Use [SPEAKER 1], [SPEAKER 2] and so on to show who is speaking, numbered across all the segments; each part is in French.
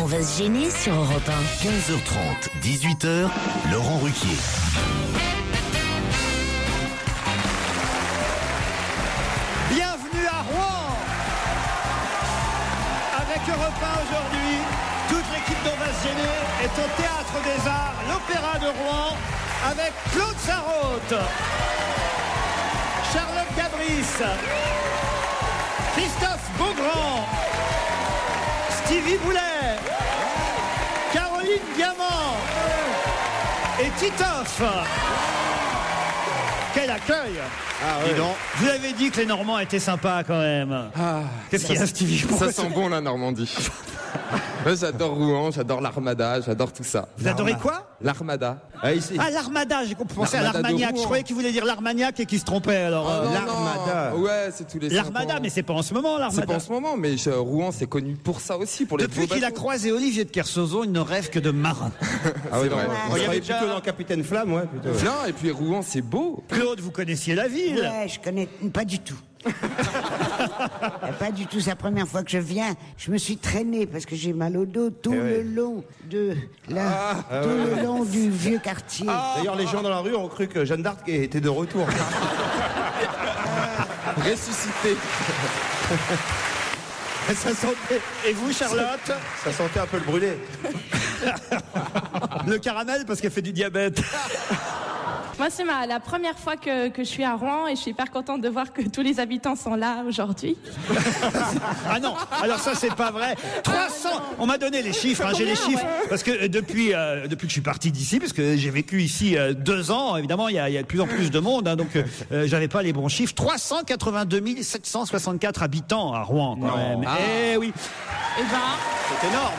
[SPEAKER 1] va se gêner sur Europe 1.
[SPEAKER 2] 15h30, 18h, Laurent Ruquier.
[SPEAKER 3] Bienvenue à Rouen. Avec Europe 1 aujourd'hui, toute l'équipe d'On va se gêner est au Théâtre des Arts, l'Opéra de Rouen, avec Claude Sarraute, Charlotte Cabris, Christophe Beaugrand, Stevie Boulet, Caroline Diamant et Titoff. Quel accueil!
[SPEAKER 4] Dis donc.
[SPEAKER 3] Vous avez dit que les Normands étaient sympas quand même. Qu'est-ce qu'il y a, Stevie?
[SPEAKER 4] Ça sent bon la Normandie. Moi, j'adore Rouen, j'adore l'Armada, j'adore tout ça.
[SPEAKER 3] Vous adorez quoi?
[SPEAKER 4] L'Armada.
[SPEAKER 3] Ah, l'Armada, j'ai pensé à
[SPEAKER 4] L'Armada de
[SPEAKER 3] l'Armagnac.
[SPEAKER 4] Rouen.
[SPEAKER 3] Je croyais qu'il voulait dire l'Armagnac et qu'il se trompait alors.
[SPEAKER 4] Non,
[SPEAKER 5] l'Armada.
[SPEAKER 4] non. Ouais, c'est tous les 5
[SPEAKER 3] L'Armada,
[SPEAKER 4] ans.
[SPEAKER 3] mais c'est pas en ce moment l'Armada.
[SPEAKER 4] C'est pas en ce moment, mais Rouen c'est connu pour ça aussi, pour les
[SPEAKER 3] Depuis
[SPEAKER 4] beaux
[SPEAKER 3] qu'il a
[SPEAKER 4] bateaux.
[SPEAKER 3] croisé Olivier de Kersauzon, il ne rêve que de marins.
[SPEAKER 4] Ah oui, vrai.
[SPEAKER 5] Il y avait plutôt dans Capitaine Flamme, ouais, plutôt.
[SPEAKER 4] Non, et puis Rouen c'est beau.
[SPEAKER 3] Claude, vous connaissiez la ville?
[SPEAKER 6] Ouais, je connais pas du tout. Pas du tout, c'est la première fois que je viens. Je me suis traîné parce que j'ai mal au dos tout le long de le long du vieux quartier.
[SPEAKER 5] D'ailleurs, les gens dans la rue ont cru que Jeanne d'Arc était de retour.
[SPEAKER 4] Ressuscité.
[SPEAKER 3] Ça sentait... Et vous, Charlotte?
[SPEAKER 5] Ça sentait un peu le brûlé.
[SPEAKER 3] Le caramel parce qu'elle fait du diabète.
[SPEAKER 7] Moi, c'est la première fois que je suis à Rouen et je suis hyper contente de voir que tous les habitants sont là aujourd'hui.
[SPEAKER 3] Ah non, alors ça c'est pas vrai. 300, on m'a donné les chiffres, hein, j'ai les chiffres. Parce que depuis que je suis parti d'ici, parce que j'ai vécu ici 2 ans, évidemment il y a de plus en plus de monde, hein, donc j'avais pas les bons chiffres. 382 764 habitants à Rouen quand même. Eh oui.
[SPEAKER 7] Et
[SPEAKER 5] C'est énorme.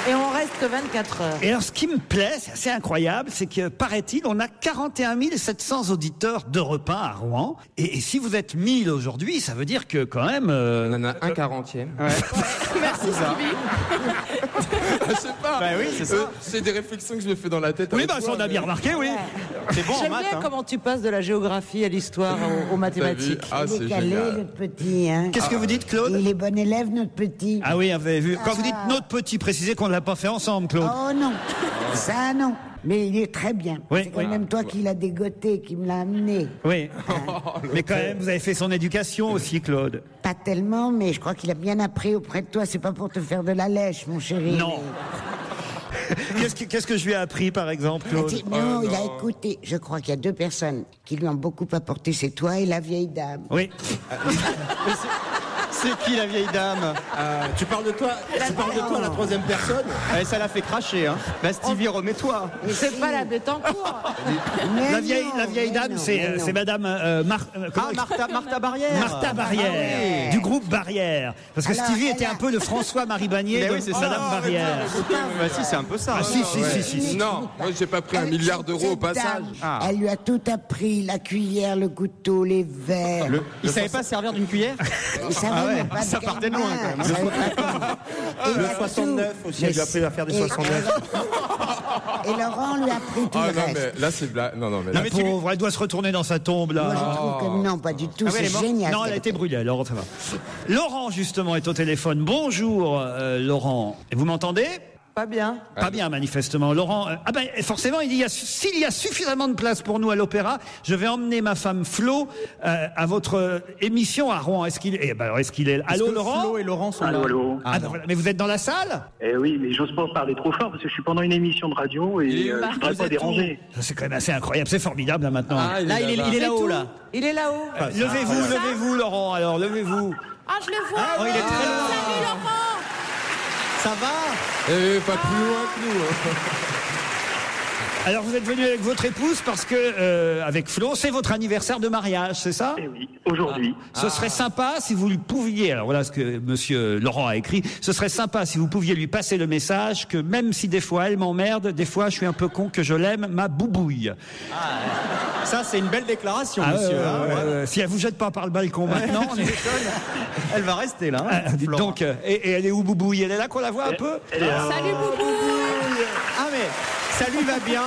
[SPEAKER 8] Et on reste que 24 heures.
[SPEAKER 3] Et alors, ce qui me plaît, c'est assez incroyable, c'est que, paraît-il, on a 41 700 auditeurs d'Europe 1 à Rouen. Et si vous êtes 1000 aujourd'hui, ça veut dire que, quand même...
[SPEAKER 4] On en a un 40e.
[SPEAKER 7] merci Sylvie.
[SPEAKER 4] Je sais pas.
[SPEAKER 5] Bah oui, c'est ça.
[SPEAKER 4] C'est des réflexions que je me fais dans la tête.
[SPEAKER 3] Oui,
[SPEAKER 4] avec
[SPEAKER 3] bah ça
[SPEAKER 4] toi,
[SPEAKER 3] on a
[SPEAKER 4] mais-
[SPEAKER 3] bien remarqué, oui.
[SPEAKER 5] C'est bon en
[SPEAKER 8] J'aime
[SPEAKER 5] maths.
[SPEAKER 8] bien
[SPEAKER 5] Hein.
[SPEAKER 8] comment tu passes de la géographie à l'histoire aux mathématiques.
[SPEAKER 4] Ah,
[SPEAKER 6] Il
[SPEAKER 4] c'est
[SPEAKER 6] est calé,
[SPEAKER 4] génial.
[SPEAKER 6] notre petit. Hein.
[SPEAKER 3] Qu'est-ce que vous dites, Claude?
[SPEAKER 6] Il est bon élève, notre petit.
[SPEAKER 3] Ah oui, vous avez vu. Quand vous dites notre petit, précisez qu'on ne l'a pas fait ensemble, Claude.
[SPEAKER 6] Oh non, ça non. Mais il est très bien.
[SPEAKER 3] Oui,
[SPEAKER 6] C'est quand même toi qui l'as dégoté, qui me l'a amené.
[SPEAKER 3] Oui. Mais quand même, vous avez fait son éducation aussi, Claude.
[SPEAKER 6] Pas tellement, mais je crois qu'il a bien appris auprès de toi. C'est pas pour te faire de la lèche, mon chéri.
[SPEAKER 3] Non. Qu'est-ce que je lui ai appris, par exemple, Claude?
[SPEAKER 6] Non, il a écouté. Je crois qu'il y a 2 personnes qui lui ont beaucoup apporté. C'est toi et la vieille dame.
[SPEAKER 3] Oui.
[SPEAKER 5] C'est qui la vieille dame? Tu parles de toi à la troisième personne? Ça l'a fait cracher, hein. Bah Stevie, remets-toi.
[SPEAKER 8] C'est pas la Bettencourt.
[SPEAKER 6] Mais
[SPEAKER 3] La vieille
[SPEAKER 6] mais
[SPEAKER 3] dame,
[SPEAKER 6] non,
[SPEAKER 3] c'est
[SPEAKER 6] mais non.
[SPEAKER 3] madame
[SPEAKER 5] Martha Barrière.
[SPEAKER 3] Martha Barrière,
[SPEAKER 5] Ah oui.
[SPEAKER 3] du groupe Barrière. Parce que
[SPEAKER 6] Alors,
[SPEAKER 3] Stevie
[SPEAKER 6] elle
[SPEAKER 3] était
[SPEAKER 6] a-
[SPEAKER 3] un peu le François-Marie Bagné
[SPEAKER 5] Mais
[SPEAKER 3] de
[SPEAKER 5] oui, c'est ça.
[SPEAKER 3] madame Barrière.
[SPEAKER 5] Bah si, c'est un peu ça.
[SPEAKER 3] Ah si, si.
[SPEAKER 4] Non, moi j'ai pas pris 1 milliard d'euros au
[SPEAKER 6] Cette
[SPEAKER 4] passage.
[SPEAKER 6] dame, elle lui a tout appris, la cuillère, le couteau, les verres.
[SPEAKER 5] Il savait pas servir d'une cuillère?
[SPEAKER 6] Il savait
[SPEAKER 5] Ah ouais,
[SPEAKER 6] même pas de
[SPEAKER 5] ça partait de
[SPEAKER 6] quelle
[SPEAKER 5] loin,
[SPEAKER 6] main.
[SPEAKER 5] quand même.
[SPEAKER 6] Il savait pas comment. Et
[SPEAKER 5] Le
[SPEAKER 6] là,
[SPEAKER 5] 69
[SPEAKER 6] tout.
[SPEAKER 5] aussi, elle lui a appris à faire des
[SPEAKER 6] Et-
[SPEAKER 5] 69.
[SPEAKER 6] Et Laurent lui a appris tout
[SPEAKER 4] Ah
[SPEAKER 6] le
[SPEAKER 4] non,
[SPEAKER 6] reste.
[SPEAKER 4] mais là c'est blague. Non, mais
[SPEAKER 3] La
[SPEAKER 4] là.
[SPEAKER 3] pauvre, elle doit se retourner dans sa tombe, là.
[SPEAKER 6] Moi, je trouve que non, pas du tout.
[SPEAKER 5] Ah ouais, elle est
[SPEAKER 6] C'est
[SPEAKER 5] morte.
[SPEAKER 6] génial.
[SPEAKER 3] Non, elle a été brûlée, alors ça va. Laurent, justement, est au téléphone. Bonjour, Laurent. Vous m'entendez?
[SPEAKER 8] Pas bien.
[SPEAKER 3] Pas bien, manifestement. Laurent, ah ben, forcément, s'il y a suffisamment de place pour nous à l'Opéra, je vais emmener ma femme Flo à votre émission à Rouen. Est-ce qu'il est là? Allô, Laurent?
[SPEAKER 5] Flo et Laurent sont là.
[SPEAKER 9] Allô.
[SPEAKER 3] Ah, ben voilà. Mais vous êtes dans la salle?
[SPEAKER 9] Eh oui, mais j'ose pas parler trop fort parce que je suis pendant une émission de radio et je voudrais pas déranger.
[SPEAKER 3] Ça, c'est quand même assez incroyable. C'est formidable, là, maintenant.
[SPEAKER 4] Ah,
[SPEAKER 5] Là, il est là-haut, là.
[SPEAKER 8] Il est là-haut.
[SPEAKER 3] Levez-vous, Laurent, alors, levez-vous.
[SPEAKER 7] Ah, je le vois.
[SPEAKER 5] Oh, il est très loin.
[SPEAKER 7] Salut Laurent.
[SPEAKER 5] Ça va?
[SPEAKER 4] Pas plus loin que nous.
[SPEAKER 3] Alors, vous êtes venu avec votre épouse parce que, avec Flo, c'est votre anniversaire de mariage, c'est ça?
[SPEAKER 9] Eh oui, aujourd'hui.
[SPEAKER 3] Ce serait sympa si vous lui pouviez, alors voilà ce que monsieur Laurent a écrit, ce serait sympa si vous pouviez lui passer le message que même si des fois elle m'emmerde, des fois je suis un peu con, que je l'aime, ma boubouille.
[SPEAKER 5] Ça, c'est une belle déclaration,
[SPEAKER 3] Ah,
[SPEAKER 5] monsieur. hein.
[SPEAKER 3] si elle vous jette pas par le balcon maintenant,
[SPEAKER 5] Tu m'étonnes. Elle va rester là. hein,
[SPEAKER 3] dites
[SPEAKER 5] Florent.
[SPEAKER 3] donc, et elle est où boubouille? Elle est là qu'on la voit un peu?
[SPEAKER 9] Elle est là.
[SPEAKER 7] Salut Boubou.
[SPEAKER 5] Ah mais ça lui va bien.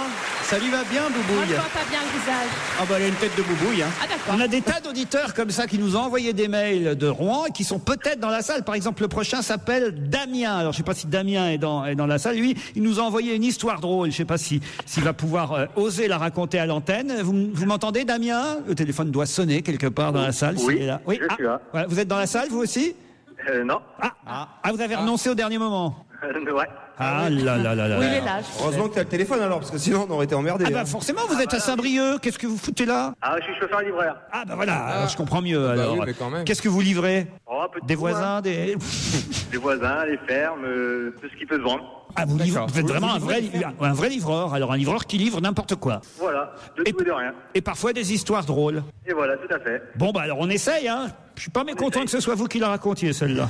[SPEAKER 5] Ça lui va bien,
[SPEAKER 7] Moi,
[SPEAKER 5] Boubouille.
[SPEAKER 7] je vois pas bien le visage.
[SPEAKER 5] Ah bah elle a une tête de Boubouille. Hein.
[SPEAKER 7] Ah, d'accord.
[SPEAKER 3] On a des tas d'auditeurs comme ça qui nous ont envoyé des mails de Rouen et qui sont peut-être dans la salle. Par exemple, le prochain s'appelle Damien. Alors, je sais pas si Damien est dans la salle. Lui, il nous a envoyé une histoire drôle. Je sais pas s'il va pouvoir oser la raconter à l'antenne. Vous m'entendez, Damien? Le téléphone doit sonner quelque part dans la salle.
[SPEAKER 9] Oui,
[SPEAKER 3] s'il est là. Oui,
[SPEAKER 9] je suis là.
[SPEAKER 3] Voilà. Vous êtes dans la salle, vous aussi?
[SPEAKER 9] Non.
[SPEAKER 3] Vous avez renoncé au dernier moment.
[SPEAKER 9] Ouais.
[SPEAKER 3] Ah là là là là.
[SPEAKER 7] Oui, il est là.
[SPEAKER 5] Heureusement que t'as le téléphone alors, parce que sinon on aurait été emmerdés.
[SPEAKER 3] Ah bah forcément, vous êtes à Saint-Brieuc. Qu'est-ce que vous foutez là?
[SPEAKER 9] Ah, je suis chauffeur-livreur.
[SPEAKER 3] Ah bah voilà, alors je comprends mieux. Alors,
[SPEAKER 4] oui, mais quand même.
[SPEAKER 3] qu'est-ce que vous livrez?
[SPEAKER 9] Oh, un peu de
[SPEAKER 3] Des
[SPEAKER 9] tout,
[SPEAKER 3] voisins,
[SPEAKER 9] hein.
[SPEAKER 3] des...
[SPEAKER 9] Les voisins, les fermes, tout ce qui peut se vendre.
[SPEAKER 3] Ah, vous êtes vraiment un vrai livreur. Alors un livreur qui livre n'importe quoi.
[SPEAKER 9] Voilà, de tout et de rien.
[SPEAKER 3] Et parfois des histoires drôles.
[SPEAKER 9] Et voilà, tout à fait.
[SPEAKER 3] Bon bah alors on essaye, hein. Je suis pas mécontent que ce soit vous qui la racontiez, celle-là.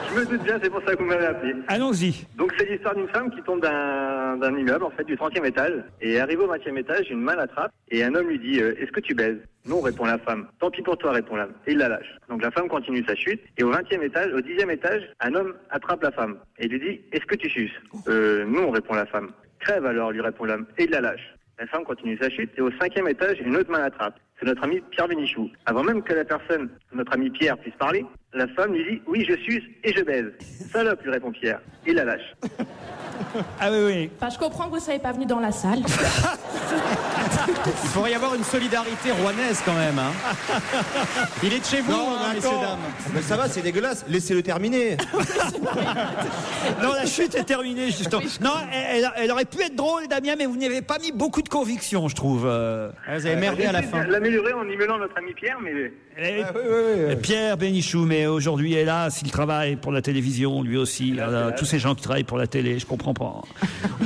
[SPEAKER 9] Je me doute bien, c'est pour ça que vous m'avez appelé.
[SPEAKER 3] Allons-y.
[SPEAKER 9] Donc c'est l'histoire d'une femme qui tombe d'un immeuble, en fait, du 30e étage. Et arrivée au 20e étage, une main l'attrape. Et un homme lui dit est-ce que tu baises? Non, répond la femme. Tant pis pour toi, répond l'homme. Et il la lâche. Donc la femme continue sa chute. Et au 20e étage, au 10e étage, un homme attrape la femme. Et lui dit est-ce que tu suces? Non, répond la femme. Crève alors, lui répond l'homme. Et il la lâche. La femme continue sa chute. Et au 5e étage, une autre main l'attrape. C'est notre ami Pierre Bénichou. Avant même que la personne, notre ami Pierre, puisse parler, la femme lui dit oui, je suce et je baise. Salope, lui répond Pierre. Et il la lâche.
[SPEAKER 3] Ah oui, oui.
[SPEAKER 7] Bah, je comprends que vous ne soyez pas venu dans la salle.
[SPEAKER 5] Il pourrait y avoir une solidarité rouennaise quand même. Hein. Il est de chez vous, messieurs, dames. Mais ça va, c'est dégueulasse. Laissez-le terminer.
[SPEAKER 3] Non, la chute est terminée, justement. Non, elle aurait pu être drôle, Damien, mais vous n'y avez pas mis beaucoup de conviction, je trouve.
[SPEAKER 5] Vous avez merdé à la fin.
[SPEAKER 9] L'améliorer en y mêlant notre ami Pierre, mais...
[SPEAKER 3] Pierre Bénichou, mais aujourd'hui, hélas, il travaille pour la télévision, lui aussi. Tous ces gens qui travaillent pour la télé, je comprends pas.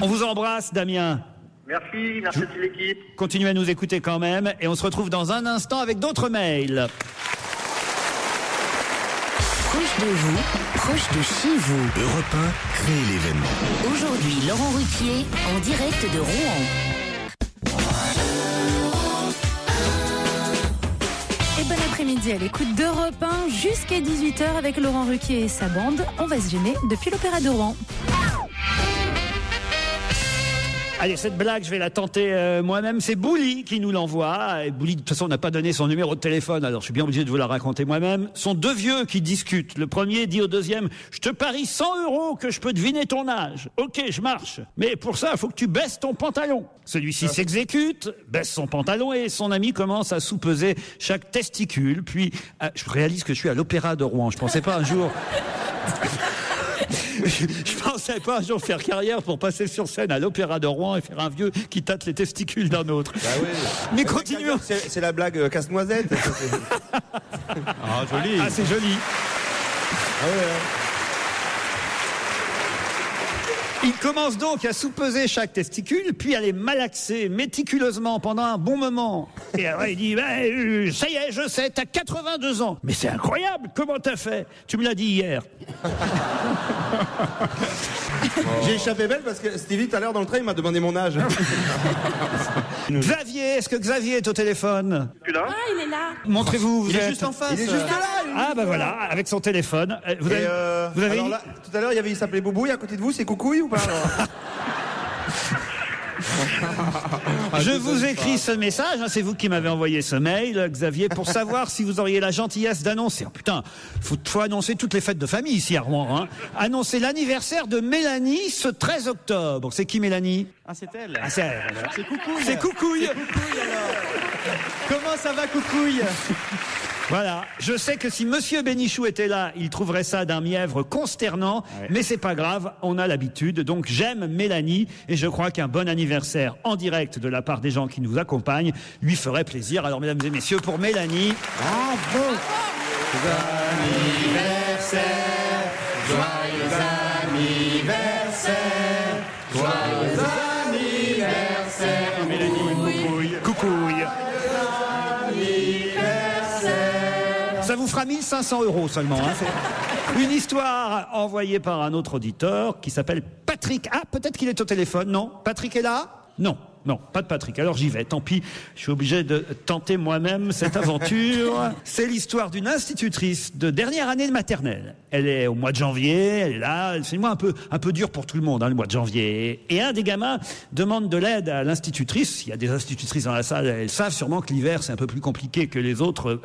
[SPEAKER 3] On vous embrasse, Damien.
[SPEAKER 9] Merci à toute l'équipe.
[SPEAKER 3] Continuez à nous écouter quand même, et on se retrouve dans un instant avec d'autres mails.
[SPEAKER 1] Proche de vous, proche de chez vous.
[SPEAKER 2] Europe 1 crée l'événement.
[SPEAKER 1] Aujourd'hui, Laurent Ruquier, en direct de Rouen.
[SPEAKER 10] Et bon après-midi à l'écoute d'Europe 1 jusqu'à 18h avec Laurent Ruquier et sa bande. On va se gêner depuis l'Opéra de Rouen.
[SPEAKER 3] Allez, cette blague, je vais la tenter moi-même. C'est Bouli qui nous l'envoie. Et Bouli, de toute façon, n'a pas donné son numéro de téléphone, alors je suis bien obligé de vous la raconter moi-même. Ce sont deux vieux qui discutent. Le premier dit au deuxième « Je te parie 100 € que je peux deviner ton âge. Ok, je marche. Mais pour ça, il faut que tu baisses ton pantalon. » Celui-ci s'exécute, baisse son pantalon et son ami commence à soupeser chaque testicule. Puis, je réalise que je suis à l'Opéra de Rouen. Je pensais pas un jour... Je pensais pas un jour faire carrière pour passer sur scène à l'Opéra de Rouen et faire un vieux qui tâte les testicules d'un autre.
[SPEAKER 5] Bah oui.
[SPEAKER 3] Mais continuons.
[SPEAKER 5] C'est la blague casse-noisette. Ah, joli.
[SPEAKER 3] Ah, c'est joli.
[SPEAKER 5] Ah ouais.
[SPEAKER 3] Il commence donc à soupeser chaque testicule, puis à les malaxer méticuleusement pendant un bon moment. Et alors il dit ça y est, je sais, t'as 82 ans. Mais c'est incroyable, comment t'as fait? Tu me l'as dit hier.
[SPEAKER 5] J'ai échappé belle parce que Stevie, tout à l'heure dans le train, il m'a demandé mon âge.
[SPEAKER 3] Xavier, est-ce que Xavier est au téléphone?
[SPEAKER 9] Tu là?
[SPEAKER 7] Ah, il est là.
[SPEAKER 3] Montrez-vous, vous
[SPEAKER 5] Il est
[SPEAKER 3] êtes...
[SPEAKER 5] juste en face.
[SPEAKER 6] Il est juste là.
[SPEAKER 3] Ah bah voilà, avec son téléphone. Vous avez...
[SPEAKER 5] Alors là, tout à l'heure, il s'appelait Boubouille à côté de vous, c'est Coucouille ou pas?
[SPEAKER 3] Je vous écris ce message, c'est vous qui m'avez envoyé ce mail, Xavier, pour savoir si vous auriez la gentillesse d'annoncer. Oh putain, faut annoncer toutes les fêtes de famille ici à Rouen. Hein. Annoncer l'anniversaire de Mélanie ce 13 octobre. C'est qui Mélanie?
[SPEAKER 5] Ah, c'est elle.
[SPEAKER 3] Ah, c'est elle.
[SPEAKER 5] C'est Coucouille.
[SPEAKER 3] C'est Coucouille.
[SPEAKER 5] C'est Coucouille alors. Comment ça va, Coucouille?
[SPEAKER 3] Voilà, je sais que si Monsieur Bénichou était là, il trouverait ça d'un mièvre consternant, mais c'est pas grave, on a l'habitude. Donc j'aime Mélanie et je crois qu'un bon anniversaire en direct de la part des gens qui nous accompagnent lui ferait plaisir. Alors mesdames et messieurs, pour Mélanie,
[SPEAKER 6] Bravo.
[SPEAKER 3] anniversaire, joyeux anniversaire, joyeux anniversaire, Mélanie, coucouille. Ça vous fera 1500 € seulement. Hein. C'est une histoire envoyée par un autre auditeur qui s'appelle Patrick. Ah, peut-être qu'il est au téléphone, non? Patrick est là? Non. Non, pas de Patrick. Alors j'y vais. Tant pis, je suis obligé de tenter moi-même cette aventure. C'est l'histoire d'une institutrice de dernière année de maternelle. Elle est au mois de janvier, elle est là. C'est un mois un peu dur pour tout le monde, le mois de janvier. Et un des gamins demande de l'aide à l'institutrice. Il y a des institutrices dans la salle, elles savent sûrement que l'hiver c'est un peu plus compliqué que les autres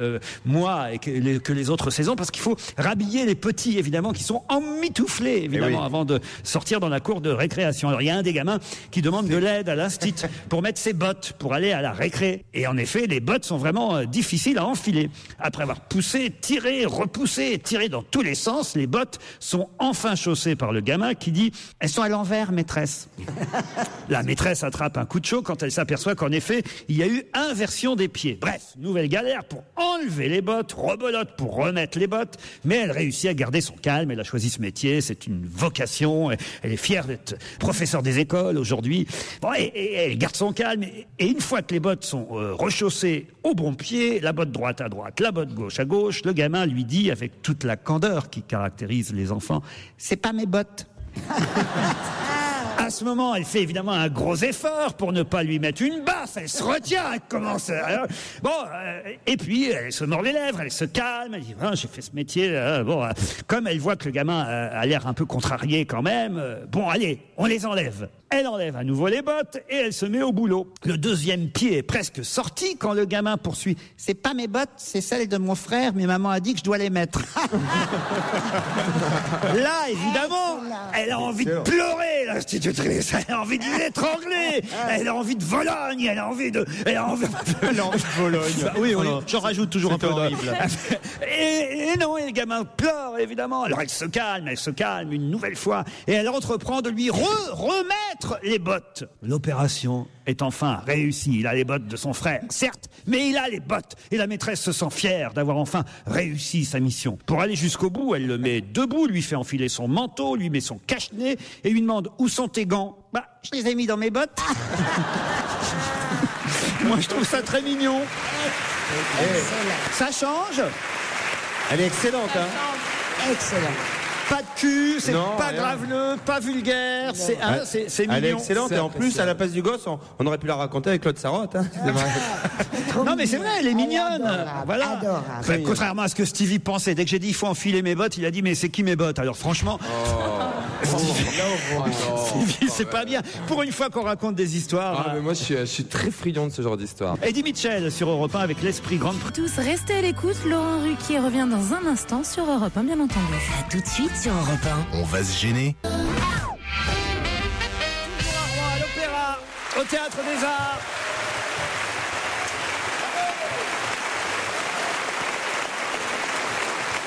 [SPEAKER 3] mois et que les autres saisons, parce qu'il faut rhabiller les petits, évidemment, qui sont emmitouflés, évidemment, avant de sortir dans la cour de récréation. Alors il y a un des gamins qui demande de l'aide à l'instit pour mettre ses bottes pour aller à la récré. Et en effet, les bottes sont vraiment difficiles à enfiler. Après avoir poussé, tiré, repoussé, tiré dans tous les sens, les bottes sont enfin chaussées par le gamin qui dit « Elles sont à l'envers, maîtresse ». La maîtresse attrape un coup de chaud quand elle s'aperçoit qu'en effet, il y a eu inversion des pieds. Bref, nouvelle galère pour enlever les bottes, rebelote pour remettre les bottes, mais elle réussit à garder son calme. Elle a choisi ce métier, c'est une vocation. Elle est fière d'être professeure des écoles aujourd'hui. Bon, et elle garde son calme. Et une fois que les bottes sont rechaussées au bon pied, la botte droite à droite, la botte gauche à gauche, le gamin lui dit avec toute la candeur qui caractérise les enfants, « C'est pas mes bottes ». À ce moment, elle fait évidemment un gros effort pour ne pas lui mettre une baffe. Elle se retient, elle commence. Et puis elle se mord les lèvres, elle se calme. Elle dit j'ai fait ce métier. Comme elle voit que le gamin a l'air un peu contrarié quand même. Bon, allez, on les enlève. Elle enlève à nouveau les bottes et elle se met au boulot. Le deuxième pied est presque sorti quand le gamin poursuit. C'est pas mes bottes, c'est celles de mon frère, mais maman a dit que je dois les mettre. Là, évidemment, elle a envie de pleurer, l'institutrice. Elle a envie de l'étrangler. Elle a envie de Vologne. Elle a envie de Vologne. Oui, j'en rajoute toujours un peu. Et non, et le gamin pleure, évidemment. Alors elle se calme une nouvelle fois. Et elle entreprend de lui remettre les bottes. L'opération est enfin réussie. Il a les bottes de son frère, certes, mais il a les bottes. Et la maîtresse se sent fière d'avoir enfin réussi sa mission. Pour aller jusqu'au bout, elle le met debout, lui fait enfiler son manteau, lui met son cache-nez et lui demande « Où sont tes gants ?» Je les ai mis dans mes bottes. Moi, je trouve ça très mignon. Ça change.
[SPEAKER 5] Elle est excellente,
[SPEAKER 6] Excellent.
[SPEAKER 3] Pas de cul, c'est pas graveleux, pas vulgaire, c'est mignon.
[SPEAKER 5] Elle est excellente et en plus, à la place du gosse, on aurait pu la raconter avec Claude Sarraute.
[SPEAKER 3] Non mais c'est vrai, elle est mignonne. Voilà.
[SPEAKER 6] Adorable.
[SPEAKER 3] Contrairement à ce que Stevie pensait, dès que j'ai dit il faut enfiler mes bottes, il a dit mais c'est qui mes bottes? Alors franchement, Stevie, c'est pas bien. Pour une fois qu'on raconte des histoires.
[SPEAKER 4] Mais moi je suis très friand de ce genre d'histoire.
[SPEAKER 3] Eddie Mitchell sur Europe 1 avec l'esprit grande.
[SPEAKER 10] Tous restez à l'écoute, Laurent Ruquier revient dans un instant sur Europe 1, bien entendu.
[SPEAKER 1] À tout de suite sur Europe 1.
[SPEAKER 2] On va se gêner.
[SPEAKER 3] À l'Opéra, au Théâtre des Arts.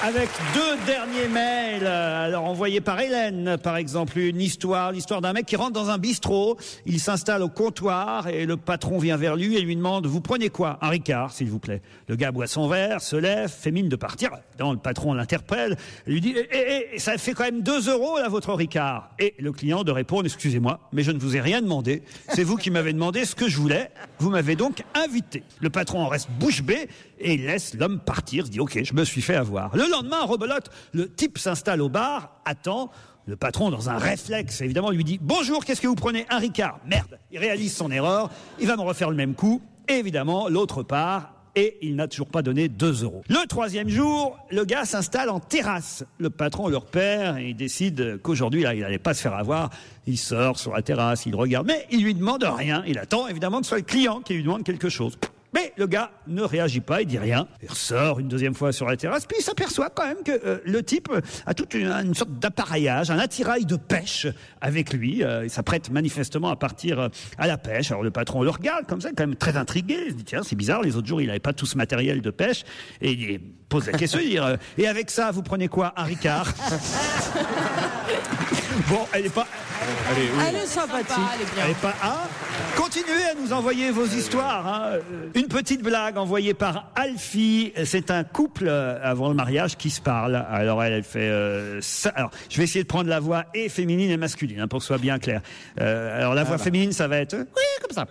[SPEAKER 3] Avec deux derniers mails, alors envoyés par Hélène, par exemple, l'histoire d'un mec qui rentre dans un bistrot, il s'installe au comptoir et le patron vient vers lui et lui demande « Vous prenez quoi ? Un Ricard, s'il vous plaît. » Le gars boit son verre, se lève, fait mine de partir. Dans le patron l'interpelle, lui dit « ça fait quand même 2 € là, votre Ricard ?» Et le client de répondre « Excusez-moi, mais je ne vous ai rien demandé. C'est vous qui m'avez demandé ce que je voulais. Vous m'avez donc invité. » Le patron en reste bouche bée et il laisse l'homme partir, se dit « Ok, je me suis fait avoir. » Le lendemain, rebelote, le type s'installe au bar, attend. Le patron, dans un réflexe, évidemment, lui dit « Bonjour, qu'est-ce que vous prenez ? Un Ricard. » Merde, il réalise son erreur, il va me refaire le même coup. Et évidemment, l'autre part et il n'a toujours pas donné 2 €. Le troisième jour, le gars s'installe en terrasse. Le patron le repère et il décide qu'aujourd'hui, là, il n'allait pas se faire avoir. Il sort sur la terrasse, il regarde, mais il lui demande rien. Il attend évidemment que ce soit le client qui lui demande quelque chose. Mais le gars ne réagit pas, il dit rien. Il ressort une deuxième fois sur la terrasse, puis il s'aperçoit quand même que le type a toute une sorte d'appareillage, un attirail de pêche avec lui. Il s'apprête manifestement à partir à la pêche. Alors le patron le regarde comme ça, quand même très intrigué. Il se dit tiens, c'est bizarre, les autres jours il n'avait pas tout ce matériel de pêche. Et il pose la question, il dit et avec ça, vous prenez quoi? Un Ricard? Bon, elle est pas...
[SPEAKER 8] Elle est sympathique.
[SPEAKER 3] Elle est pas... Continuez à nous envoyer vos histoires. Hein. Une petite blague envoyée par Alfie. C'est un couple avant le mariage qui se parle. Alors elle fait ça. Alors je vais essayer de prendre la voix et féminine et masculine pour que ce soit bien clair. Alors la voix féminine, ça va être oui comme ça.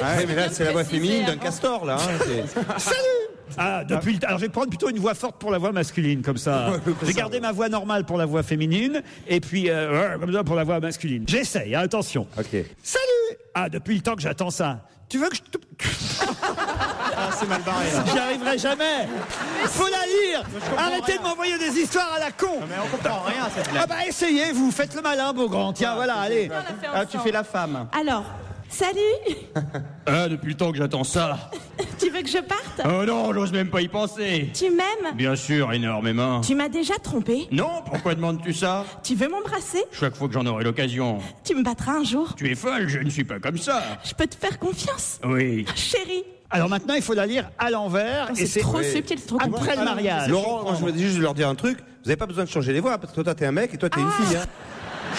[SPEAKER 5] Ah oui, mais là c'est la voix féminine d'un castor là.
[SPEAKER 3] Salut. Alors je vais prendre plutôt une voix forte pour la voix masculine, comme ça. J'ai gardé ma voix normale pour la voix féminine, et puis comme ça pour la voix masculine. J'essaye, hein, attention.
[SPEAKER 5] Ok.
[SPEAKER 3] Salut. Ah, depuis le temps que j'attends ça. Tu veux que je te...
[SPEAKER 5] Ah, c'est mal barré, là.
[SPEAKER 3] J'y arriverai jamais. Faut la lire. Arrêtez de m'envoyer des histoires à la con.
[SPEAKER 5] Non, mais on comprend rien à cette blague.
[SPEAKER 3] Ah bah essayez, vous faites le malin, Beaugrand. Tiens, voilà, allez.
[SPEAKER 5] Ah, tu fais la femme.
[SPEAKER 7] Alors, salut.
[SPEAKER 11] Ah, depuis le temps que j'attends ça.
[SPEAKER 7] Tu veux que je parte?
[SPEAKER 11] Oh non, j'ose même pas y penser.
[SPEAKER 7] Tu m'aimes?
[SPEAKER 11] Bien sûr, énormément.
[SPEAKER 7] Tu m'as déjà trompé?
[SPEAKER 11] Non, pourquoi demandes-tu ça?
[SPEAKER 7] Tu veux m'embrasser?
[SPEAKER 11] Chaque fois que j'en aurai l'occasion.
[SPEAKER 7] Tu me battras un jour?
[SPEAKER 11] Tu es folle, je ne suis pas comme ça.
[SPEAKER 7] Je peux te faire confiance?
[SPEAKER 11] Oui.
[SPEAKER 7] Chérie.
[SPEAKER 3] Alors maintenant, il faut la lire à l'envers.
[SPEAKER 7] Oh, c'est trop subtil, c'est trop
[SPEAKER 3] après
[SPEAKER 7] compliqué.
[SPEAKER 3] le mariage.
[SPEAKER 5] Laurent, moi, je voulais juste leur dire un truc. Vous n'avez pas besoin de changer les voix, parce que toi, t'es un mec et toi, t'es une fille. Hein.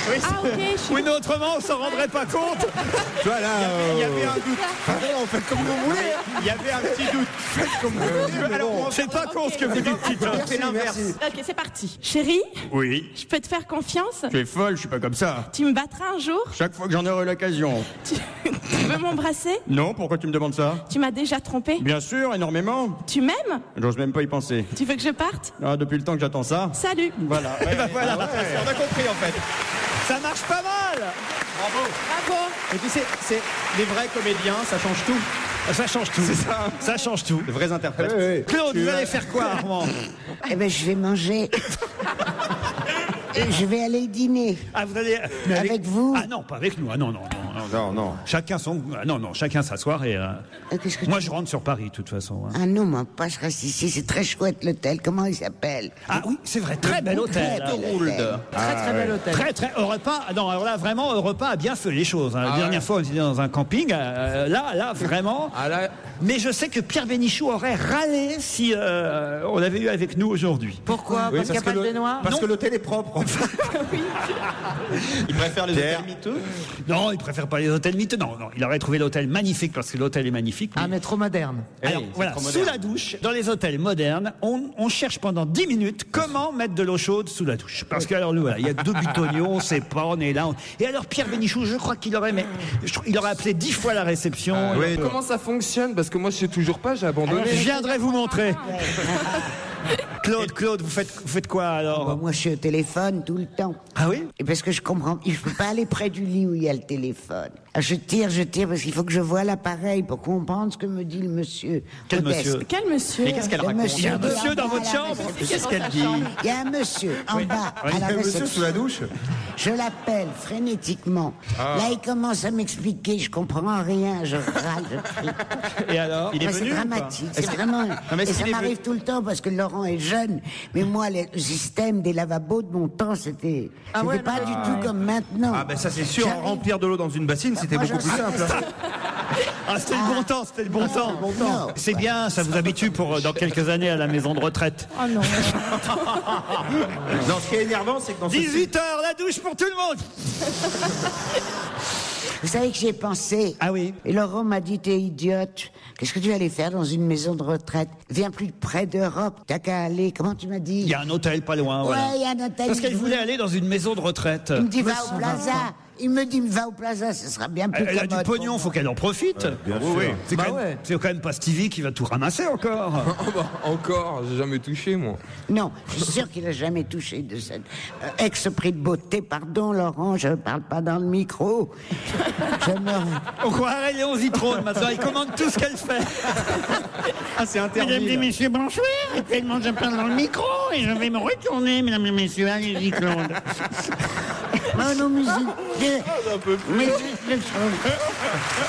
[SPEAKER 3] Oui,
[SPEAKER 7] Ah, ok, je suis...
[SPEAKER 3] oui, mais autrement, on s'en rendrait pas compte.
[SPEAKER 5] Tu vois, là, Il y avait un doute. On fait comme vous voulez.
[SPEAKER 11] Il y avait un petit doute.
[SPEAKER 5] Faites comme vous voulez.
[SPEAKER 3] Alors, c'est pas con ce que vous dites, Tito.
[SPEAKER 5] Merci, merci.
[SPEAKER 7] Ok, c'est parti. Chérie,
[SPEAKER 11] Oui.
[SPEAKER 7] je peux te faire confiance?
[SPEAKER 11] Tu es folle, je suis pas comme ça.
[SPEAKER 7] Tu me battras un jour?
[SPEAKER 11] Chaque fois que j'en aurai l'occasion.
[SPEAKER 7] Tu veux m'embrasser?
[SPEAKER 11] Non, pourquoi tu me demandes ça?
[SPEAKER 7] Tu m'as déjà trompé?
[SPEAKER 11] Bien sûr, énormément.
[SPEAKER 7] Tu m'aimes?
[SPEAKER 11] J'ose même pas y penser.
[SPEAKER 7] Tu veux que je parte?
[SPEAKER 11] Ah, depuis le temps que j'attends ça.
[SPEAKER 7] Salut.
[SPEAKER 11] Voilà.
[SPEAKER 3] Et ben voilà,
[SPEAKER 5] On a compris, en fait.
[SPEAKER 3] ça marche pas mal.
[SPEAKER 7] Bravo.
[SPEAKER 5] Et puis, c'est les vrais comédiens, ça change tout.
[SPEAKER 3] Ça change tout.
[SPEAKER 5] C'est ça.
[SPEAKER 3] Ça change tout.
[SPEAKER 5] Les vrais interprètes.
[SPEAKER 3] Claude, vous allez faire quoi, Armand?
[SPEAKER 6] Eh ben, je vais manger. Et je vais aller dîner.
[SPEAKER 3] Ah, vous allez...
[SPEAKER 6] Avec vous.
[SPEAKER 3] Ah non, pas avec nous. Ah non, non, non.
[SPEAKER 5] Non, non.
[SPEAKER 3] Chacun son... Ah non, non, chacun sa soirée.
[SPEAKER 6] Qu'est-ce que
[SPEAKER 3] Moi,
[SPEAKER 6] tu-
[SPEAKER 3] je rentre sur Paris, de toute façon. hein.
[SPEAKER 6] Ah non, moi pas, je reste ici. C'est très chouette l'hôtel. Comment il s'appelle?
[SPEAKER 3] Ah oui, c'est vrai, très bel hôtel.
[SPEAKER 6] Très bel hôtel.
[SPEAKER 8] Très très bel hôtel.
[SPEAKER 3] Très, très... Europe 1, ah non, alors là, vraiment, Europe 1 a bien fait les choses. hein. La dernière fois, on était dans un camping. Là, vraiment...
[SPEAKER 4] Ah là,
[SPEAKER 3] Mais je sais que Pierre Bénichou aurait râlé si on l'avait eu avec nous aujourd'hui.
[SPEAKER 8] Pourquoi? Parce qu'il n'y a pas de baignoire?
[SPEAKER 5] Parce que l'hôtel est propre. Il préfère les hôtels miteux.
[SPEAKER 3] Non, il préfère pas les hôtels miteux. Non, non, il aurait trouvé l'hôtel magnifique parce que l'hôtel est magnifique.
[SPEAKER 8] Ah, mais trop moderne.
[SPEAKER 3] Alors
[SPEAKER 5] c'est
[SPEAKER 3] voilà,
[SPEAKER 5] trop
[SPEAKER 3] sous
[SPEAKER 5] moderne.
[SPEAKER 3] la douche, dans les hôtels modernes, on cherche pendant 10 minutes comment mettre de l'eau chaude sous la douche. Parce que alors nous, voilà, il y a 2 butoniaux, on sait pas, on est là. Et alors Pierre Bénichou, je crois qu'il aurait, il aurait appelé 10 fois la réception.
[SPEAKER 4] oui. Comment ça fonctionne? Parce que moi, je sais toujours pas, j'ai abandonné.
[SPEAKER 3] Je viendrai vous montrer. Claude, vous faites quoi alors?
[SPEAKER 6] Moi, je suis au téléphone tout le temps.
[SPEAKER 3] Ah oui?
[SPEAKER 6] Et parce que je comprends, je peux pas aller près du lit où il y a le téléphone. Ah, je tire, parce qu'il faut que je voie l'appareil pour comprendre ce que me dit le monsieur.
[SPEAKER 3] Quel
[SPEAKER 6] Modeste.
[SPEAKER 3] monsieur?
[SPEAKER 7] Quel monsieur?
[SPEAKER 5] Mais qu'est-ce qu'elle
[SPEAKER 6] Le
[SPEAKER 5] raconte?
[SPEAKER 6] monsieur
[SPEAKER 3] Il y a un
[SPEAKER 6] de
[SPEAKER 3] monsieur
[SPEAKER 6] en
[SPEAKER 3] dans
[SPEAKER 6] bas
[SPEAKER 3] votre
[SPEAKER 6] à la
[SPEAKER 3] chambre?
[SPEAKER 6] réception.
[SPEAKER 5] Qu'est-ce qu'elle dit?
[SPEAKER 6] Il y a un monsieur en bas à la
[SPEAKER 5] Il y a un monsieur
[SPEAKER 6] réception.
[SPEAKER 5] sous la douche.
[SPEAKER 6] Je l'appelle frénétiquement. Là, il commence à m'expliquer. Je comprends rien. Je râle, je crie.
[SPEAKER 3] Et alors?
[SPEAKER 5] Il est
[SPEAKER 6] Moi, c'est
[SPEAKER 5] venu ou pas?
[SPEAKER 6] dramatique. C'est vraiment.
[SPEAKER 5] mais est-ce
[SPEAKER 6] Et ça
[SPEAKER 5] qu'il est
[SPEAKER 6] m'arrive
[SPEAKER 5] venu
[SPEAKER 6] tout le temps parce que Laurent est jeune. Mais moi, le système des lavabos de mon temps, c'était
[SPEAKER 8] ouais,
[SPEAKER 6] pas
[SPEAKER 8] non,
[SPEAKER 6] du tout comme maintenant.
[SPEAKER 5] Ah, ben ça, c'est sûr.
[SPEAKER 6] J'arrive-
[SPEAKER 5] Remplir de l'eau dans une bassine, c'était
[SPEAKER 6] Moi,
[SPEAKER 5] beaucoup
[SPEAKER 6] j'en
[SPEAKER 5] plus
[SPEAKER 6] sais-
[SPEAKER 5] simple.
[SPEAKER 3] Ah, c'était le bon temps, c'était le bon temps.
[SPEAKER 6] Non.
[SPEAKER 3] C'est bien, ça vous habitue pour dans quelques années à la maison de retraite.
[SPEAKER 7] Oh non.
[SPEAKER 5] Non, ce qui est énervant, c'est que dans ce
[SPEAKER 3] 18h, la douche pour tout le monde.
[SPEAKER 6] Vous savez que j'ai pensé.
[SPEAKER 3] Ah oui.
[SPEAKER 6] Et Laurent m'a dit, t'es idiote. Qu'est-ce que tu vas aller faire dans une maison de retraite? Viens plus près d'Europe. T'as qu'à aller. Comment tu m'as dit?
[SPEAKER 3] Il y a un hôtel pas loin, voilà.
[SPEAKER 6] Ouais, il y a un hôtel.
[SPEAKER 3] Parce qu'elle voulait aller dans une maison de retraite.
[SPEAKER 6] Il me dit, va au Plaza. Il me dit, va au Plaza, ce sera bien plus
[SPEAKER 3] Elle a du
[SPEAKER 6] commode
[SPEAKER 3] pognon,
[SPEAKER 6] pour
[SPEAKER 3] faut qu'elle en profite.
[SPEAKER 5] Bien
[SPEAKER 3] Oui, oui.
[SPEAKER 5] sûr.
[SPEAKER 3] C'est
[SPEAKER 8] Bah
[SPEAKER 3] quand même-
[SPEAKER 8] ouais.
[SPEAKER 3] c'est quand même pas Stevie qui va tout ramasser encore.
[SPEAKER 4] Oh bah, encore, j'ai jamais touché, moi.
[SPEAKER 6] moi. Non, je suis sûr qu'il a jamais touché de cette ex-prix de beauté. Pardon, Laurent, je parle pas dans le micro. Je me...
[SPEAKER 3] On croirait Léon Zitrone maintenant, il commande tout ce qu'elle fait.
[SPEAKER 5] Ah, c'est interdit.
[SPEAKER 12] Mesdames et
[SPEAKER 5] là.
[SPEAKER 12] messieurs, bonsoir. Actuellement, je parle dans le micro et je vais me retourner, mesdames et messieurs. Allez-y, Claude.
[SPEAKER 6] Mono musique de... Musique de son.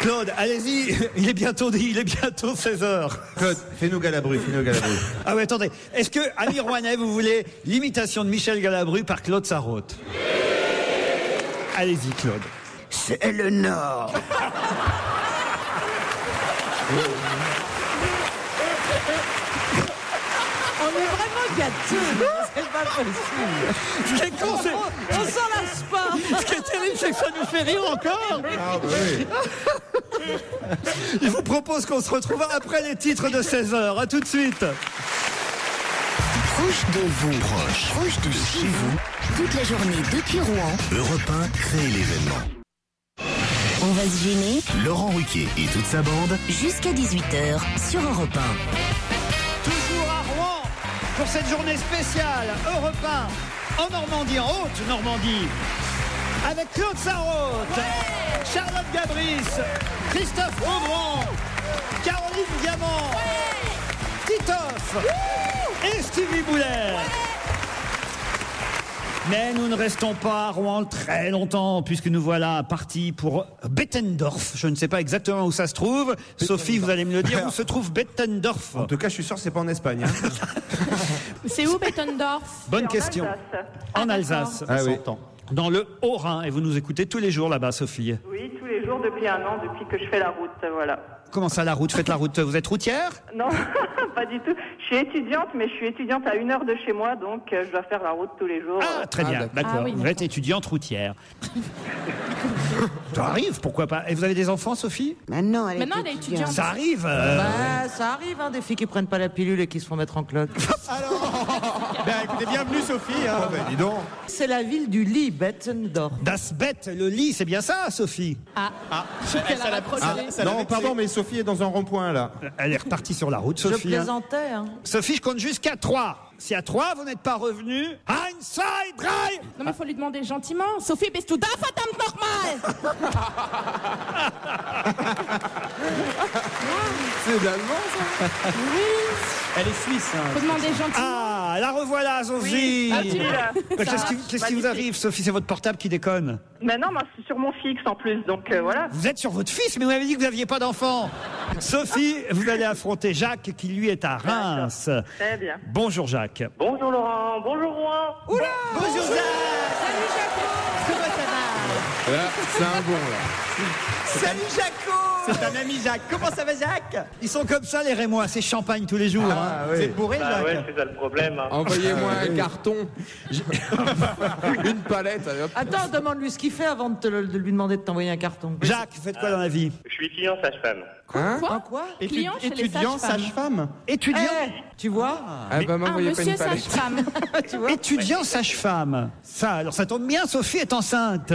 [SPEAKER 3] Claude, allez-y, il est bientôt 16h.
[SPEAKER 5] Claude, fais-nous Galabru, fais-nous Galabru.
[SPEAKER 3] Ah oui, attendez, est-ce que, Ami Rouanet, vous voulez l'imitation de Michel Galabru par Claude Sarraute? Allez-y, Claude.
[SPEAKER 6] C'est le Nord.
[SPEAKER 8] On est vraiment gâtés. C'est pas possible.
[SPEAKER 3] Ce qui est con, c'est-
[SPEAKER 8] On s'en lasse pas.
[SPEAKER 3] ce qui est terrible, c'est que ça nous fait rire encore.
[SPEAKER 5] Ah, bah oui.
[SPEAKER 3] Je vous propose qu'on se retrouve après les titres de 16h. À tout de suite.
[SPEAKER 1] Proche de vous, proche de chez vous, toute la journée depuis Rouen,
[SPEAKER 2] Europe 1 crée l'événement.
[SPEAKER 1] on va se gêner
[SPEAKER 2] Laurent Ruquier et toute sa bande
[SPEAKER 1] jusqu'à 18h sur Europe 1.
[SPEAKER 3] Toujours à Rouen pour cette journée spéciale Europe 1. en Normandie, en Haute-Normandie, avec Claude Sarraute, Charlotte Gabris, Christophe Audran, Caroline Diamant, Titoff et Stevie Boulet. Mais nous ne restons pas à Rouen très longtemps, puisque nous voilà partis pour Bettendorf. Je ne sais pas exactement où ça se trouve. Sophie, vous allez me le dire, où se trouve Bettendorf?
[SPEAKER 5] En tout cas, je suis sûr que c'est pas en Espagne. Hein.
[SPEAKER 7] C'est où Bettendorf?
[SPEAKER 3] Bonne question. En Alsace.
[SPEAKER 5] Ah oui.
[SPEAKER 3] Dans le Haut-Rhin. Et vous nous écoutez tous les jours là-bas, Sophie?
[SPEAKER 13] Oui, tous les jours depuis 1 an, depuis que je fais la route, voilà.
[SPEAKER 3] Comment ça, la route? Faites la route. Vous êtes routière?
[SPEAKER 13] Non, pas du tout. Je suis étudiante, mais je suis étudiante à 1 heure de chez moi, donc je dois faire la route tous les jours.
[SPEAKER 3] Ah, très bien, d'accord.
[SPEAKER 7] Ah oui,
[SPEAKER 3] vous êtes étudiante routière. Ça arrive, pourquoi pas. Et vous avez des enfants, Sophie?
[SPEAKER 6] Maintenant, elle
[SPEAKER 7] est étudiante.
[SPEAKER 3] Ça arrive.
[SPEAKER 8] Bah, ça arrive, hein, des filles qui prennent pas la pilule et qui se font mettre en cloque.
[SPEAKER 11] Ben écoutez, bienvenue Sophie. Hein.
[SPEAKER 5] Dis donc.
[SPEAKER 8] C'est la ville du lit, Bettendorf.
[SPEAKER 3] Das Bett, le lit, c'est bien ça, Sophie?
[SPEAKER 5] Non, pardon, mais Sophie est dans un rond-point là.
[SPEAKER 3] Elle est repartie sur la route,
[SPEAKER 8] Je
[SPEAKER 3] Sophie. hein.
[SPEAKER 8] plaisantais. Hein.
[SPEAKER 3] Sophie, je compte jusqu'à 3. Si à 3, vous n'êtes pas revenu, 1, 2, 3.
[SPEAKER 7] Non, mais il faut lui demander gentiment. Sophie, bist du da, verdammt nochmal?
[SPEAKER 4] C'est d'allemand, ça?
[SPEAKER 11] Elle est suisse. Hein.
[SPEAKER 7] Faut demander gentiment.
[SPEAKER 3] Ah, la revoilà, Sophie. Qu'est-ce qui vous arrive, Sophie? C'est votre portable qui déconne?
[SPEAKER 13] Mais non, moi, c'est sur mon fixe en plus, donc voilà.
[SPEAKER 3] Vous êtes sur votre fils, mais vous m'avez dit que vous n'aviez pas d'enfant. Sophie, vous allez affronter Jacques, qui lui est à Reims.
[SPEAKER 13] Très bien.
[SPEAKER 3] Bonjour Jacques.
[SPEAKER 13] Bonjour Laurent, bonjour Rouen.
[SPEAKER 8] Oula!
[SPEAKER 3] Bonjour Jacques.
[SPEAKER 8] Salut Jaco! Comment ça va?
[SPEAKER 4] Là, c'est un bon, là.
[SPEAKER 8] Salut Jaco!
[SPEAKER 11] C'est un ami Jacques. Comment ça va Jacques?
[SPEAKER 3] Ils sont comme ça les Rémois, c'est champagne tous les jours. hein.
[SPEAKER 11] Vous êtes bourré Jacques?
[SPEAKER 9] ouais, c'est ça le problème. Hein.
[SPEAKER 4] Envoyez-moi un carton. Une palette. Allez, hop.
[SPEAKER 8] Attends, demande-lui ce qu'il fait avant de lui demander de t'envoyer un carton.
[SPEAKER 3] Jacques, vous faites quoi dans la vie?
[SPEAKER 9] Je suis client sage-femme.
[SPEAKER 4] Hein?
[SPEAKER 8] Quoi?
[SPEAKER 7] Client chez les
[SPEAKER 11] Étudiant,
[SPEAKER 7] sages-femmes.
[SPEAKER 11] sage-femme.
[SPEAKER 3] Étudiant.
[SPEAKER 8] Tu vois?
[SPEAKER 4] Ah bah
[SPEAKER 7] Ah,
[SPEAKER 4] m'envoyez pas
[SPEAKER 7] monsieur
[SPEAKER 4] une palette.
[SPEAKER 7] sage-femme.
[SPEAKER 8] Tu vois?
[SPEAKER 3] Étudiant sage-femme. Ça, alors ça tombe bien, Sophie est enceinte.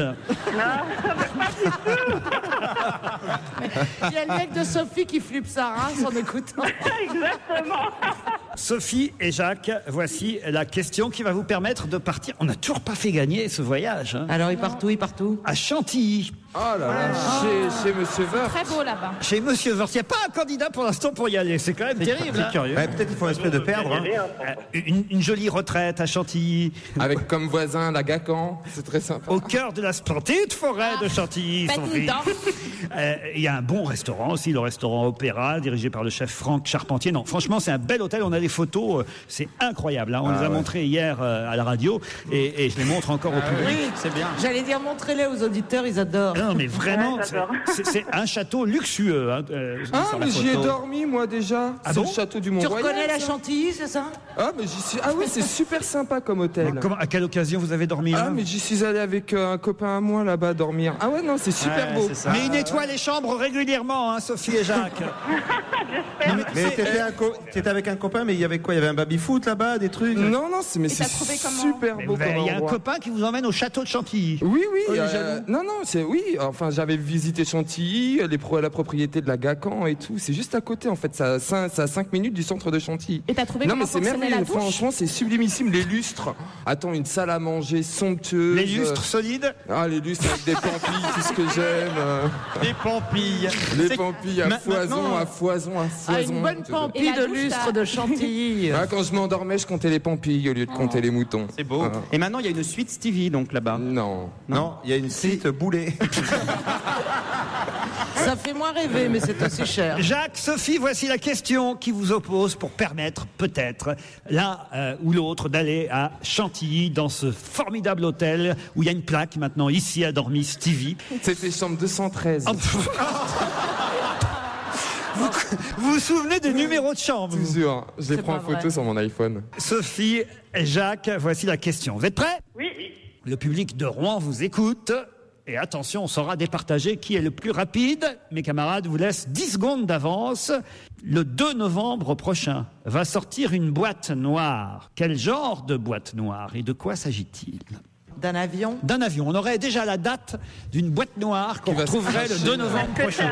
[SPEAKER 8] Il y a le mec de Sophie qui flippe sa race en écoutant.
[SPEAKER 13] Exactement.
[SPEAKER 3] Sophie et Jacques, voici la question qui va vous permettre de partir. On n'a toujours pas fait gagner ce voyage. hein.
[SPEAKER 8] Alors, il part où? À Chantilly.
[SPEAKER 4] Oh là là, chez Monsieur Wörth.
[SPEAKER 7] Très beau là-bas.
[SPEAKER 3] Chez Monsieur Wörth, il n'y a pas un candidat pour l'instant pour y aller. C'est quand même terrible.
[SPEAKER 11] C'est
[SPEAKER 3] hein.
[SPEAKER 11] curieux.
[SPEAKER 5] Ouais, peut-être qu'ils font esprit de perdre. Hein.
[SPEAKER 3] Une jolie retraite à Chantilly,
[SPEAKER 4] Avec comme voisin la Gacan. C'est très sympa.
[SPEAKER 3] au cœur de la splendide forêt de Chantilly. Sophie.
[SPEAKER 7] Bettendorf.
[SPEAKER 3] Il y a un bon restaurant aussi, le restaurant Opéra, dirigé par le chef Franck Charpentier. Non, franchement, c'est un bel hôtel. On a des photos, c'est incroyable. hein. On les a montrées hier à la radio et je les montre encore au public.
[SPEAKER 8] Oui,
[SPEAKER 11] C'est bien.
[SPEAKER 8] j'allais dire montrez-les aux auditeurs, ils adorent.
[SPEAKER 3] Non, mais vraiment,
[SPEAKER 13] Ouais, j'adore.
[SPEAKER 3] c'est un château luxueux. hein,
[SPEAKER 4] Ah,
[SPEAKER 3] sur la
[SPEAKER 4] mais j'y ai
[SPEAKER 3] photo.
[SPEAKER 4] dormi, moi, déjà.
[SPEAKER 3] Ah
[SPEAKER 4] C'est
[SPEAKER 3] bon
[SPEAKER 4] le château du
[SPEAKER 8] Tu
[SPEAKER 4] Mont-Royal.
[SPEAKER 8] reconnais la
[SPEAKER 4] ça.
[SPEAKER 8] Chantilly, c'est ça?
[SPEAKER 4] Ah, mais j'y suis... Ah oui, c'est super sympa comme hôtel.
[SPEAKER 3] À quelle occasion vous avez dormi
[SPEAKER 4] Ah,
[SPEAKER 3] là
[SPEAKER 4] mais j'y suis allé avec un copain à moi là-bas dormir. Ah ouais, non, c'est super
[SPEAKER 11] Ouais,
[SPEAKER 4] beau.
[SPEAKER 11] c'est ça.
[SPEAKER 3] Mais il nettoie les chambres régulièrement, hein, Sophie et Jacques.
[SPEAKER 5] Mais t'étais avec un copain, mais il y avait quoi? Il y avait un baby-foot là-bas, des trucs?
[SPEAKER 4] Non, non, c'est
[SPEAKER 7] t'as trouvé comment?
[SPEAKER 4] super
[SPEAKER 3] Mais
[SPEAKER 4] beau comme
[SPEAKER 3] il y a un
[SPEAKER 4] endroit.
[SPEAKER 3] copain qui vous emmène au château de Chantilly.
[SPEAKER 4] Oui, oui.
[SPEAKER 3] Oh, il est jaloux.
[SPEAKER 4] non, non, c'est oui. Enfin, j'avais visité Chantilly, la propriété de la Gacan et tout. C'est juste à côté, en fait. Ça a 5 minutes du centre de Chantilly.
[SPEAKER 7] Et t'as trouvé
[SPEAKER 4] Non,
[SPEAKER 7] comment
[SPEAKER 4] mais c'est
[SPEAKER 7] fonctionnait la
[SPEAKER 4] merveilleux.
[SPEAKER 7] douche?
[SPEAKER 4] Franchement, c'est sublimissime. Les lustres. Attends, une salle à manger somptueuse.
[SPEAKER 3] Les lustres solides.
[SPEAKER 4] Ah, les lustres avec des pampilles, tout ce que j'aime.
[SPEAKER 11] Les pampilles.
[SPEAKER 4] Les pampilles à foison, à foison, à foison.
[SPEAKER 8] Ah, une bonne
[SPEAKER 7] Et
[SPEAKER 8] pampille
[SPEAKER 7] la
[SPEAKER 8] de
[SPEAKER 7] douche,
[SPEAKER 8] lustre
[SPEAKER 7] t'as-
[SPEAKER 8] de Chantilly.
[SPEAKER 4] Ah, quand je m'endormais, je comptais les pampilles au lieu de compter les moutons.
[SPEAKER 11] C'est beau.
[SPEAKER 4] Ah.
[SPEAKER 11] Et maintenant, il y a une suite Stevie, donc là-bas.
[SPEAKER 4] Non.
[SPEAKER 5] Non, il y a une suite boulet.
[SPEAKER 8] Ça fait moins rêver, mais c'est aussi cher.
[SPEAKER 3] Jacques, Sophie, voici la question qui vous oppose pour permettre peut-être l'un ou l'autre d'aller à Chantilly dans ce formidable hôtel où il y a une plaque maintenant. Ici a dormi Stevie.
[SPEAKER 4] C'était chambre 213.
[SPEAKER 3] Oh, pff. Vous vous souvenez des numéros de chambre vous?
[SPEAKER 4] Toujours. Je les prends en
[SPEAKER 8] pas vrai.
[SPEAKER 4] photo sur mon iPhone.
[SPEAKER 3] Sophie et Jacques, voici la question. Vous êtes prêts?
[SPEAKER 13] Oui.
[SPEAKER 3] Le public de Rouen vous écoute. Et attention, on saura départager qui est le plus rapide. Mes camarades vous laissent 10 secondes d'avance. Le 2 novembre prochain va sortir une boîte noire. Quel genre de boîte noire et de quoi s'agit-il?
[SPEAKER 8] D'un avion.
[SPEAKER 3] D'un avion. On aurait déjà la date d'une boîte noire qu'on retrouverait le 2 novembre prochain.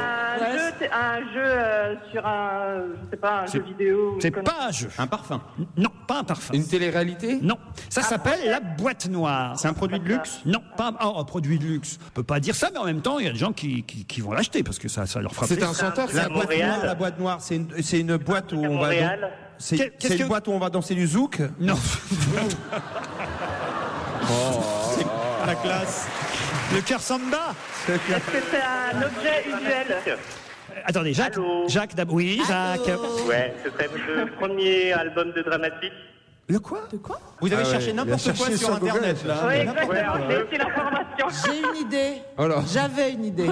[SPEAKER 13] C'est un jeu sur un, je sais pas, un jeu vidéo.
[SPEAKER 3] C'est pas un jeu.
[SPEAKER 5] Un parfum.
[SPEAKER 3] Non, pas un parfum.
[SPEAKER 4] Une télé-réalité?
[SPEAKER 3] Non. Ça s'appelle la boîte noire.
[SPEAKER 5] C'est un produit de luxe?
[SPEAKER 3] Non, pas un produit de luxe. On peut pas dire ça, mais en même temps, il y a des gens qui vont l'acheter parce que ça leur fera plaisir.
[SPEAKER 4] C'est un chanteur.
[SPEAKER 5] La boîte noire, c'est une boîte où on va. C'est une boîte où on va danser du zouk?
[SPEAKER 3] Non.
[SPEAKER 5] C'est la classe.
[SPEAKER 3] Le cœur samba.
[SPEAKER 13] Est-ce que c'est un objet usuel?
[SPEAKER 3] Attendez, Jacques.
[SPEAKER 9] Allô.
[SPEAKER 3] Jacques, oui, Jacques.
[SPEAKER 9] Ouais, ce serait le premier album de Dramatique.
[SPEAKER 3] Le quoi?
[SPEAKER 8] De quoi?
[SPEAKER 5] Vous avez cherché n'importe quoi sur Internet, là.
[SPEAKER 13] Oui, exactement. J'ai aussi l'information.
[SPEAKER 8] J'ai une idée.
[SPEAKER 4] Alors.
[SPEAKER 8] J'avais une idée.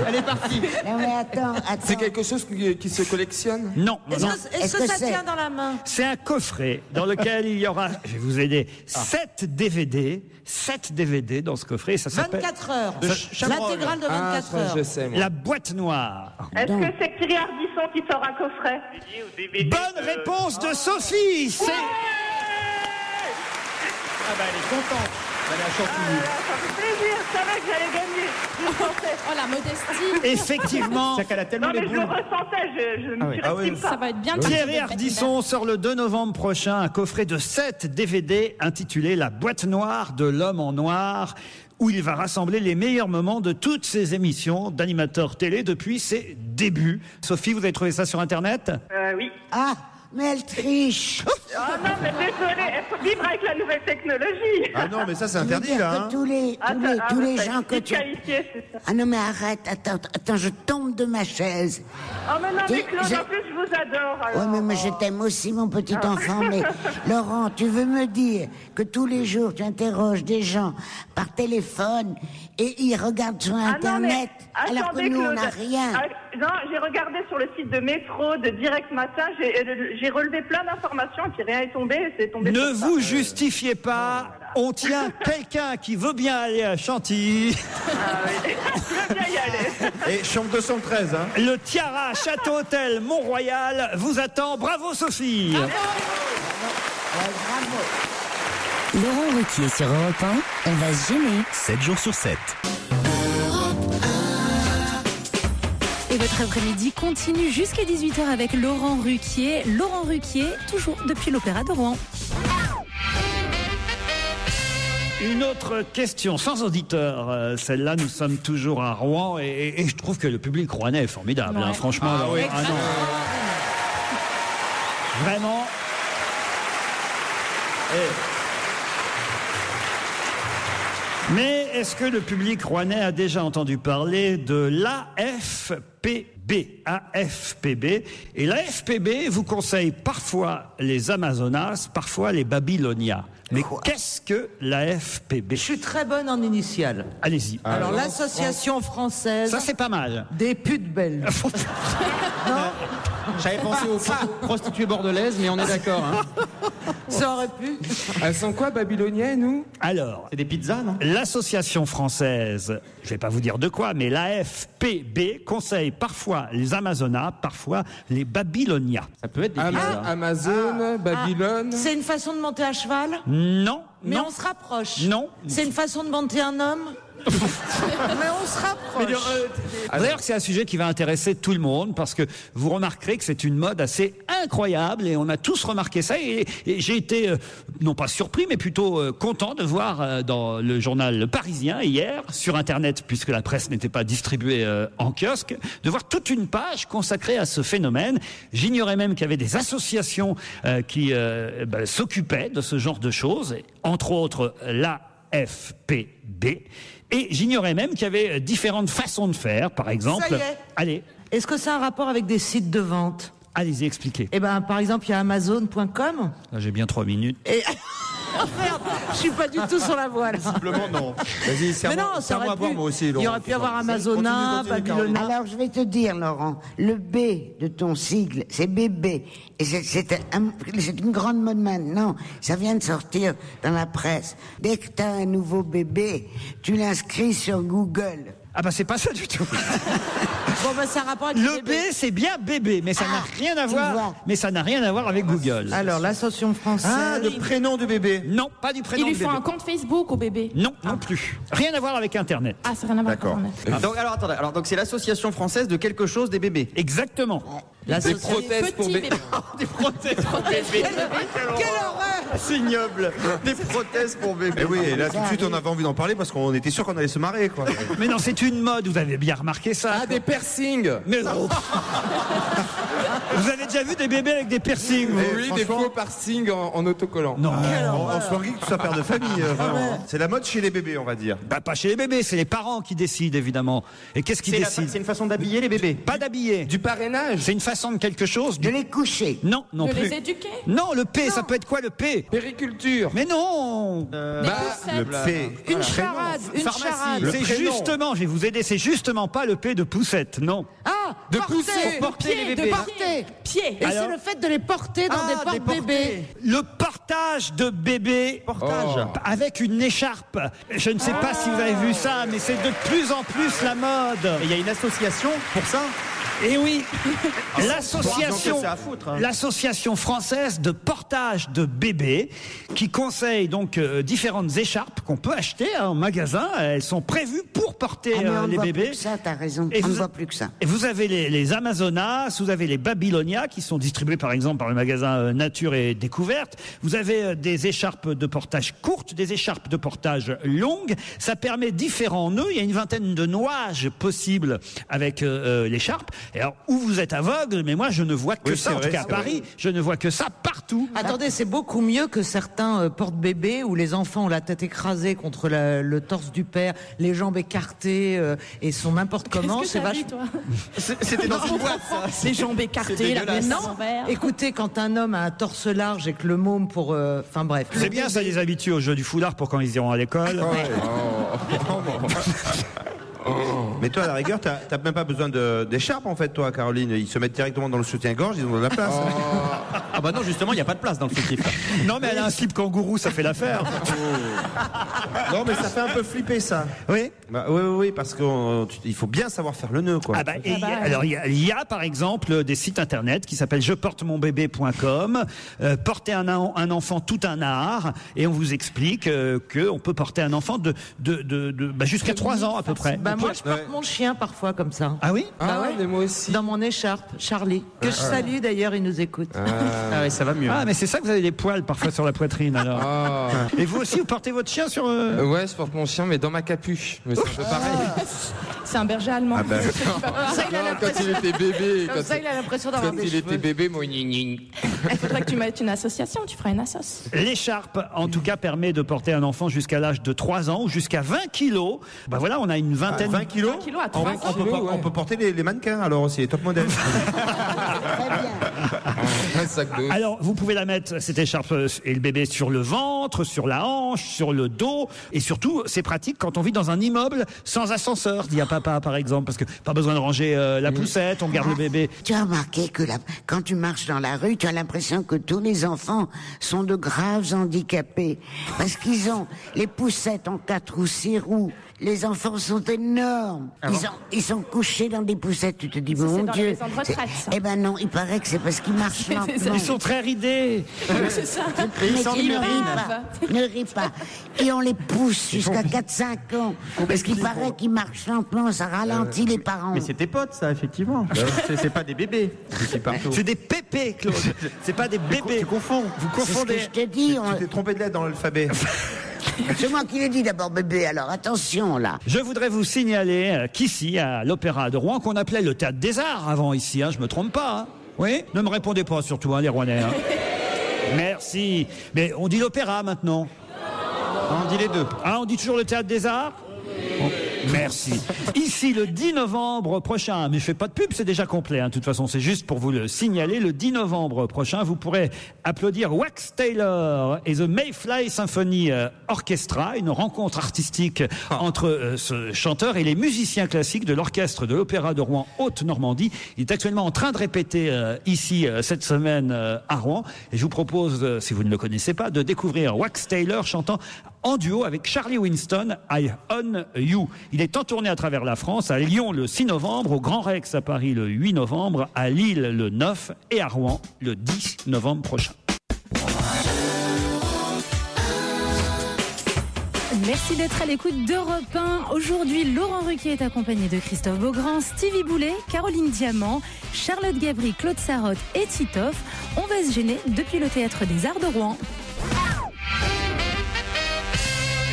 [SPEAKER 5] Elle est partie.
[SPEAKER 6] Non mais attends.
[SPEAKER 4] C'est quelque chose qui se collectionne?
[SPEAKER 3] Non.
[SPEAKER 8] Est-ce que ça tient dans la main?
[SPEAKER 3] C'est un coffret dans lequel il y aura, je vais vous aider, 7 DVD. 7 DVD dans ce coffret. Ça s'appelle
[SPEAKER 8] 24 heures. L'intégrale de 24 heures.
[SPEAKER 4] Je sais, moi.
[SPEAKER 3] La boîte noire.
[SPEAKER 13] Est-ce que c'est Thierry Ardisson qui sort un coffret?
[SPEAKER 3] Bonne réponse de Sophie. C'est
[SPEAKER 5] Ah bah elle est contente. Elle est à Chantilly.
[SPEAKER 13] Ça fait plaisir, je savais que j'allais gagner. Je le sentais.
[SPEAKER 7] Oh la modestie.
[SPEAKER 3] effectivement.
[SPEAKER 5] C'est qu'elle a tellement
[SPEAKER 13] Non mais
[SPEAKER 5] les
[SPEAKER 13] je le
[SPEAKER 5] boules.
[SPEAKER 13] ressentais, je ne surestime
[SPEAKER 7] Ça
[SPEAKER 13] pas.
[SPEAKER 7] va être bien.
[SPEAKER 3] Thierry Ardisson sort le 2 novembre prochain un coffret de 7 DVD intitulé La boîte noire de l'homme en noir, où il va rassembler les meilleurs moments de toutes ses émissions d'animateur télé depuis ses débuts. Sophie, vous avez trouvé ça sur Internet?
[SPEAKER 13] Oui.
[SPEAKER 6] Ah, mais elle triche.
[SPEAKER 13] Ah non mais désolé, il faut vivre avec la nouvelle technologie.
[SPEAKER 5] Ah non, mais ça c'est
[SPEAKER 6] Tu veux
[SPEAKER 5] interdit
[SPEAKER 6] dire
[SPEAKER 5] là.
[SPEAKER 6] que
[SPEAKER 5] Hein.
[SPEAKER 6] tous les gens que tu...
[SPEAKER 13] Disqualifié, c'est ça.
[SPEAKER 6] Ah non mais arrête, attends, je tombe de ma chaise.
[SPEAKER 13] Oh mais non mais
[SPEAKER 6] Et
[SPEAKER 13] Claude,
[SPEAKER 6] j'ai-
[SPEAKER 13] en plus je vous adore alors.
[SPEAKER 6] Ouais, mais je t'aime aussi, mon petit enfant. Mais Laurent, tu veux me dire que tous les jours, tu interroges des gens par téléphone et ils regardent sur Internet, alors que
[SPEAKER 13] attendez,
[SPEAKER 6] nous, on n'a
[SPEAKER 13] Claude.
[SPEAKER 6] rien.
[SPEAKER 13] Non, j'ai regardé sur le site de Métro, de Direct Matin, j'ai relevé plein d'informations et puis rien est tombé, c'est tombé
[SPEAKER 3] Ne
[SPEAKER 13] sur ça.
[SPEAKER 3] vous justifiez pas. On tient quelqu'un qui veut bien aller à Chantilly.
[SPEAKER 13] Je veux bien y aller.
[SPEAKER 5] Et chambre 213, hein.
[SPEAKER 3] Le Tiara Château Hôtel Mont-Royal vous attend. Bravo Sophie.
[SPEAKER 1] Laurent Ruquier sur Europe 1, on va se gêner.
[SPEAKER 2] 7 jours sur 7.
[SPEAKER 10] Et votre après-midi continue jusqu'à 18h avec Laurent Ruquier. Laurent Ruquier, toujours depuis l'Opéra de Rouen.
[SPEAKER 3] Une autre question sans auditeur. Celle-là, nous sommes toujours à Rouen et je trouve que le public rouennais est formidable. Hein, franchement,
[SPEAKER 5] Ah oui.
[SPEAKER 3] ah non. Vraiment. Mais est-ce que le public rouennais a déjà entendu parler de l'AFPB? AFPB. Et l'AFPB vous conseille parfois les Amazonas, parfois les Babylonias. Mais qu'est-ce que l'AFPB?
[SPEAKER 8] Je suis très bonne en initiales.
[SPEAKER 3] Allez-y.
[SPEAKER 8] Alors, l'association française
[SPEAKER 3] Ça, c'est pas mal.
[SPEAKER 8] des putes belges.
[SPEAKER 5] J'avais pensé aux prostituées bordelaises, mais on est d'accord. Hein.
[SPEAKER 8] Ça aurait pu.
[SPEAKER 4] Elles sont quoi, babyloniennes ou?
[SPEAKER 3] Alors,
[SPEAKER 5] C'est des pizzas, non?
[SPEAKER 3] l'association française, je vais pas vous dire de quoi, mais l'AFPB conseille parfois les Amazonas, parfois les Babylonias.
[SPEAKER 5] Ça peut être des pizzas.
[SPEAKER 4] Amazon, Babylone.
[SPEAKER 8] C'est une façon de monter à cheval?
[SPEAKER 3] Non,
[SPEAKER 8] Mais
[SPEAKER 3] non,
[SPEAKER 8] on se rapproche.
[SPEAKER 3] non.
[SPEAKER 8] C'est une façon de monter un homme? Mais on se rapproche.
[SPEAKER 3] D'ailleurs, c'est un sujet qui va intéresser tout le monde parce que vous remarquerez que c'est une mode assez incroyable et on a tous remarqué ça et j'ai été, non pas surpris, mais plutôt content de voir dans le journal Le Parisien hier, sur Internet, puisque la presse n'était pas distribuée en kiosque, de voir toute une page consacrée à ce phénomène. J'ignorais même qu'il y avait des associations qui s'occupaient de ce genre de choses, entre autres l'AFPB. Et j'ignorais même qu'il y avait différentes façons de faire, par exemple.
[SPEAKER 8] Ça y est.
[SPEAKER 3] Allez,
[SPEAKER 8] Est-ce que c'est un rapport avec des sites de vente?
[SPEAKER 3] allez-y, expliquez.
[SPEAKER 8] Eh ben, par exemple, il y a Amazon.com.
[SPEAKER 3] Là, j'ai bien 3 minutes.
[SPEAKER 8] Et... Oh merde, je suis pas du tout sur la voie là.
[SPEAKER 5] Simplement, non. Vas-y,
[SPEAKER 8] Mais non, ça
[SPEAKER 5] serre-moi
[SPEAKER 8] aurait
[SPEAKER 5] à boire,
[SPEAKER 8] pu.
[SPEAKER 5] moi aussi.
[SPEAKER 8] Il y aurait pu y avoir Amazona, Babylona.
[SPEAKER 6] Alors, je vais te dire, Laurent, le B de ton sigle, c'est bébé. Et c'est une grande mode maintenant. Ça vient de sortir dans la presse. Dès que tu as un nouveau bébé, tu l'inscris sur Google.
[SPEAKER 3] Ah bah c'est pas ça du tout.
[SPEAKER 8] Bon, bah, ça a rapport avec
[SPEAKER 3] Le B, c'est bien bébé, mais ça n'a rien à voir. Mais ça n'a rien à voir avec Google.
[SPEAKER 8] Alors, l'association française.
[SPEAKER 5] Ah, le prénom du bébé.
[SPEAKER 3] Non, pas du prénom
[SPEAKER 7] Il lui
[SPEAKER 3] du
[SPEAKER 7] faut
[SPEAKER 3] bébé.
[SPEAKER 7] un compte Facebook au bébé.
[SPEAKER 3] Non, non plus. Rien à voir avec Internet.
[SPEAKER 7] Ah, c'est rien à voir avec
[SPEAKER 5] D'accord.
[SPEAKER 7] Internet.
[SPEAKER 5] Donc, alors, attendez. Alors, donc, c'est l'association française de quelque chose des bébés.
[SPEAKER 3] Exactement.
[SPEAKER 4] Des prothèses pour bébé.
[SPEAKER 5] Des prothèses pour bébé.
[SPEAKER 8] Quelle horreur!
[SPEAKER 5] C'est ignoble. Des prothèses pour bébé.
[SPEAKER 14] Et oui, et là tout de suite on avait envie d'en parler parce qu'on était sûr qu'on allait se marrer quoi.
[SPEAKER 3] Mais non, c'est une mode, vous avez bien remarqué ça.
[SPEAKER 4] Ah, des piercings.
[SPEAKER 3] Mais non. Vous avez déjà vu des bébés avec des piercings vous
[SPEAKER 4] Oui, des faux piercings en autocollant.
[SPEAKER 3] Non.
[SPEAKER 14] On se languit que tout ça père de famille. Vraiment. C'est la mode chez les bébés on va dire.
[SPEAKER 3] Bah, pas chez les bébés, c'est les parents qui décident évidemment. Et qu'est-ce qui décide?
[SPEAKER 5] C'est une façon d'habiller les bébés.
[SPEAKER 3] Pas d'habiller.
[SPEAKER 4] Du parrainage.
[SPEAKER 3] C'est une façon de quelque chose.
[SPEAKER 6] De les coucher.
[SPEAKER 3] Non, non
[SPEAKER 7] De
[SPEAKER 3] plus.
[SPEAKER 7] les éduquer.
[SPEAKER 3] Non, le P, ça peut être quoi le P?
[SPEAKER 4] Périculture.
[SPEAKER 3] Mais non.
[SPEAKER 14] Le P.
[SPEAKER 8] Une charade, une charade.
[SPEAKER 3] C'est justement, je vais vous aider, c'est justement pas le P de poussette, non.
[SPEAKER 8] Ah,
[SPEAKER 4] De
[SPEAKER 8] porter,
[SPEAKER 4] pousser.
[SPEAKER 5] Porter les
[SPEAKER 8] de
[SPEAKER 5] bébés.
[SPEAKER 8] porter.
[SPEAKER 7] Pied.
[SPEAKER 8] Et
[SPEAKER 3] Alors
[SPEAKER 8] c'est le fait de les porter dans des porte-bébés.
[SPEAKER 3] Le portage de bébé
[SPEAKER 5] Portage.
[SPEAKER 3] avec une écharpe. Je ne sais pas si vous avez vu ça, mais c'est de plus en plus la mode.
[SPEAKER 5] Et il y a une association pour ça.
[SPEAKER 3] Et oui,
[SPEAKER 5] Donc,
[SPEAKER 3] l'association
[SPEAKER 5] c'est à foutre, hein.
[SPEAKER 3] l'association française de portage de bébés qui conseille donc différentes écharpes qu'on peut acheter en magasin. Elles sont prévues pour porter
[SPEAKER 6] Ah, mais on
[SPEAKER 3] les
[SPEAKER 6] ne voit
[SPEAKER 3] bébés.
[SPEAKER 6] plus que ça, t'as raison.
[SPEAKER 3] Et
[SPEAKER 6] on ne
[SPEAKER 3] vous-
[SPEAKER 6] voit plus que ça.
[SPEAKER 3] Et vous avez les Amazonas, vous avez les Babylonia qui sont distribués par exemple par le magasin Nature et Découverte. Vous avez des écharpes de portage courtes, des écharpes de portage longues. Ça permet différents nœuds. Il y a une vingtaine de nouages possibles avec l'écharpe. Et alors, où vous êtes aveugle, mais moi je ne vois que
[SPEAKER 14] Oui,
[SPEAKER 3] ça.
[SPEAKER 14] c'est
[SPEAKER 3] En
[SPEAKER 14] vrai,
[SPEAKER 3] tout cas à
[SPEAKER 14] c'est
[SPEAKER 3] Paris, je ne vois que ça partout.
[SPEAKER 8] Attendez, c'est beaucoup mieux que certains porte-bébés où les enfants ont la tête écrasée contre le torse du père, les jambes écartées et sont n'importe comment.
[SPEAKER 7] Qu'est-ce que t'as vu, toi?
[SPEAKER 5] C'était dans une boîte, ça.
[SPEAKER 7] Les jambes écartées, la
[SPEAKER 5] dégueulasse.
[SPEAKER 7] main
[SPEAKER 8] Non,
[SPEAKER 7] envers.
[SPEAKER 8] écoutez, quand un homme a un torse large et que le môme pour... Enfin bref.
[SPEAKER 3] C'est bien, ça les habitue au jeu du foulard pour quand ils iront à l'école.
[SPEAKER 14] Mais toi à la rigueur t'as même pas besoin d'écharpe en fait toi Caroline. Ils se mettent directement dans le soutien-gorge, ils ont de la place.
[SPEAKER 5] Ah bah non, justement, il n'y a pas de place dans le soutif.
[SPEAKER 3] Non, mais elle a un slip kangourou, ça fait l'affaire.
[SPEAKER 14] Non mais ça fait un peu flipper ça.
[SPEAKER 3] Oui.
[SPEAKER 14] Bah, oui parce qu'il faut bien savoir faire le nœud quoi.
[SPEAKER 3] Ah bah, et alors il y a par exemple des sites internet qui s'appellent jeportemonbébé.com. Porter un enfant tout un art, et on vous explique que on peut porter un enfant jusqu'à 3 ans à peu près.
[SPEAKER 8] Bah moi je porte mon chien parfois comme ça.
[SPEAKER 3] Ah oui?
[SPEAKER 8] Bah ouais.
[SPEAKER 4] mais moi aussi.
[SPEAKER 8] Dans mon écharpe, Charlie, que je salue d'ailleurs, il nous écoute.
[SPEAKER 5] Ah ouais, ça va mieux.
[SPEAKER 3] Ah mais c'est ça que vous avez des poils parfois sur la poitrine alors.
[SPEAKER 4] Ah.
[SPEAKER 3] Et vous aussi vous portez votre chien sur
[SPEAKER 4] Ouais, je porte mon chien, mais dans ma capuche. Mais c'est un peu pareil.
[SPEAKER 7] C'est un berger allemand.
[SPEAKER 14] Ah bah.
[SPEAKER 8] Ça, il a
[SPEAKER 4] Non, quand
[SPEAKER 8] l'impression-
[SPEAKER 4] il était bébé.
[SPEAKER 8] Comme ça, il a l'impression d'avoir
[SPEAKER 4] Quand
[SPEAKER 8] des
[SPEAKER 4] il
[SPEAKER 8] cheveux.
[SPEAKER 4] était bébé, moi, gning, gning.
[SPEAKER 7] Il faudrait que tu mettes une association, tu feras une assoce.
[SPEAKER 3] L'écharpe, en tout cas, permet de porter un enfant jusqu'à l'âge de 3 ans ou jusqu'à 20 kilos. Ben voilà, on a une vingtaine.
[SPEAKER 14] 20 kilos.
[SPEAKER 7] 20 kilos à
[SPEAKER 14] On
[SPEAKER 7] 3
[SPEAKER 14] peut,
[SPEAKER 7] ans.
[SPEAKER 14] on peut porter les mannequins alors aussi, les top modèles.
[SPEAKER 6] Très bien.
[SPEAKER 4] Un sac d'eau.
[SPEAKER 3] Alors, vous pouvez la mettre, cette écharpe, et le bébé sur le ventre, sur la hanche, sur le dos. Et surtout, c'est pratique quand on vit dans un immeuble sans ascenseur, dit à papa, par exemple, parce que pas besoin de ranger la poussette, on garde le bébé.
[SPEAKER 6] Tu as remarqué que quand tu marches dans la rue, tu as l'impression que tous les enfants sont de graves handicapés. Parce qu'ils ont les poussettes en 4 ou 6 roues. Les enfants sont énormes. Ils sont couchés dans des poussettes. Tu te dis,
[SPEAKER 7] Ça, c'est
[SPEAKER 6] mon
[SPEAKER 7] dans
[SPEAKER 6] Dieu.
[SPEAKER 7] les maisons de retraite, ça.
[SPEAKER 6] Eh ben non, il paraît que c'est parce qu'ils marchent lentement.
[SPEAKER 3] Ils sont très ridés.
[SPEAKER 7] C'est ça.
[SPEAKER 6] Mais tu ne ris pas, ne ris pas. Et on les pousse jusqu'à 4-5 ans. Parce qu'il paraît qu'ils marchent lentement, ça ralentit les parents.
[SPEAKER 5] Mais c'est tes potes, ça, effectivement. C'est pas des bébés. C'est partout.
[SPEAKER 3] C'est des pépés, Claude. C'est pas des bébés.
[SPEAKER 14] Tu confonds.
[SPEAKER 3] Vous
[SPEAKER 6] C'est ce que
[SPEAKER 3] confondez.
[SPEAKER 6] je te dis.
[SPEAKER 14] Tu t'es trompé de lettre dans l'alphabet.
[SPEAKER 6] C'est moi qui l'ai dit d'abord, bébé, alors attention là.
[SPEAKER 3] Je voudrais vous signaler qu'ici, à l'Opéra de Rouen, qu'on appelait le Théâtre des Arts avant ici, je me trompe pas. Hein. Oui? Ne me répondez pas surtout, les Rouennais. Hein. Merci. Mais on dit l'Opéra maintenant.
[SPEAKER 5] On dit les deux.
[SPEAKER 3] Ah, on dit toujours le Théâtre des Arts? Bon, merci. Ici, le 10 novembre prochain, mais je fais pas de pub, c'est déjà complet. De toute façon, c'est juste pour vous le signaler. Le 10 novembre prochain, vous pourrez applaudir Wax Taylor et The Mayfly Symphony Orchestra, une rencontre artistique entre ce chanteur et les musiciens classiques de l'orchestre de l'Opéra de Rouen Haute-Normandie. Il est actuellement en train de répéter ici cette semaine à Rouen. Et je vous propose, si vous ne le connaissez pas, de découvrir Wax Taylor chantant en duo avec Charlie Winston, I On You. Il est en tournée à travers la France, à Lyon le 6 novembre, au Grand Rex à Paris le 8 novembre, à Lille le 9 et à Rouen le 10 novembre prochain.
[SPEAKER 10] Merci d'être à l'écoute d'Europe 1. Aujourd'hui, Laurent Ruquier est accompagné de Christophe Beaugrand, Stevie Boulet, Caroline Diamant, Charlotte Gabry, Claude Sarraute et Titoff. On va se gêner depuis le Théâtre des Arts de Rouen.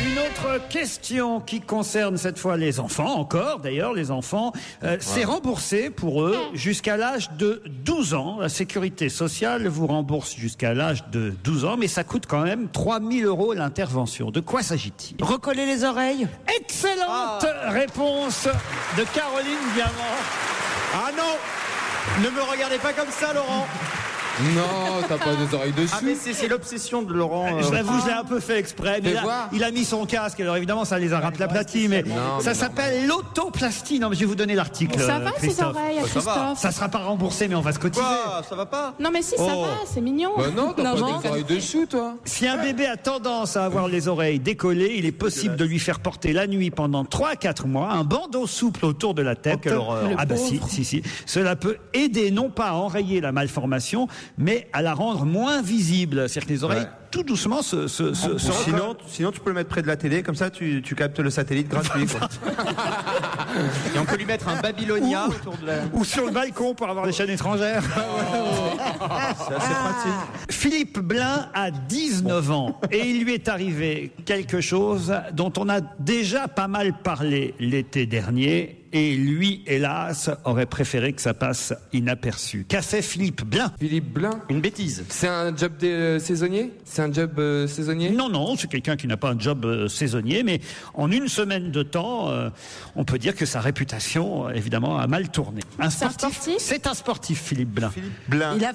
[SPEAKER 3] Une autre question qui concerne cette fois les enfants, encore d'ailleurs les enfants, c'est remboursé pour eux jusqu'à l'âge de 12 ans. La sécurité sociale vous rembourse jusqu'à l'âge de 12 ans, mais ça coûte quand même 3 000 € l'intervention. De quoi s'agit-il?
[SPEAKER 8] Recoller les oreilles.
[SPEAKER 3] Excellente réponse de Caroline Diamant.
[SPEAKER 5] Ah non, ne me regardez pas comme ça, Laurent.
[SPEAKER 4] Non, t'as pas des oreilles dessus.
[SPEAKER 5] Ah mais c'est l'obsession de Laurent.
[SPEAKER 3] Je l'avoue, je l'ai un peu fait exprès, mais là, il a mis son casque, alors évidemment ça les a raplatis, mais ça s'appelle l'autoplastie. Non mais je vais vous donner l'article.
[SPEAKER 7] Ça va ces
[SPEAKER 3] Christophe.
[SPEAKER 7] oreilles, Christophe?
[SPEAKER 3] Ça sera pas remboursé, mais on va se cotiser.
[SPEAKER 5] Ça va pas?
[SPEAKER 7] Non mais si, ça va, c'est mignon.
[SPEAKER 4] Bah non, t'as pas des oreilles dessous, toi.
[SPEAKER 3] Si un bébé a tendance à avoir les oreilles décollées, il est possible de lui faire porter la nuit pendant 3 à 4 mois un bandeau souple autour de la tête.
[SPEAKER 5] quelle horreur.
[SPEAKER 3] Ah bah si. Cela peut aider non pas à enrayer la malformation, mais à la rendre moins visible. C'est-à-dire que les oreilles, tout doucement,
[SPEAKER 14] Sinon, tu peux le mettre près de la télé, comme ça, tu captes le satellite gratuit. Quoi.
[SPEAKER 5] Et on peut lui mettre un Babylonia autour de la...
[SPEAKER 3] Ou sur le balcon pour avoir des chaînes étrangères.
[SPEAKER 14] C'est assez pratique.
[SPEAKER 3] Philippe Blain a 19 ans et il lui est arrivé quelque chose dont on a déjà pas mal parlé l'été dernier. Et lui, hélas, aurait préféré que ça passe inaperçu. Qu'a fait Philippe Blain?
[SPEAKER 4] Philippe Blain?
[SPEAKER 5] Une bêtise.
[SPEAKER 4] C'est un job saisonnier? C'est un job saisonnier?
[SPEAKER 3] Non, c'est quelqu'un qui n'a pas un job saisonnier, mais en une semaine de temps, on peut dire que sa réputation, évidemment, a mal tourné.
[SPEAKER 7] C'est un sportif?
[SPEAKER 3] C'est un sportif, Philippe Blain.
[SPEAKER 14] Philippe Blain.
[SPEAKER 8] Il a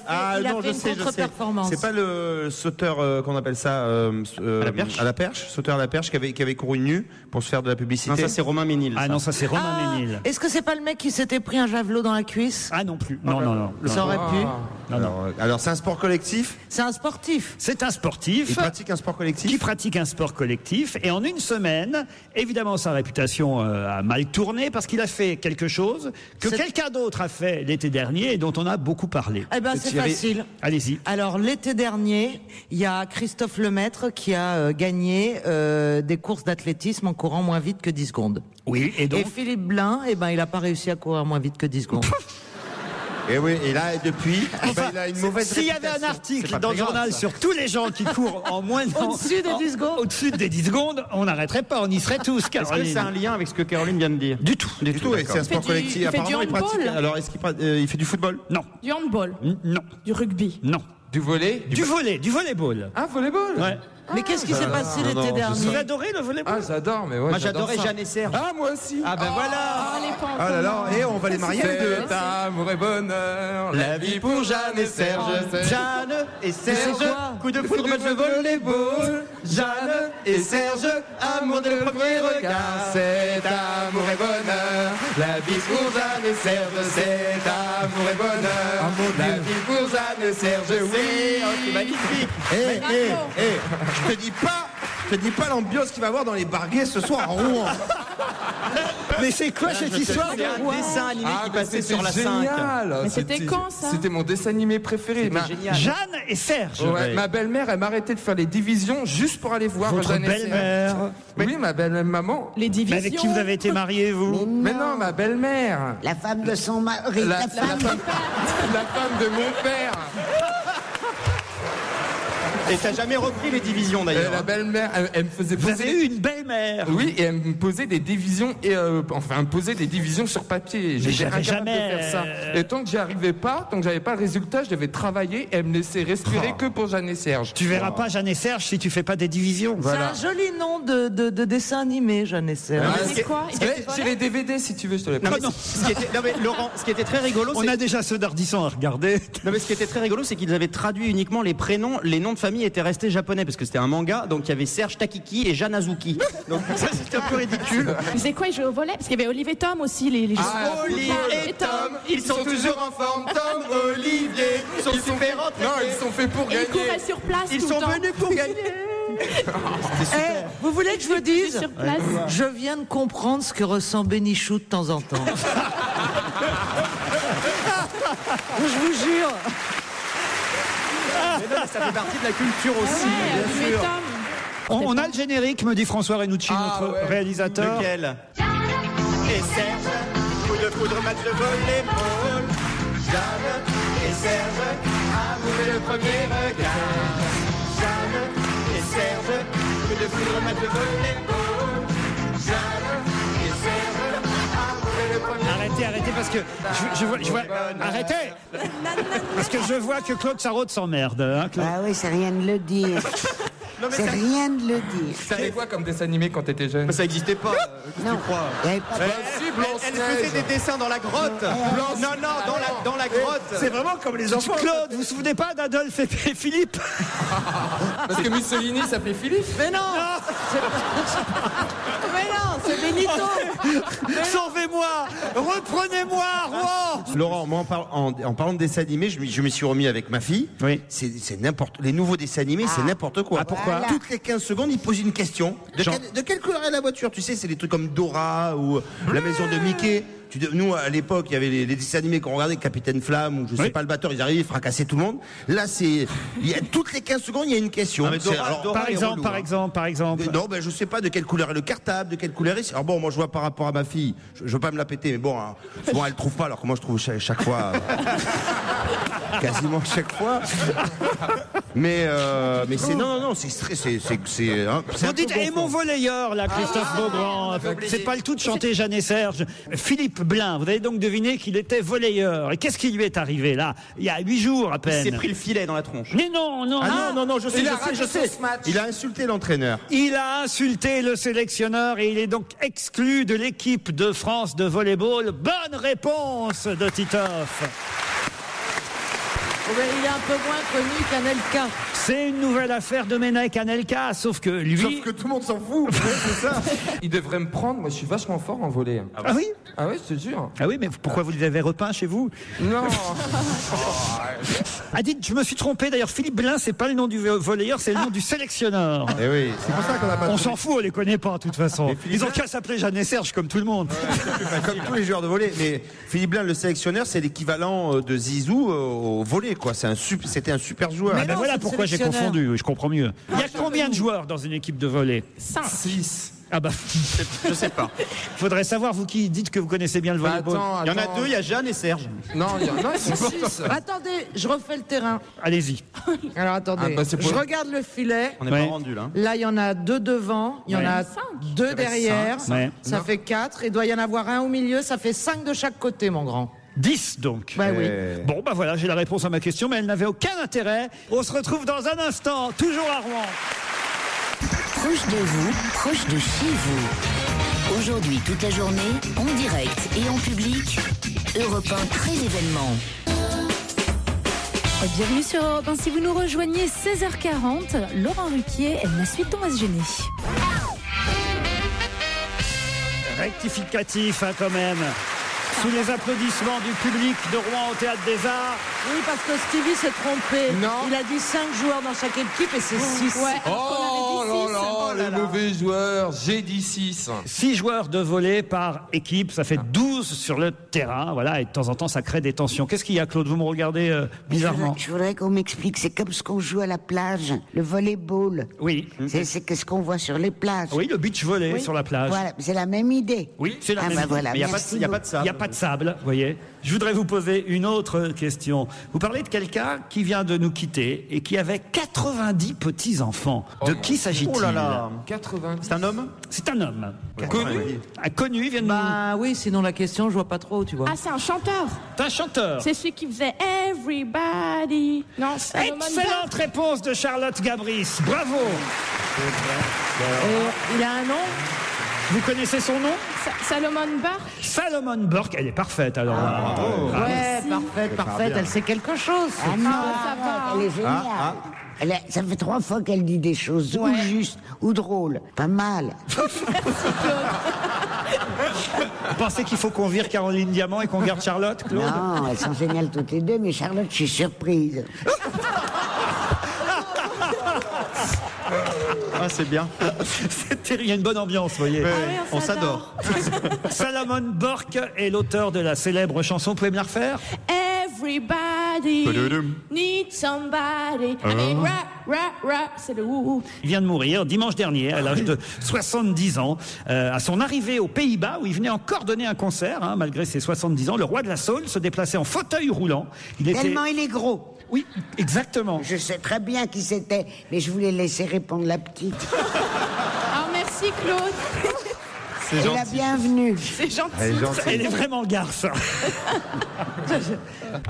[SPEAKER 8] fait une contre-performance.
[SPEAKER 14] C'est pas le sauteur qu'on appelle ça à la perche, sauteur à la perche qui avait couru nu pour se faire de la publicité.
[SPEAKER 5] Non, ça c'est Romain Ménil.
[SPEAKER 3] Ah non, ça c'est Romain Ménil.
[SPEAKER 8] Est-ce que c'est pas le mec qui s'était pris un javelot dans la cuisse?
[SPEAKER 3] Ah non plus. Non.
[SPEAKER 8] Ça aurait pu.
[SPEAKER 14] Alors c'est un sport collectif.
[SPEAKER 8] C'est un sportif.
[SPEAKER 3] C'est un sportif.
[SPEAKER 14] Il pratique un sport collectif.
[SPEAKER 3] Qui pratique un sport collectif. Et en une semaine, évidemment, sa réputation a mal tourné parce qu'il a fait quelque chose que quelqu'un d'autre a fait l'été dernier et dont on a beaucoup parlé.
[SPEAKER 8] Eh ben, c'est facile.
[SPEAKER 3] Allez-y.
[SPEAKER 8] Alors, l'été dernier, il y a Christophe Lemaître qui a gagné des courses d'athlétisme en courant moins vite que 10 secondes.
[SPEAKER 3] Oui, et donc.
[SPEAKER 8] Et Philippe Blain, il n'a pas réussi à courir moins vite que 10 secondes.
[SPEAKER 14] Et oui, et là, depuis, il a une mauvaise
[SPEAKER 3] S'il y avait un article dans le journal sur tous les gens qui courent en moins de
[SPEAKER 8] au-dessus des 10 secondes,
[SPEAKER 3] au-dessus des 10 secondes, on n'arrêterait pas, on y serait tous, Caroline.
[SPEAKER 5] Est-ce que c'est un lien avec ce que Caroline vient de dire?
[SPEAKER 3] Du tout.
[SPEAKER 14] Du tout, c'est un sport collectif.
[SPEAKER 7] Il fait du
[SPEAKER 14] Apparemment, il pratique.
[SPEAKER 7] handball.
[SPEAKER 14] Alors, est-ce qu'il fait du football?
[SPEAKER 3] Non.
[SPEAKER 7] Du handball?
[SPEAKER 3] Non.
[SPEAKER 7] Du rugby?
[SPEAKER 3] Non.
[SPEAKER 4] Du volley?
[SPEAKER 3] Du volleyball.
[SPEAKER 4] Ah, volleyball?
[SPEAKER 3] Ouais.
[SPEAKER 8] Mais qu'est-ce qui s'est passé l'été dernier?
[SPEAKER 3] Vous adorez le volleyball?
[SPEAKER 4] Ah, j'adore, mais ouais.
[SPEAKER 5] Moi j'adorais Jeanne et Serge.
[SPEAKER 4] Ah, moi aussi.
[SPEAKER 5] Ah ben voilà.
[SPEAKER 14] Ah là là, et on va les marier les deux.
[SPEAKER 4] C'est amour et bonheur, la vie pour Jeanne et Serge.
[SPEAKER 5] Jeanne et Serge, coup de foudre, match de volleyball. Jeanne et Serge, amour dès le premier regard.
[SPEAKER 4] C'est amour et bonheur, la vie pour Jeanne et Serge. C'est amour et bonheur, la vie pour Jeanne et Serge. Oui,
[SPEAKER 5] c'est magnifique.
[SPEAKER 14] Je te dis pas l'ambiance qu'il va y avoir dans les barguets ce soir en Rouen.
[SPEAKER 3] Mais c'est quoi cette histoire
[SPEAKER 5] C'est un dessin animé qui passait sur la 5.
[SPEAKER 4] Génial.
[SPEAKER 7] Mais c'était quand ça?
[SPEAKER 4] C'était mon dessin animé préféré.
[SPEAKER 5] Génial.
[SPEAKER 3] Jeanne et Serge.
[SPEAKER 4] Ouais, ma belle-mère, elle m'a arrêté de faire les divisions juste pour aller voir
[SPEAKER 3] Votre
[SPEAKER 4] Jeanne et Serge.
[SPEAKER 3] belle-mère.
[SPEAKER 4] Oui, ma belle-maman.
[SPEAKER 7] Les
[SPEAKER 3] Mais
[SPEAKER 7] divisions?
[SPEAKER 3] avec qui vous avez été marié, vous?
[SPEAKER 4] Mais non, ma belle-mère.
[SPEAKER 6] La femme de son mari.
[SPEAKER 4] La
[SPEAKER 6] La femme.
[SPEAKER 4] femme de mon père.
[SPEAKER 5] Et t'as jamais repris les divisions d'ailleurs.
[SPEAKER 4] La belle-mère, elle me faisait
[SPEAKER 3] Vous
[SPEAKER 4] poser...
[SPEAKER 3] avez eu une belle-mère.
[SPEAKER 4] Oui, et elle me posait des divisions, et enfin, elle me posait des divisions sur papier. J'étais
[SPEAKER 3] j'avais
[SPEAKER 4] incapable de
[SPEAKER 3] jamais,
[SPEAKER 4] faire ça. Et tant que j'y arrivais pas, tant que j'avais pas le résultat, je devais travailler et elle me laissait respirer que pour Jeanne et Serge.
[SPEAKER 3] Tu verras pas Jeanne et Serge si tu fais pas des divisions.
[SPEAKER 4] Voilà.
[SPEAKER 8] C'est un joli nom de dessin animé, Jeanne et Serge.
[SPEAKER 7] C'est quoi?
[SPEAKER 4] J'ai les DVD si tu veux, je te les
[SPEAKER 5] Non,
[SPEAKER 4] prête.
[SPEAKER 5] mais non mais Laurent, ce qui était très rigolo,
[SPEAKER 3] On
[SPEAKER 5] c'est...
[SPEAKER 3] a déjà ceux d'Ardisson à regarder.
[SPEAKER 5] Non mais ce qui était très rigolo, c'est qu'ils avaient traduit uniquement les prénoms, les noms de famille étaient restés japonais parce que c'était un manga, donc il y avait Serge Takiki et Jeanne Azuki. Donc ça c'était un peu ridicule.
[SPEAKER 7] Tu sais quoi, ils jouaient au volley? Parce qu'il y avait Olive et Tom aussi, les
[SPEAKER 4] Ah,
[SPEAKER 5] Olive et Tom, ils sont toujours en forme. Tom, Olivier, sont super entraînés.
[SPEAKER 4] Non, ils sont faits pour
[SPEAKER 7] Et ils
[SPEAKER 4] gagner.
[SPEAKER 7] couraient sur place
[SPEAKER 5] Ils
[SPEAKER 7] tout
[SPEAKER 5] sont
[SPEAKER 7] le temps.
[SPEAKER 5] venus pour gagner.
[SPEAKER 8] Vous voulez que je vous dise
[SPEAKER 7] Sur place.
[SPEAKER 8] Je viens de comprendre ce que ressent Bénichou de temps en temps. Je vous jure.
[SPEAKER 5] Mais non, mais ça fait partie de la culture aussi,
[SPEAKER 7] Ouais,
[SPEAKER 5] bien
[SPEAKER 7] tu
[SPEAKER 5] sûr.
[SPEAKER 7] m'étonnes.
[SPEAKER 3] On a le générique, me dit François Renucci, notre réalisateur.
[SPEAKER 5] Lequel? Et Serge, coup de foudre, match de volleyball. Jeanne et Serge, amoureux le premier regard. Jeanne et Serge, coup de foudre, match de volleyball. Jeanne et Serge, amoureux le premier regard.
[SPEAKER 3] Arrêtez, parce que je vois arrêtez. Parce que je vois que Claude Sarraute s'emmerde. Hein, Claude.
[SPEAKER 6] Ah oui, c'est rien de le dire. C'est rien de le dire.
[SPEAKER 4] T'avais quoi comme dessin animé quand t'étais jeune?
[SPEAKER 5] Mais ça n'existait pas.
[SPEAKER 6] Non, il y avait pas de-
[SPEAKER 5] Elle faisait des dessins dans la grotte. Non, dans la grotte.
[SPEAKER 3] C'est vraiment comme les enfants. Claude, vous vous souvenez pas d'Adolphe et Philippe?
[SPEAKER 4] Parce que Mussolini s'appelait Philippe.
[SPEAKER 8] Mais non. Mais non, c'est Benito.
[SPEAKER 3] Sauvez-moi, reprenez-moi, Rouen.
[SPEAKER 14] Laurent, moi en parlant de dessins animés, je me suis remis avec ma fille.
[SPEAKER 3] Oui.
[SPEAKER 14] C'est n'importe. Les nouveaux dessins animés, c'est n'importe quoi.
[SPEAKER 3] Ah, pourquoi?
[SPEAKER 6] Voilà.
[SPEAKER 14] Toutes les 15 secondes, il pose une question. De quelle couleur est la voiture? Tu sais, c'est des trucs comme Dora ou la maison de Mickey. Nous, à l'époque, il y avait les dessins animés qu'on regardait, Capitaine Flamme, ou je sais pas, le batteur, ils arrivaient, ils fracassaient tout le monde. Là, toutes les 15 secondes, il y a une question.
[SPEAKER 5] Ah, mais Dora,
[SPEAKER 3] Par exemple.
[SPEAKER 14] Non, ben, je sais pas de quelle couleur est le cartable, de quelle couleur est. Alors bon, moi, je vois par rapport à ma fille, je veux pas me la péter, mais bon, hein, souvent, elle trouve pas, alors que moi, je trouve chaque fois. Quasiment chaque fois. Mais c'est. Non, c'est.
[SPEAKER 3] Vous dites, et mon volleyeur, là, Christophe Beaugrand. C'est pas le tout de chanter Jeanne et Serge. Philippe Blain, vous avez donc deviné qu'il était volleyeur. Et qu'est-ce qui lui est arrivé, là, il y a 8 jours à peine?
[SPEAKER 5] Il s'est pris le filet dans la tronche.
[SPEAKER 3] Mais non.
[SPEAKER 14] Non, je sais. Il a insulté l'entraîneur.
[SPEAKER 3] Il a insulté le sélectionneur et il est donc exclu de l'équipe de France de volleyball. Bonne réponse de Titoff.
[SPEAKER 8] Il est un peu moins connu qu'Anelka.
[SPEAKER 3] C'est une nouvelle affaire de Domenech Anelka, sauf que lui...
[SPEAKER 14] Sauf que tout le monde s'en fout. C'est ça.
[SPEAKER 4] Il devrait me prendre, moi je suis vachement fort en volley.
[SPEAKER 3] Ah oui?
[SPEAKER 4] Ah oui, je te jure.
[SPEAKER 3] Ah oui, mais pourquoi vous les avez repeints chez vous?
[SPEAKER 4] Non.
[SPEAKER 3] Ah dites, je me suis trompé, d'ailleurs Philippe Blain, c'est pas le nom du volleyeur, c'est le nom du sélectionneur.
[SPEAKER 14] Eh oui, c'est pour ça qu'on a pas.
[SPEAKER 3] On s'en fout, on les connaît pas de toute façon. Ils ont qu'à s'appeler Jeanne et Serge comme tout le monde.
[SPEAKER 14] Comme tous les joueurs de volley. Mais Philippe Blain, le sélectionneur, c'est l'équivalent de Zizou au volley, quoi. C'était un super joueur.
[SPEAKER 3] Ah ben
[SPEAKER 8] non,
[SPEAKER 3] voilà
[SPEAKER 8] c'est
[SPEAKER 3] pourquoi j'ai
[SPEAKER 8] sélectionneur.
[SPEAKER 3] confondu, je comprends mieux. Il y a combien de joueurs dans une équipe de volley?
[SPEAKER 4] 6.
[SPEAKER 3] Ah bah,
[SPEAKER 5] Je sais pas.
[SPEAKER 3] faudrait savoir, vous qui dites que vous connaissez bien le volleyball.
[SPEAKER 4] Attends,
[SPEAKER 5] Il y en a deux, il y a Jeanne et Serge.
[SPEAKER 4] Non, ils sont 6.
[SPEAKER 8] Attendez, je refais le terrain.
[SPEAKER 3] Allez-y.
[SPEAKER 8] Alors attendez,
[SPEAKER 4] Ah, bah, c'est pour-
[SPEAKER 8] je regarde le filet.
[SPEAKER 5] On n'est
[SPEAKER 3] Ouais.
[SPEAKER 5] pas rendu là.
[SPEAKER 8] Là, il y en a 2 devant, il y en
[SPEAKER 3] Ouais.
[SPEAKER 8] a 2 derrière.
[SPEAKER 3] Ouais.
[SPEAKER 8] Ça fait 4. Il doit y en avoir un au milieu, ça fait 5 de chaque côté, mon grand.
[SPEAKER 3] 10 donc.
[SPEAKER 8] Bah oui.
[SPEAKER 3] Bon bah voilà, j'ai la réponse à ma question, mais elle n'avait aucun intérêt. On se retrouve dans un instant, toujours à Rouen.
[SPEAKER 1] Proche de vous, proche de chez vous. Aujourd'hui, toute la journée, en direct et en public, Europe 1 très événement.
[SPEAKER 10] Bienvenue sur Europe 1. Si vous nous rejoignez 16h40, Laurent Ruquier, la suite, on va se gêner.
[SPEAKER 3] Rectificatif hein, quand même. Sous les applaudissements du public de Rouen au Théâtre des Arts.
[SPEAKER 8] Oui, parce que Stevie s'est trompé.
[SPEAKER 4] Non.
[SPEAKER 8] Il a dit 5 joueurs dans chaque équipe et c'est 6.
[SPEAKER 10] Ouais,
[SPEAKER 4] Oh là là, les mauvais joueurs. J'ai dit 6.
[SPEAKER 3] 6 joueurs de volley par équipe, ça fait 12 sur le terrain. Voilà, et de temps en temps, ça crée des tensions. Qu'est-ce qu'il y a, Claude? Vous me regardez bizarrement.
[SPEAKER 6] Je voudrais qu'on m'explique. C'est comme ce qu'on joue à la plage, le volleyball.
[SPEAKER 3] Oui.
[SPEAKER 6] C'est ce qu'on voit sur les plages.
[SPEAKER 3] Oui, le beach volley sur la plage.
[SPEAKER 6] Voilà, c'est la même idée.
[SPEAKER 3] Oui, c'est la
[SPEAKER 6] Ah
[SPEAKER 3] même
[SPEAKER 6] bah
[SPEAKER 3] idée.
[SPEAKER 6] voilà,
[SPEAKER 5] Mais il n'y a,
[SPEAKER 6] merci
[SPEAKER 5] pas de
[SPEAKER 6] beaucoup.
[SPEAKER 5] sable.
[SPEAKER 3] Il n'y a pas de sable, vous voyez. Je voudrais vous poser une autre question. Vous parlez de quelqu'un qui vient de nous quitter et qui avait 90 petits-enfants. De qui s'agit-il?
[SPEAKER 5] Oh là là.
[SPEAKER 4] 80.
[SPEAKER 5] C'est un homme?
[SPEAKER 3] C'est un homme.
[SPEAKER 4] Connu.
[SPEAKER 3] Un connu, il vient de nous...
[SPEAKER 8] Bah oui, sinon la question, je vois pas trop, tu vois.
[SPEAKER 7] Ah, c'est un chanteur.
[SPEAKER 3] C'est un chanteur.
[SPEAKER 7] C'est celui qui faisait Everybody. Non, c'est
[SPEAKER 3] Excellente réponse de Charlotte Gabris. Bravo.
[SPEAKER 8] Il a un nom?
[SPEAKER 3] Vous connaissez son nom?
[SPEAKER 7] Salomon Burke.
[SPEAKER 3] Salomon Burke. Elle est parfaite alors.
[SPEAKER 8] Ouais, parfaite, elle sait quelque chose.
[SPEAKER 6] Ah non,
[SPEAKER 7] ça va.
[SPEAKER 6] elle est géniale. Ça fait 3 fois qu'elle dit des choses ou justes ou drôles. Pas mal.
[SPEAKER 3] Vous pensez qu'il faut qu'on vire Caroline Diamant et qu'on garde Charlotte, Claude?
[SPEAKER 6] Non, elles sont géniales toutes les deux, mais Charlotte, je suis surprise.
[SPEAKER 11] Ah, c'est bien.
[SPEAKER 3] Il y a une bonne ambiance, vous voyez.
[SPEAKER 11] On s'adore.
[SPEAKER 3] Salomon Burke est l'auteur de la célèbre chanson. Vous pouvez me la refaire?
[SPEAKER 7] Everybody needs somebody. I mean, rap, c'est le wouhou.
[SPEAKER 3] Il vient de mourir dimanche dernier à l'âge de 70 ans. À son arrivée aux Pays-Bas, où il venait encore donner un concert, malgré ses 70 ans, le roi de la soul se déplaçait en fauteuil roulant.
[SPEAKER 6] Tellement il est gros.
[SPEAKER 3] Oui, exactement.
[SPEAKER 6] Je sais très bien qui c'était, mais je voulais laisser répondre la petite.
[SPEAKER 7] Alors merci Claude.
[SPEAKER 6] C'est la bienvenue.
[SPEAKER 7] C'est gentil.
[SPEAKER 3] Elle est vraiment garce.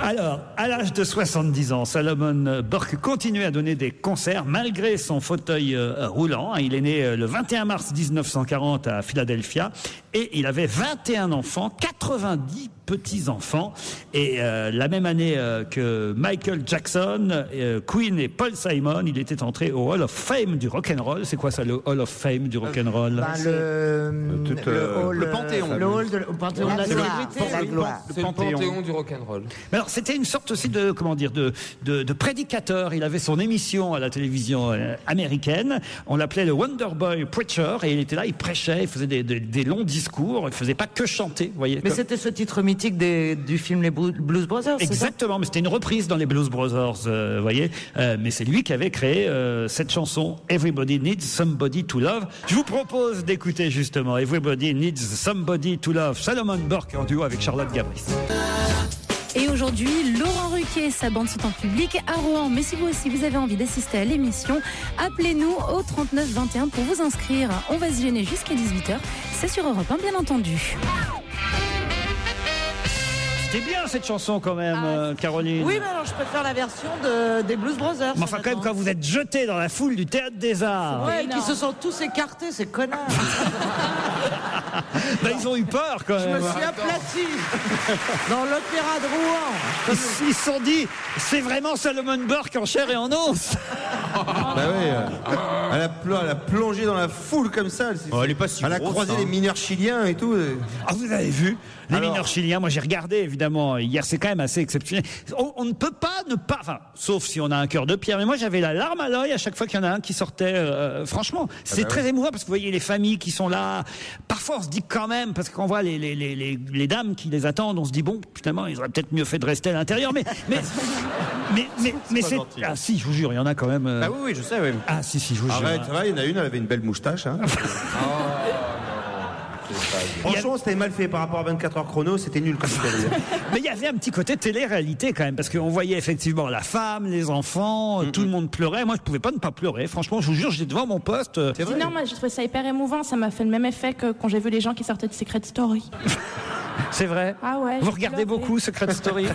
[SPEAKER 3] Alors, à l'âge de 70 ans, Salomon Burke continue à donner des concerts malgré son fauteuil roulant. Il est né le 21 mars 1940 à Philadelphia et il avait 21 enfants, 90 petits-enfants. Et la même année que Michael Jackson, Queen et Paul Simon, il était entré au Hall of Fame du rock'n'roll. C'est quoi ça, le Hall of Fame du rock'n'roll?
[SPEAKER 11] Le Panthéon.
[SPEAKER 8] Le hall de Panthéon de la célébrité.
[SPEAKER 6] La gloire.
[SPEAKER 15] C'est le Panthéon du rock'n'roll.
[SPEAKER 3] Alors, c'était une sorte aussi de, comment dire, de prédicateur. Il avait son émission à la télévision américaine. On l'appelait le Wonder Boy Preacher et il était là, il prêchait, il faisait des longs discours. Il faisait pas que chanter, vous voyez.
[SPEAKER 8] Mais c'était ce titre mythique du film Les Blues Brothers, c'est ça?
[SPEAKER 3] Exactement, mais c'était une reprise dans les Blues Brothers, vous voyez. Mais c'est lui qui avait créé cette chanson Everybody Needs Somebody to Love. Je vous propose d'écouter justement Everybody Needs Somebody to Love. Salomon Burke en duo avec Charlotte Gabris.
[SPEAKER 10] Et aujourd'hui, Laurent Ruquier, sa bande sont en public à Rouen. Mais si vous aussi, vous avez envie d'assister à l'émission, appelez-nous au 39 21 pour vous inscrire. On va se gêner jusqu'à 18h. C'est sur Europe 1, bien entendu.
[SPEAKER 3] C'était bien cette chanson quand même, Caroline.
[SPEAKER 8] Oui, mais alors je préfère la version des Blues Brothers.
[SPEAKER 3] Mais enfin, quand même, quand vous êtes jeté dans la foule du Théâtre des Arts.
[SPEAKER 8] Ouais, qui se sont tous écartés, ces connards.
[SPEAKER 3] Ben, ils ont eu peur quand même.
[SPEAKER 8] Je me suis aplati dans l'opéra de Rouen.
[SPEAKER 3] Ils se sont dit, c'est vraiment Salomon Burke en chair et en os.
[SPEAKER 14] Bah oui, elle a plongé dans la foule comme ça.
[SPEAKER 11] Elle est pas si
[SPEAKER 14] elle a
[SPEAKER 11] grosse,
[SPEAKER 14] croisé
[SPEAKER 11] hein.
[SPEAKER 14] les mineurs chiliens et tout.
[SPEAKER 3] Ah, vous avez vu les mineurs chiliens? Moi, j'ai regardé évidemment hier. C'est quand même assez exceptionnel. On ne peut pas ne pas, enfin, sauf si on a un cœur de pierre. Mais moi, j'avais la larme à l'œil à chaque fois qu'il y en a un qui sortait. Franchement, c'est très émouvant parce que vous voyez les familles qui sont là. Parfois, on se dit quand même, parce qu'on voit les dames qui les attendent, on se dit bon, finalement, ils auraient peut-être mieux fait de rester à l'intérieur. Mais c'est
[SPEAKER 11] gentil.
[SPEAKER 3] ah si, je vous jure, il y en a quand même.
[SPEAKER 11] Ah oui, je sais, oui.
[SPEAKER 3] Ah si, je vous jure.
[SPEAKER 14] Arrête, ça va, il y en a une, elle avait une belle moustache. Hein. Franchement, c'était mal fait par rapport à 24 heures chrono, c'était nul comme série.
[SPEAKER 3] Mais il y avait un petit côté télé-réalité quand même, parce qu'on voyait effectivement la femme, les enfants, tout le monde pleurait. Moi, je pouvais pas ne pas pleurer. Franchement, je vous jure, j'étais devant mon poste.
[SPEAKER 7] C'est vrai. Non, moi, j'ai trouvé ça hyper émouvant. Ça m'a fait le même effet que quand j'ai vu les gens qui sortaient de Secret Story.
[SPEAKER 3] C'est vrai?
[SPEAKER 7] Ah ouais.
[SPEAKER 3] Vous regardez beaucoup Secret Story?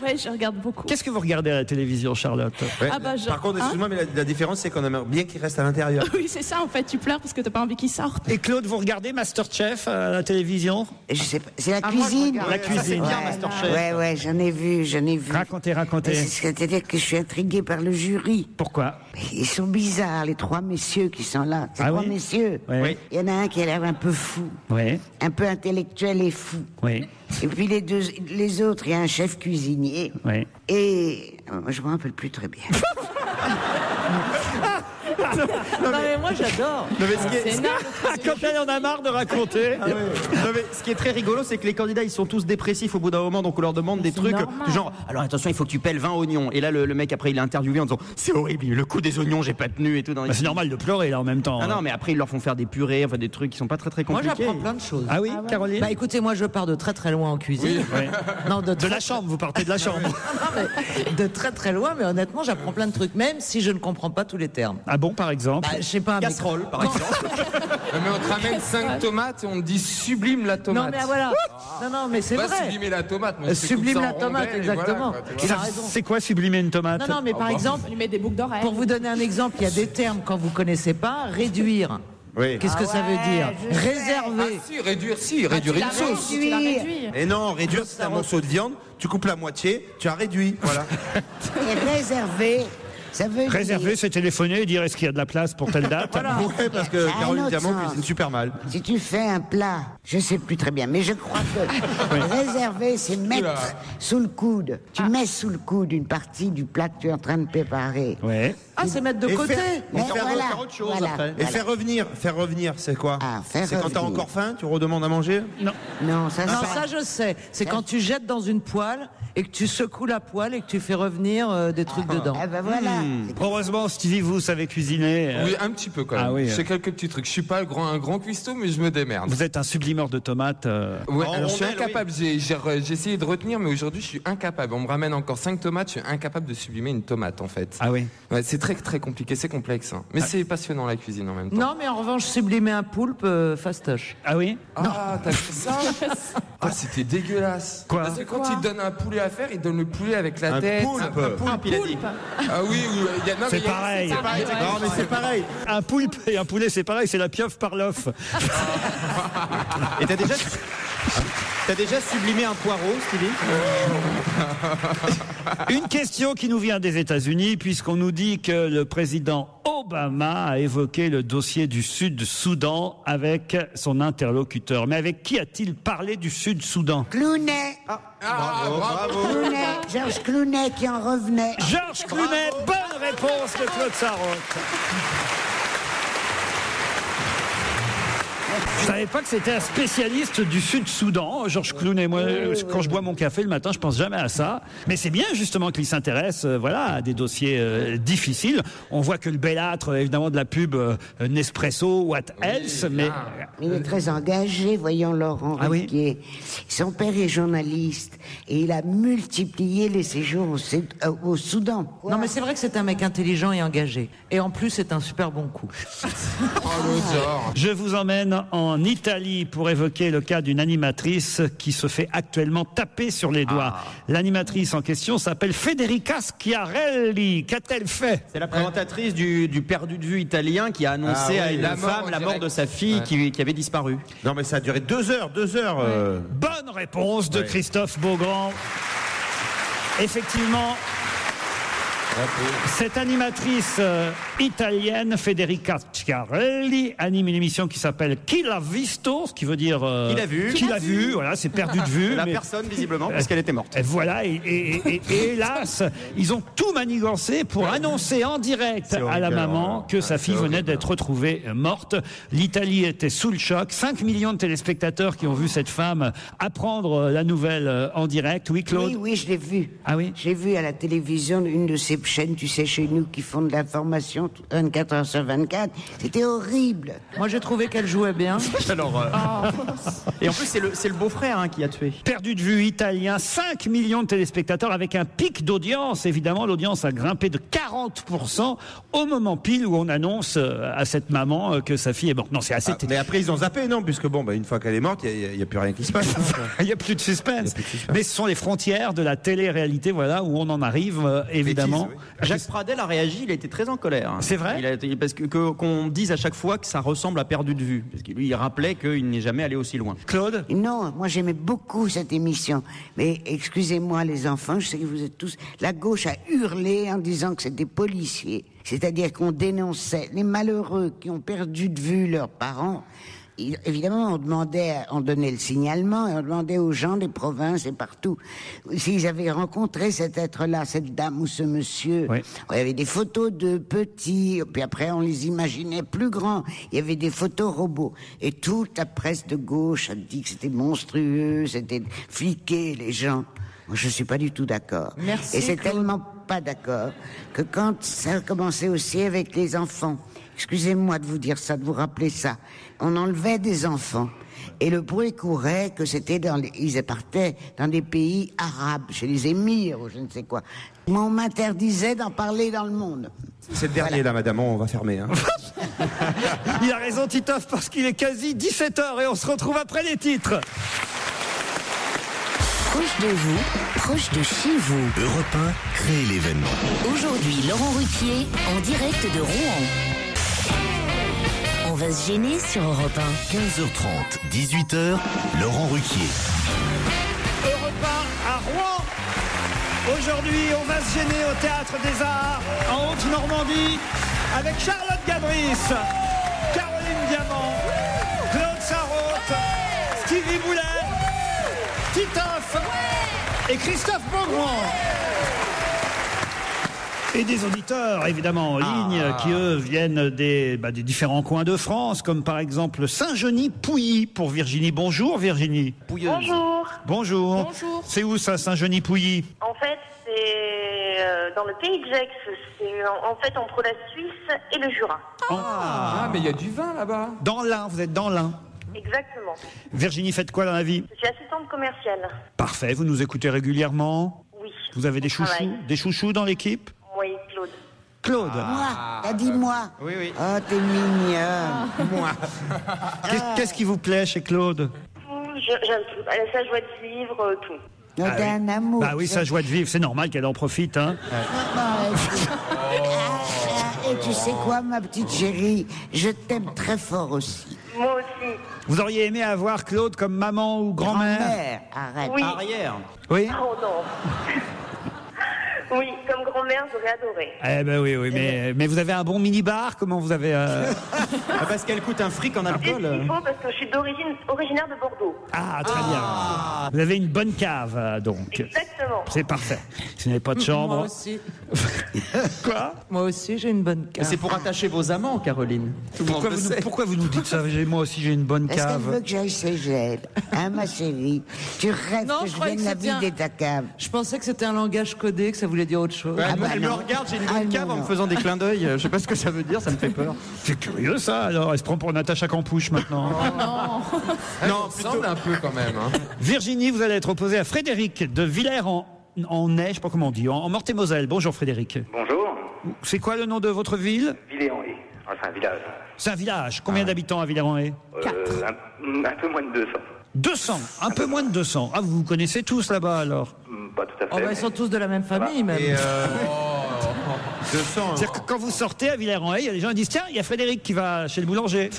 [SPEAKER 7] Ouais, je regarde beaucoup.
[SPEAKER 3] Qu'est-ce que vous regardez à la télévision, Charlotte?
[SPEAKER 14] Ouais.
[SPEAKER 7] Ah bah,
[SPEAKER 14] Par contre, excuse-moi, mais la différence, c'est qu'on aimerait bien qu'il reste à l'intérieur.
[SPEAKER 7] Oui, c'est ça, en fait. Tu pleures parce que t'as pas envie qu'ils sortent.
[SPEAKER 3] Et Claude, vous regardez Masterchef à la télévision?
[SPEAKER 6] Je sais pas, c'est la cuisine.
[SPEAKER 3] La cuisine.
[SPEAKER 11] bien, Masterchef.
[SPEAKER 6] Ouais, j'en ai vu.
[SPEAKER 3] Racontez.
[SPEAKER 6] C'est-à-dire que je suis intriguée par le jury.
[SPEAKER 3] Pourquoi?
[SPEAKER 6] Ils sont bizarres, les trois messieurs qui sont là. Ces trois messieurs.
[SPEAKER 3] Oui.
[SPEAKER 6] Il y en a un qui a l'air un peu fou.
[SPEAKER 3] Oui.
[SPEAKER 6] Un peu intellectuel et fou.
[SPEAKER 3] Oui.
[SPEAKER 6] Et puis les autres, il y a un chef cuisinier.
[SPEAKER 3] Oui.
[SPEAKER 6] Et je me rappelle plus très bien.
[SPEAKER 8] Non mais moi j'adore.
[SPEAKER 11] Non, mais ce qui est-
[SPEAKER 3] Quand elle en a marre de raconter.
[SPEAKER 11] Non, mais ce qui est très rigolo, c'est que les candidats, ils sont tous dépressifs au bout d'un moment, donc on leur demande des trucs
[SPEAKER 7] normal.
[SPEAKER 11] du genre, alors attention, il faut que tu pelles 20 oignons. Et là, le mec, après, il est interviewé en disant, c'est horrible, le coup des oignons, j'ai pas tenu et tout.
[SPEAKER 3] Bah, c'est normal de pleurer là en même temps.
[SPEAKER 11] Ah non, mais après, ils leur font faire des purées, enfin des trucs qui sont pas très très
[SPEAKER 8] Moi
[SPEAKER 11] compliqués.
[SPEAKER 8] j'apprends plein de choses.
[SPEAKER 3] Ah oui, Caroline?
[SPEAKER 8] Bah écoutez, moi je pars de très très loin en cuisine.
[SPEAKER 3] Oui.
[SPEAKER 8] Non,
[SPEAKER 3] De la chambre, vous partez de la chambre.
[SPEAKER 8] Non, mais de très très loin, mais honnêtement j'apprends plein de trucs, même si je ne comprends pas tous les termes.
[SPEAKER 3] Ah bon, par exemple?
[SPEAKER 8] Bah, je sais pas.
[SPEAKER 11] Casserole, par exemple.
[SPEAKER 15] Mais on te ramène 5 tomates et on te dit sublime la tomate.
[SPEAKER 8] Non mais voilà. Non mais c'est
[SPEAKER 15] Pas
[SPEAKER 8] vrai.
[SPEAKER 15] sublimer la tomate. mais c'est
[SPEAKER 8] Sublime
[SPEAKER 15] coupe ça
[SPEAKER 8] la
[SPEAKER 15] en
[SPEAKER 8] tomate,
[SPEAKER 15] rondelles et
[SPEAKER 8] exactement.
[SPEAKER 15] voilà, quoi, tu
[SPEAKER 8] Il
[SPEAKER 15] vois.
[SPEAKER 8] a raison.
[SPEAKER 3] C'est quoi sublimer une tomate?
[SPEAKER 8] Non mais par exemple,
[SPEAKER 7] On lui met des boucles d'oreilles.
[SPEAKER 8] pour vous donner un exemple, il y a des termes quand vous connaissez pas, réduire.
[SPEAKER 14] Oui.
[SPEAKER 8] Qu'est-ce que ça veut dire?
[SPEAKER 6] je sais.
[SPEAKER 8] Réserver.
[SPEAKER 15] Réduire une sauce.
[SPEAKER 7] Tu l'as réduit.
[SPEAKER 14] Et non, réduire, c'est un morceau de viande, tu coupes la moitié, tu as réduit. Voilà.
[SPEAKER 6] Et réservé, Ça veut
[SPEAKER 3] Réserver,
[SPEAKER 6] dire...
[SPEAKER 3] c'est téléphoner et dire est-ce qu'il y a de la place pour telle date.
[SPEAKER 14] Ouais, parce que
[SPEAKER 6] Un
[SPEAKER 14] Caroline
[SPEAKER 6] autre
[SPEAKER 14] Diamant
[SPEAKER 6] sens.
[SPEAKER 14] cuisine super mal.
[SPEAKER 6] Si tu fais un plat, je sais plus très bien, mais je crois que réserver, c'est mettre sous le coude. Tu mets sous le coude une partie du plat que tu es en train de préparer.
[SPEAKER 3] Ouais.
[SPEAKER 8] Ah, c'est mettre de
[SPEAKER 14] Et
[SPEAKER 8] côté.
[SPEAKER 6] Mais
[SPEAKER 14] faire autre chose après. Et faire revenir, c'est quoi? C'est quand t'as
[SPEAKER 6] revenir.
[SPEAKER 14] encore faim, tu redemandes à manger?
[SPEAKER 6] Non, ça,
[SPEAKER 8] Non,
[SPEAKER 6] ça-
[SPEAKER 8] ça je sais. C'est quand tu jettes dans une poêle et que tu secoues la poêle et que tu fais revenir des trucs dedans.
[SPEAKER 6] Eh ben voilà.
[SPEAKER 3] Heureusement, Stevie, vous savez cuisiner.
[SPEAKER 15] Oui, un petit peu quand même.
[SPEAKER 3] Ah oui,
[SPEAKER 15] Je fais quelques petits trucs. Je suis pas un grand cuistot, mais je me démerde.
[SPEAKER 3] Vous êtes un sublimeur de tomates.
[SPEAKER 15] Ouais,
[SPEAKER 14] En
[SPEAKER 15] alors je suis
[SPEAKER 14] rondelles,
[SPEAKER 15] incapable. J'ai essayé de retenir, mais aujourd'hui, je suis incapable. On me ramène encore 5 tomates, je suis incapable de sublimer une tomate, en fait.
[SPEAKER 3] Ah oui.
[SPEAKER 15] Ouais, c'est très très compliqué, c'est complexe. Hein. Mais c'est passionnant la cuisine en même temps.
[SPEAKER 8] Non, mais en revanche, sublimer un poulpe, fastoche.
[SPEAKER 3] Ah oui.
[SPEAKER 15] Ah, t'as fait ça? Ah, c'était dégueulasse.
[SPEAKER 3] Quoi?
[SPEAKER 15] Parce que quand il donne un poulet à faire, il donne le poulet avec la tête.
[SPEAKER 14] poulpe,
[SPEAKER 15] il a dit. Ah oui, il y a, non, mais
[SPEAKER 3] C'est
[SPEAKER 15] il y a-
[SPEAKER 3] pareil.
[SPEAKER 14] Non, mais c'est pareil.
[SPEAKER 3] Un poulpe et un poulet, c'est pareil, c'est la pieuvre par l'œuf.
[SPEAKER 11] Et t'as déjà sublimé un poireau, Stevie?
[SPEAKER 3] Une question qui nous vient des États-Unis, puisqu'on nous dit que le président Obama a évoqué le dossier du Sud-Soudan avec son interlocuteur. Mais avec qui a-t-il parlé du Sud-Soudan?
[SPEAKER 6] Clooney.
[SPEAKER 14] Bravo.
[SPEAKER 6] Clooney. Georges Clooney qui en revenait.
[SPEAKER 3] Georges Clooney, bonne réponse de Claude Sarraute. Je savais pas que c'était un spécialiste du Sud-Soudan, Georges Clooney. Moi, quand je bois mon café le matin, je pense jamais à ça. Mais c'est bien justement qu'il s'intéresse, voilà, à des dossiers difficiles. On voit que le bellâtre, évidemment, de la pub Nespresso, what else, mais
[SPEAKER 6] Il est très engagé, voyons Laurent
[SPEAKER 3] Ah oui.
[SPEAKER 6] Ruquier. Son père est journaliste et il a multiplié les séjours au Soudan.
[SPEAKER 8] Non, mais c'est vrai que c'est un mec intelligent et engagé. Et en plus, c'est un super bon coup.
[SPEAKER 3] je vous emmène en Italie pour évoquer le cas d'une animatrice qui se fait actuellement taper sur les doigts. L'animatrice en question s'appelle Federica Schiarelli. Qu'a-t-elle fait?
[SPEAKER 11] C'est la présentatrice du perdu de vue italien qui a annoncé à une femme la mort de sa fille qui avait disparu.
[SPEAKER 14] Non, mais ça a duré 2 heures.
[SPEAKER 3] Bonne réponse de Christophe Beaugrand. Effectivement, cette animatrice italienne, Federica Schiarelli, anime une émission qui s'appelle Chi l'ha visto, ce qui veut dire
[SPEAKER 11] Qui l'a vu.
[SPEAKER 3] Qui l'a vu, voilà, c'est perdu de vue.
[SPEAKER 11] La
[SPEAKER 3] mais-
[SPEAKER 11] personne, visiblement, parce qu'elle était morte.
[SPEAKER 3] Et voilà, et hélas, ils ont tout manigancé pour annoncer en direct à la maman que sa fille venait d'être retrouvée morte. L'Italie était sous le choc. 5 millions de téléspectateurs qui ont vu cette femme apprendre la nouvelle en direct. Oui, Claude?
[SPEAKER 6] Oui, je l'ai vu.
[SPEAKER 3] Ah oui?
[SPEAKER 6] J'ai vu à la télévision une de ces chaînes, tu sais, chez nous, qui font de l'information 24 heures sur 24. C'était horrible.
[SPEAKER 8] Moi, j'ai trouvé qu'elle jouait bien.
[SPEAKER 11] Alors, et en plus, c'est le beau-frère qui a tué.
[SPEAKER 3] Perdu de vue italien, 5 millions de téléspectateurs avec un pic d'audience. Évidemment, l'audience a grimpé de 40% au moment pile où on annonce à cette maman que sa fille est morte. Non, c'est assez...
[SPEAKER 14] Mais après, ils ont zappé, non? Puisque bon, une fois qu'elle est morte, il n'y a plus rien qui se passe.
[SPEAKER 3] Il n'y a plus de suspense. Mais ce sont les frontières de la télé-réalité, voilà, où on en arrive, évidemment.
[SPEAKER 11] Jacques Pradel a réagi, il a été très en colère.
[SPEAKER 3] C'est vrai?
[SPEAKER 11] Parce qu'on dise à chaque fois que ça ressemble à perdu de vue. Parce que lui, il rappelait qu'il n'est jamais allé aussi loin.
[SPEAKER 3] Claude?
[SPEAKER 6] Non, moi j'aimais beaucoup cette émission. Mais excusez-moi les enfants, je sais que vous êtes tous... La gauche a hurlé en disant que c'était policiers. C'est-à-dire qu'on dénonçait les malheureux qui ont perdu de vue leurs parents. Évidemment, on donnait le signalement et on demandait aux gens des provinces et partout s'ils avaient rencontré cet être-là, cette dame ou ce monsieur.
[SPEAKER 3] Oui.
[SPEAKER 6] Il y avait des photos de petits, puis après on les imaginait plus grands. Il y avait des photos robots. Et toute la presse de gauche a dit que c'était monstrueux, c'était fliqué les gens. Moi, je suis pas du tout d'accord.
[SPEAKER 8] Merci,
[SPEAKER 6] Et c'est
[SPEAKER 8] Claude.
[SPEAKER 6] tellement pas d'accord que quand ça a commencé aussi avec les enfants, excusez-moi de vous dire ça, de vous rappeler ça, on enlevait des enfants. Et le bruit courait que c'était ils partaient dans des pays arabes, chez les émirs ou je ne sais quoi. Moi, on m'interdisait d'en parler dans le monde.
[SPEAKER 14] C'est le dernier, là, madame, on va fermer. Hein.
[SPEAKER 3] Il a raison, Titoff, parce qu'il est quasi 17h et on se retrouve après les titres.
[SPEAKER 1] Proche de vous, proche de chez vous.
[SPEAKER 2] Europe 1 crée l'événement.
[SPEAKER 1] Aujourd'hui, Laurent Ruquier, en direct de Rouen. On va se gêner sur Europe 1.
[SPEAKER 2] 15h30, 18h, Laurent Ruquier.
[SPEAKER 3] Europe 1 à Rouen. Aujourd'hui, on va se gêner au Théâtre des Arts, en Haute-Normandie, avec Charlotte Gabris, Caroline Diamant, Claude Sarraute, Stevie Boulet, Titoff et Christophe Beaugrand. Et des auditeurs, évidemment, en ligne, qui, eux, viennent des différents coins de France, comme par exemple Saint-Genis-Pouilly pour Virginie. Bonjour, Virginie.
[SPEAKER 16] Pouilleuse. Bonjour.
[SPEAKER 3] Bonjour.
[SPEAKER 16] Bonjour.
[SPEAKER 3] C'est où, ça, Saint-Genis-Pouilly?
[SPEAKER 16] En fait, c'est dans le pays de Gex. C'est en fait entre la Suisse et le Jura.
[SPEAKER 15] Ah, mais il y a du vin là-bas.
[SPEAKER 3] Dans l'Ain, vous êtes dans l'Ain.
[SPEAKER 16] Exactement.
[SPEAKER 3] Virginie, faites quoi dans la vie?
[SPEAKER 16] Je suis assistante commerciale.
[SPEAKER 3] Parfait, vous nous écoutez régulièrement?
[SPEAKER 16] Oui.
[SPEAKER 3] Vous avez des chouchous,
[SPEAKER 16] travail.
[SPEAKER 3] des chouchous dans l'équipe?
[SPEAKER 16] Oui, Claude.
[SPEAKER 3] Claude.
[SPEAKER 6] Moi, t'as dit moi.
[SPEAKER 11] Oui, oui.
[SPEAKER 6] Oh, t'es mignonne.
[SPEAKER 3] Moi. Qu'est-ce qui vous plaît chez Claude?
[SPEAKER 16] J'aime tout. Elle a sa joie de vivre, tout.
[SPEAKER 6] Non, t'es un amour.
[SPEAKER 3] Bah oui, sa joie de vivre, c'est normal qu'elle en profite, hein.
[SPEAKER 6] Et tu sais quoi, ma petite chérie, je t'aime très fort aussi.
[SPEAKER 16] Moi aussi.
[SPEAKER 3] Vous auriez aimé avoir Claude comme maman ou grand-mère?
[SPEAKER 6] Grand-mère, arrête.
[SPEAKER 16] Oui.
[SPEAKER 11] Arrière.
[SPEAKER 3] Oui.
[SPEAKER 16] Oh non. Oui, comme grand-mère, j'aurais adoré.
[SPEAKER 3] Eh ben oui, mais vous avez un bon mini-bar? Comment vous avez...
[SPEAKER 11] Parce qu'elle coûte un fric en alcool.
[SPEAKER 16] Il faut parce que je suis originaire de Bordeaux.
[SPEAKER 3] Ah, très bien. Vous avez une bonne cave, donc.
[SPEAKER 16] Exactement.
[SPEAKER 3] C'est parfait. Si vous n'avez pas de chambre...
[SPEAKER 8] Moi aussi.
[SPEAKER 3] Quoi?
[SPEAKER 8] Moi aussi, j'ai une bonne cave.
[SPEAKER 11] C'est pour attacher vos amants, Caroline. Tout le monde le sait.
[SPEAKER 3] Pourquoi vous nous dites ça? Moi aussi, j'ai une bonne
[SPEAKER 6] Est-ce qu'elle
[SPEAKER 3] cave.
[SPEAKER 6] veut que j'aille chez elle? Hein, ma chérie? Tu rêves
[SPEAKER 8] Non,
[SPEAKER 6] que
[SPEAKER 8] je
[SPEAKER 6] je
[SPEAKER 8] croyais
[SPEAKER 6] vienne
[SPEAKER 8] que c'était
[SPEAKER 6] vider ta cave.
[SPEAKER 8] Je pensais que c'était un langage codé, que ça voulait dire autre chose.
[SPEAKER 11] Elle,
[SPEAKER 6] bah
[SPEAKER 11] elle me
[SPEAKER 6] non.
[SPEAKER 11] regarde, j'ai une
[SPEAKER 6] Ah
[SPEAKER 11] bonne
[SPEAKER 6] non,
[SPEAKER 11] cave en me
[SPEAKER 6] non.
[SPEAKER 11] faisant des clins d'œil. Je sais pas ce que ça veut dire, ça me fait peur.
[SPEAKER 3] C'est curieux, ça, alors. Elle se prend pour Natacha Campouche, maintenant.
[SPEAKER 11] Non,
[SPEAKER 15] Ça ressemble un peu quand même. Hein.
[SPEAKER 3] Virginie, vous allez être opposée à Frédéric de Villers-en-Ney, je sais pas comment on dit, en Meurthe-et-Moselle. Bonjour, Frédéric.
[SPEAKER 9] Bonjour.
[SPEAKER 3] C'est quoi le nom de votre ville?
[SPEAKER 9] Villers-en-Haye. C'est un village.
[SPEAKER 3] C'est un village. Combien d'habitants à Villers-en-Ney?
[SPEAKER 9] Un peu moins de 200.
[SPEAKER 3] 200. Un peu moins de 200. Ah, vous vous connaissez tous là-bas, alors?
[SPEAKER 9] Pas tout à fait.
[SPEAKER 8] Oh, bah, ils sont tous de la même famille, même.
[SPEAKER 14] Et 200.
[SPEAKER 3] C'est-à-dire que quand vous sortez à Villers-en-Haye, il y a des gens qui disent tiens, il y a Frédéric qui va chez le boulanger.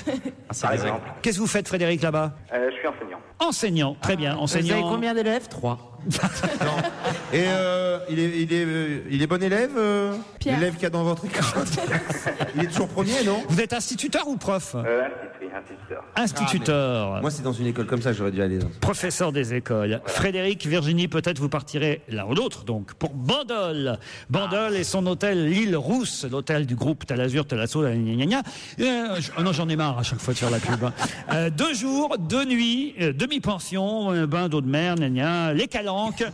[SPEAKER 9] Par exemple.
[SPEAKER 3] Qu'est-ce que vous faites, Frédéric, là-bas?
[SPEAKER 9] Je suis enseignant.
[SPEAKER 3] Enseignant. Très bien.
[SPEAKER 8] Vous
[SPEAKER 3] Enseignant.
[SPEAKER 8] avez combien d'élèves? 3.
[SPEAKER 14] Et il est bon élève,
[SPEAKER 7] Pierre.
[SPEAKER 14] l'élève qu'il y a dans votre école. Il est toujours premier, non?
[SPEAKER 3] Vous êtes instituteur ou prof?
[SPEAKER 9] Instituteur.
[SPEAKER 3] Instituteur.
[SPEAKER 14] Moi, c'est dans une école comme ça que j'aurais dû aller.
[SPEAKER 3] Professeur des écoles. Frédéric, Virginie, peut-être vous partirez l'un ou l'autre, donc, pour Bandol. Bandol et son hôtel L'Île Rousse, l'hôtel du groupe Talazur, Talasso, gna gna gna. Non, j'en ai marre à chaque fois de faire la pub. 2 jours, 2 nuits, demi-pension, bain d'eau de mer, gna gna, les calanques.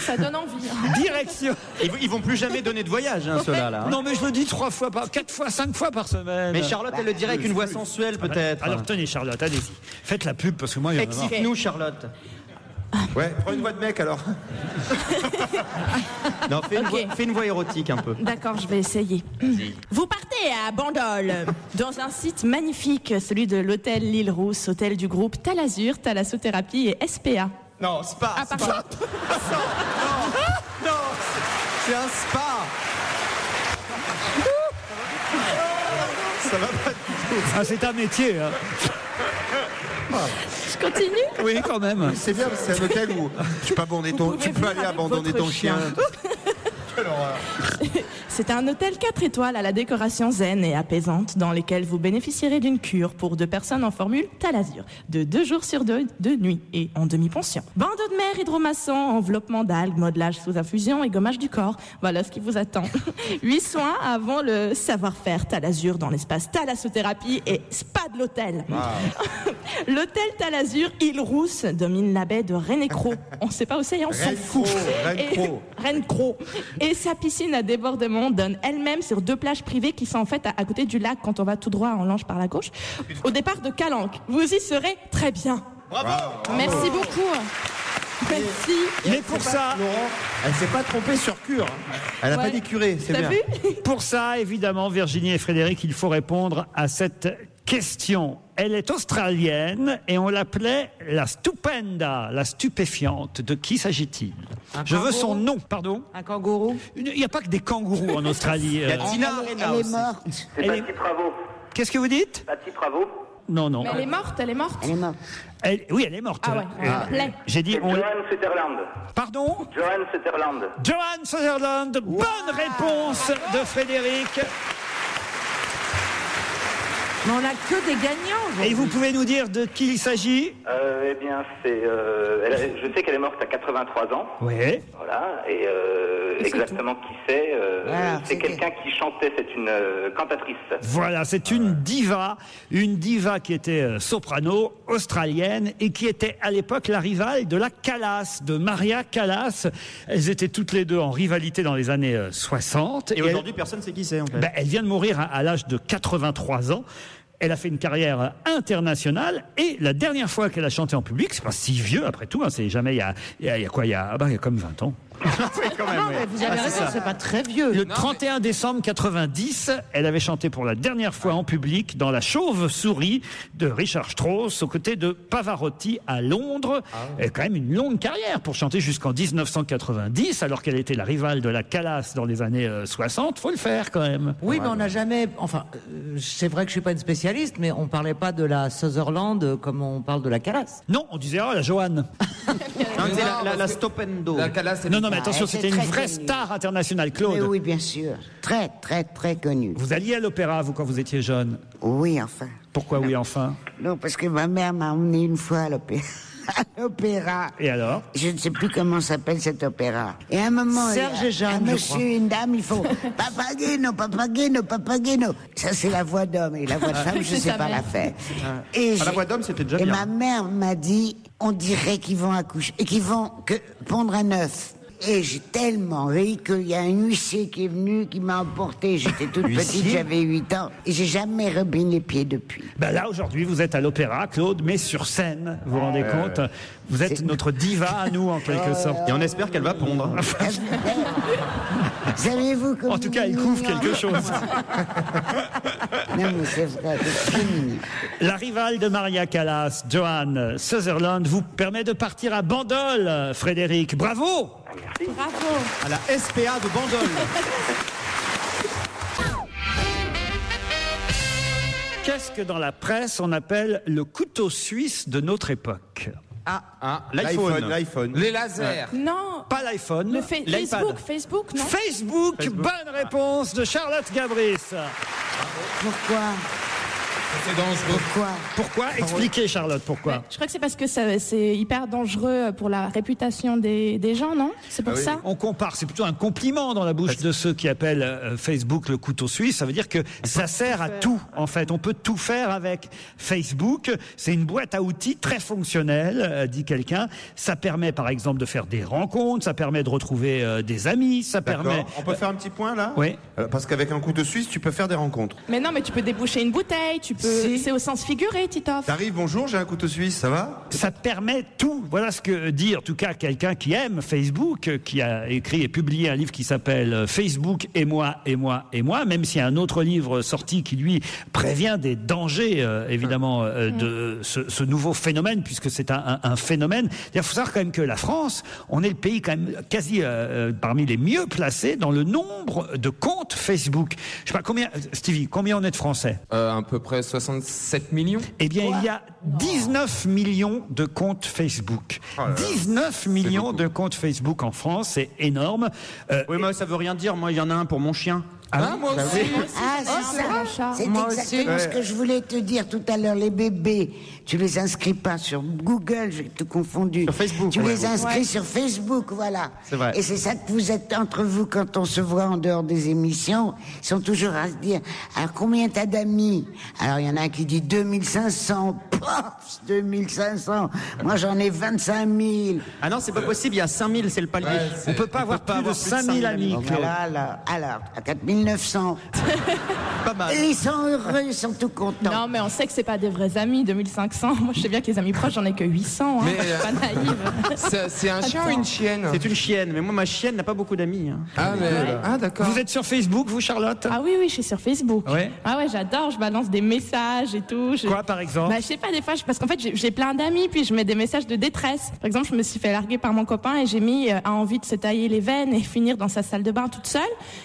[SPEAKER 7] Ça donne envie.
[SPEAKER 3] Direction.
[SPEAKER 11] Ils vont plus jamais donner de voyage, hein, ceux-là. Là, hein.
[SPEAKER 3] Non, mais je le dis 3 fois 4 fois, 5 fois par semaine.
[SPEAKER 11] Mais Charlotte, elle le dirait avec une voix sensuelle, peut-être.
[SPEAKER 3] Alors tenez, Charlotte, allez-y. Faites la pub parce que moi, il y en a marre.
[SPEAKER 11] Excite-nous, Charlotte.
[SPEAKER 14] Ouais, prends une voix de mec alors.
[SPEAKER 11] Non,
[SPEAKER 7] Ok.
[SPEAKER 11] fais une voix érotique un peu.
[SPEAKER 7] D'accord, je vais essayer. Vous partez à Bandol, dans un site magnifique, celui de l'hôtel L'Île Rousse, hôtel du groupe Talazur, Thalassothérapie et SPA.
[SPEAKER 11] Non, spa.
[SPEAKER 7] Ah, pardon.
[SPEAKER 11] Non, c'est un spa. Ça va pas du tout.
[SPEAKER 3] Ah, c'est un métier. Hein.
[SPEAKER 7] Je continue?
[SPEAKER 3] Oui, quand même.
[SPEAKER 14] C'est bien, c'est un hôtel où tu peux aller abandonner ton chien.
[SPEAKER 7] C'est un hôtel 4 étoiles à la décoration zen et apaisante dans lequel vous bénéficierez d'une cure pour 2 personnes en formule Talazur, de 2 jours sur 2 nuits et en demi-pension. Bandeau de mer, hydromassant, enveloppement d'algues, modelage sous infusion et gommage du corps. Voilà ce qui vous attend. 8 soins avant le savoir-faire Talazur dans l'espace Thalassothérapie et spa de l'hôtel.
[SPEAKER 14] Wow.
[SPEAKER 7] L'hôtel Talazur Île Rousse domine la baie de Rennes-Cros. On ne sait pas où c'est, on s'en fout. Rennes-Cros. Et sa piscine à débordement donne elle-même sur 2 plages privées qui sont en fait à côté du lac quand on va tout droit en Lange par la gauche, au départ de Calanque. Vous y serez très bien.
[SPEAKER 11] Bravo.
[SPEAKER 7] Merci beaucoup. Merci.
[SPEAKER 3] Mais pour ça,
[SPEAKER 14] Laurent, elle s'est pas trompée sur cure. Elle a
[SPEAKER 7] Ouais.
[SPEAKER 14] pas dit curé, c'est
[SPEAKER 7] T'as
[SPEAKER 14] bien.
[SPEAKER 7] vu?
[SPEAKER 3] pour ça, évidemment, Virginie et Frédéric, il faut répondre à cette question. Elle est australienne et on l'appelait la stupenda, la stupéfiante. De qui s'agit-il? Je veux son nom, pardon.
[SPEAKER 8] Un kangourou?
[SPEAKER 3] Il n'y a pas que des kangourous en Australie.
[SPEAKER 11] Il y a Tina
[SPEAKER 6] Elle
[SPEAKER 11] Arena
[SPEAKER 6] est
[SPEAKER 11] aussi.
[SPEAKER 6] morte.
[SPEAKER 9] C'est
[SPEAKER 3] Elle est-
[SPEAKER 9] Patsy Bravo.
[SPEAKER 3] Qu'est-ce que vous dites?
[SPEAKER 9] Patsy Bravo.
[SPEAKER 3] non.
[SPEAKER 7] Mais elle est morte, elle est morte.
[SPEAKER 6] Elle est morte.
[SPEAKER 3] Oui, elle est morte.
[SPEAKER 7] Ah ouais,
[SPEAKER 3] J'ai dit...
[SPEAKER 9] Johan Sutherland.
[SPEAKER 3] Pardon?
[SPEAKER 9] Johan Sutherland.
[SPEAKER 3] Johan Sutherland. Bonne réponse de Frédéric.
[SPEAKER 8] Mais on n'a que des gagnants.
[SPEAKER 3] Et vous pouvez nous dire de qui il s'agit?
[SPEAKER 9] Eh bien, je sais qu'elle est morte à 83 ans.
[SPEAKER 3] Oui.
[SPEAKER 9] Voilà. Et exactement qui c'est. C'est quelqu'un qui chantait. C'est une cantatrice.
[SPEAKER 3] Voilà, c'est une diva qui était soprano australienne et qui était à l'époque la rivale de la Callas, de Maria Callas. Elles étaient toutes les deux en rivalité dans les années 60.
[SPEAKER 11] Et aujourd'hui, personne ne sait qui c'est en fait.
[SPEAKER 3] Elle vient de mourir à l'âge de 83 ans. Elle a fait une carrière internationale et la dernière fois qu'elle a chanté en public, c'est pas si vieux après tout, hein, c'est jamais il y a comme 20 ans.
[SPEAKER 8] Mais vous avez raison, c'est pas très vieux.
[SPEAKER 3] Le 31 décembre 90, elle avait chanté pour la dernière fois en public dans La Chauve-souris de Richard Strauss aux côtés de Pavarotti à Londres. Elle a quand même une longue carrière pour chanter jusqu'en 1990, alors qu'elle était la rivale de la Callas dans les années 60. Faut le faire quand même.
[SPEAKER 8] Oui, mais on n'a jamais... Enfin, c'est vrai que je suis pas une spécialiste, mais on parlait pas de la Sutherland comme on parle de la Callas.
[SPEAKER 3] Non, on disait la Johan.
[SPEAKER 11] La Stopendo.
[SPEAKER 15] La Callas,
[SPEAKER 3] Non, mais attention, c'était une vraie star internationale, Claude.
[SPEAKER 6] Mais oui, bien sûr. Très, très, très connue.
[SPEAKER 3] Vous alliez à l'opéra, vous, quand vous étiez jeune?
[SPEAKER 6] Oui, enfin.
[SPEAKER 3] Pourquoi oui, enfin?
[SPEAKER 6] Non, parce que ma mère m'a emmené une fois à l'opéra.
[SPEAKER 3] Et alors?
[SPEAKER 6] Je ne sais plus comment s'appelle cet opéra. Et à un moment,
[SPEAKER 8] Serge et Jeanne,
[SPEAKER 6] un monsieur et une dame, ils font Papageno, Papageno, Papageno. Ça, c'est la voix d'homme. Et la voix de femme, je ne sais pas la faire. Et
[SPEAKER 11] la voix d'homme, c'était déjà
[SPEAKER 6] bien.
[SPEAKER 11] bien.
[SPEAKER 6] Et ma mère m'a dit, on dirait qu'ils vont accoucher et qu'ils vont pondre un œuf. Et j'ai tellement ri qu'il y a un huissier qui est venu, qui m'a emporté. J'étais toute petite, j'avais 8 ans. Et j'ai jamais remis les pieds depuis.
[SPEAKER 3] Là, aujourd'hui, vous êtes à l'opéra, Claude, mais sur scène. Vous vous rendez compte? Vous êtes notre diva à nous, en quelque sorte.
[SPEAKER 11] Et on espère qu'elle va pondre.
[SPEAKER 6] Savez-vous comment...
[SPEAKER 3] En tout cas, elle couvre quelque chose.
[SPEAKER 6] Non, mais c'est vrai, c'est très mignon.
[SPEAKER 3] La rivale de Maria Callas, Johan Sutherland, vous permet de partir à Bandol, Frédéric. Bravo!
[SPEAKER 9] Merci.
[SPEAKER 7] Bravo.
[SPEAKER 11] À la SPA de Bandol.
[SPEAKER 3] Qu'est-ce que dans la presse on appelle le couteau suisse de notre époque?
[SPEAKER 14] L'iPhone.
[SPEAKER 15] Les lasers.
[SPEAKER 7] Non.
[SPEAKER 3] Pas l'iPhone.
[SPEAKER 7] Facebook, non?
[SPEAKER 3] Facebook, bonne réponse de Charlotte Gabris.
[SPEAKER 6] Pourquoi?
[SPEAKER 15] C'est dangereux.
[SPEAKER 3] Pourquoi? Expliquez, Charlotte, pourquoi?
[SPEAKER 7] Je crois que c'est parce que c'est hyper dangereux pour la réputation des gens, non? C'est pour ça?
[SPEAKER 3] On compare, c'est plutôt un compliment dans la bouche de ceux qui appellent Facebook le couteau suisse. Ça veut dire que ça sert à tout, en fait. On peut tout faire avec Facebook. C'est une boîte à outils très fonctionnelle, dit quelqu'un. Ça permet, par exemple, de faire des rencontres, ça permet de retrouver des amis, ça permet...
[SPEAKER 14] On peut faire un petit point, là?
[SPEAKER 3] Oui.
[SPEAKER 14] Parce qu'avec un couteau suisse, tu peux faire des rencontres.
[SPEAKER 7] Mais non, mais tu peux déboucher une bouteille, tu peux... C'est au sens figuré, Titoff.
[SPEAKER 14] T'arrives, bonjour, j'ai un couteau suisse, ça va?
[SPEAKER 3] Ça permet tout. Voilà ce que dit en tout cas quelqu'un qui aime Facebook, qui a écrit et publié un livre qui s'appelle Facebook et moi, et moi, et moi, même s'il y a un autre livre sorti qui lui prévient des dangers évidemment de ce nouveau phénomène, puisque c'est un phénomène. Il faut savoir quand même que la France, on est le pays quand même quasi parmi les mieux placés dans le nombre de comptes Facebook. Je sais pas combien, Stevie, combien on est de Français?
[SPEAKER 15] À peu près 67 millions.
[SPEAKER 3] Eh bien, il y a 19 millions de comptes Facebook. 19 millions de comptes Facebook en France, c'est énorme.
[SPEAKER 11] Oui, mais ça veut rien dire. Moi, il y en a un pour mon chien.
[SPEAKER 15] Moi aussi.
[SPEAKER 6] C'est exactement ce que je voulais te dire tout à l'heure. Les bébés, tu les inscris pas sur Google, j'ai tout confondu.
[SPEAKER 11] Sur Facebook.
[SPEAKER 6] Tu les inscris sur Facebook, voilà.
[SPEAKER 11] C'est vrai.
[SPEAKER 6] Et c'est ça que vous êtes entre vous quand on se voit en dehors des émissions. Ils sont toujours à se dire, alors combien t'as d'amis? Alors il y en a un qui dit 2500. Pof, 2500. Moi j'en ai 25 000.
[SPEAKER 11] Ah non, c'est pas possible, il y a 5000, c'est le palier.
[SPEAKER 3] On peut pas avoir plus de 5000 amis.
[SPEAKER 6] Voilà, alors, à 4900.
[SPEAKER 11] Pas mal.
[SPEAKER 6] Et ils sont heureux, ils sont tout contents.
[SPEAKER 7] Non, mais on sait que c'est pas des vrais amis, 2500. Moi, je sais bien que les amis proches, j'en ai que 800. Hein.
[SPEAKER 15] Mais,
[SPEAKER 7] pas naïve.
[SPEAKER 15] C'est un chien ou une chienne?
[SPEAKER 11] C'est une chienne, mais moi, ma chienne n'a pas beaucoup d'amis. Hein.
[SPEAKER 15] Ah, d'accord.
[SPEAKER 3] Vous êtes sur Facebook, vous, Charlotte?
[SPEAKER 7] Ah oui, je suis sur Facebook.
[SPEAKER 3] Ouais.
[SPEAKER 7] Ah ouais, j'adore, je balance des messages et tout.
[SPEAKER 3] Quoi, par exemple?
[SPEAKER 7] Je sais pas, des fois, parce qu'en fait, j'ai plein d'amis, puis je mets des messages de détresse. Par exemple, je me suis fait larguer par mon copain et j'ai mis a envie de se tailler les veines et finir dans sa salle de bain toute seule.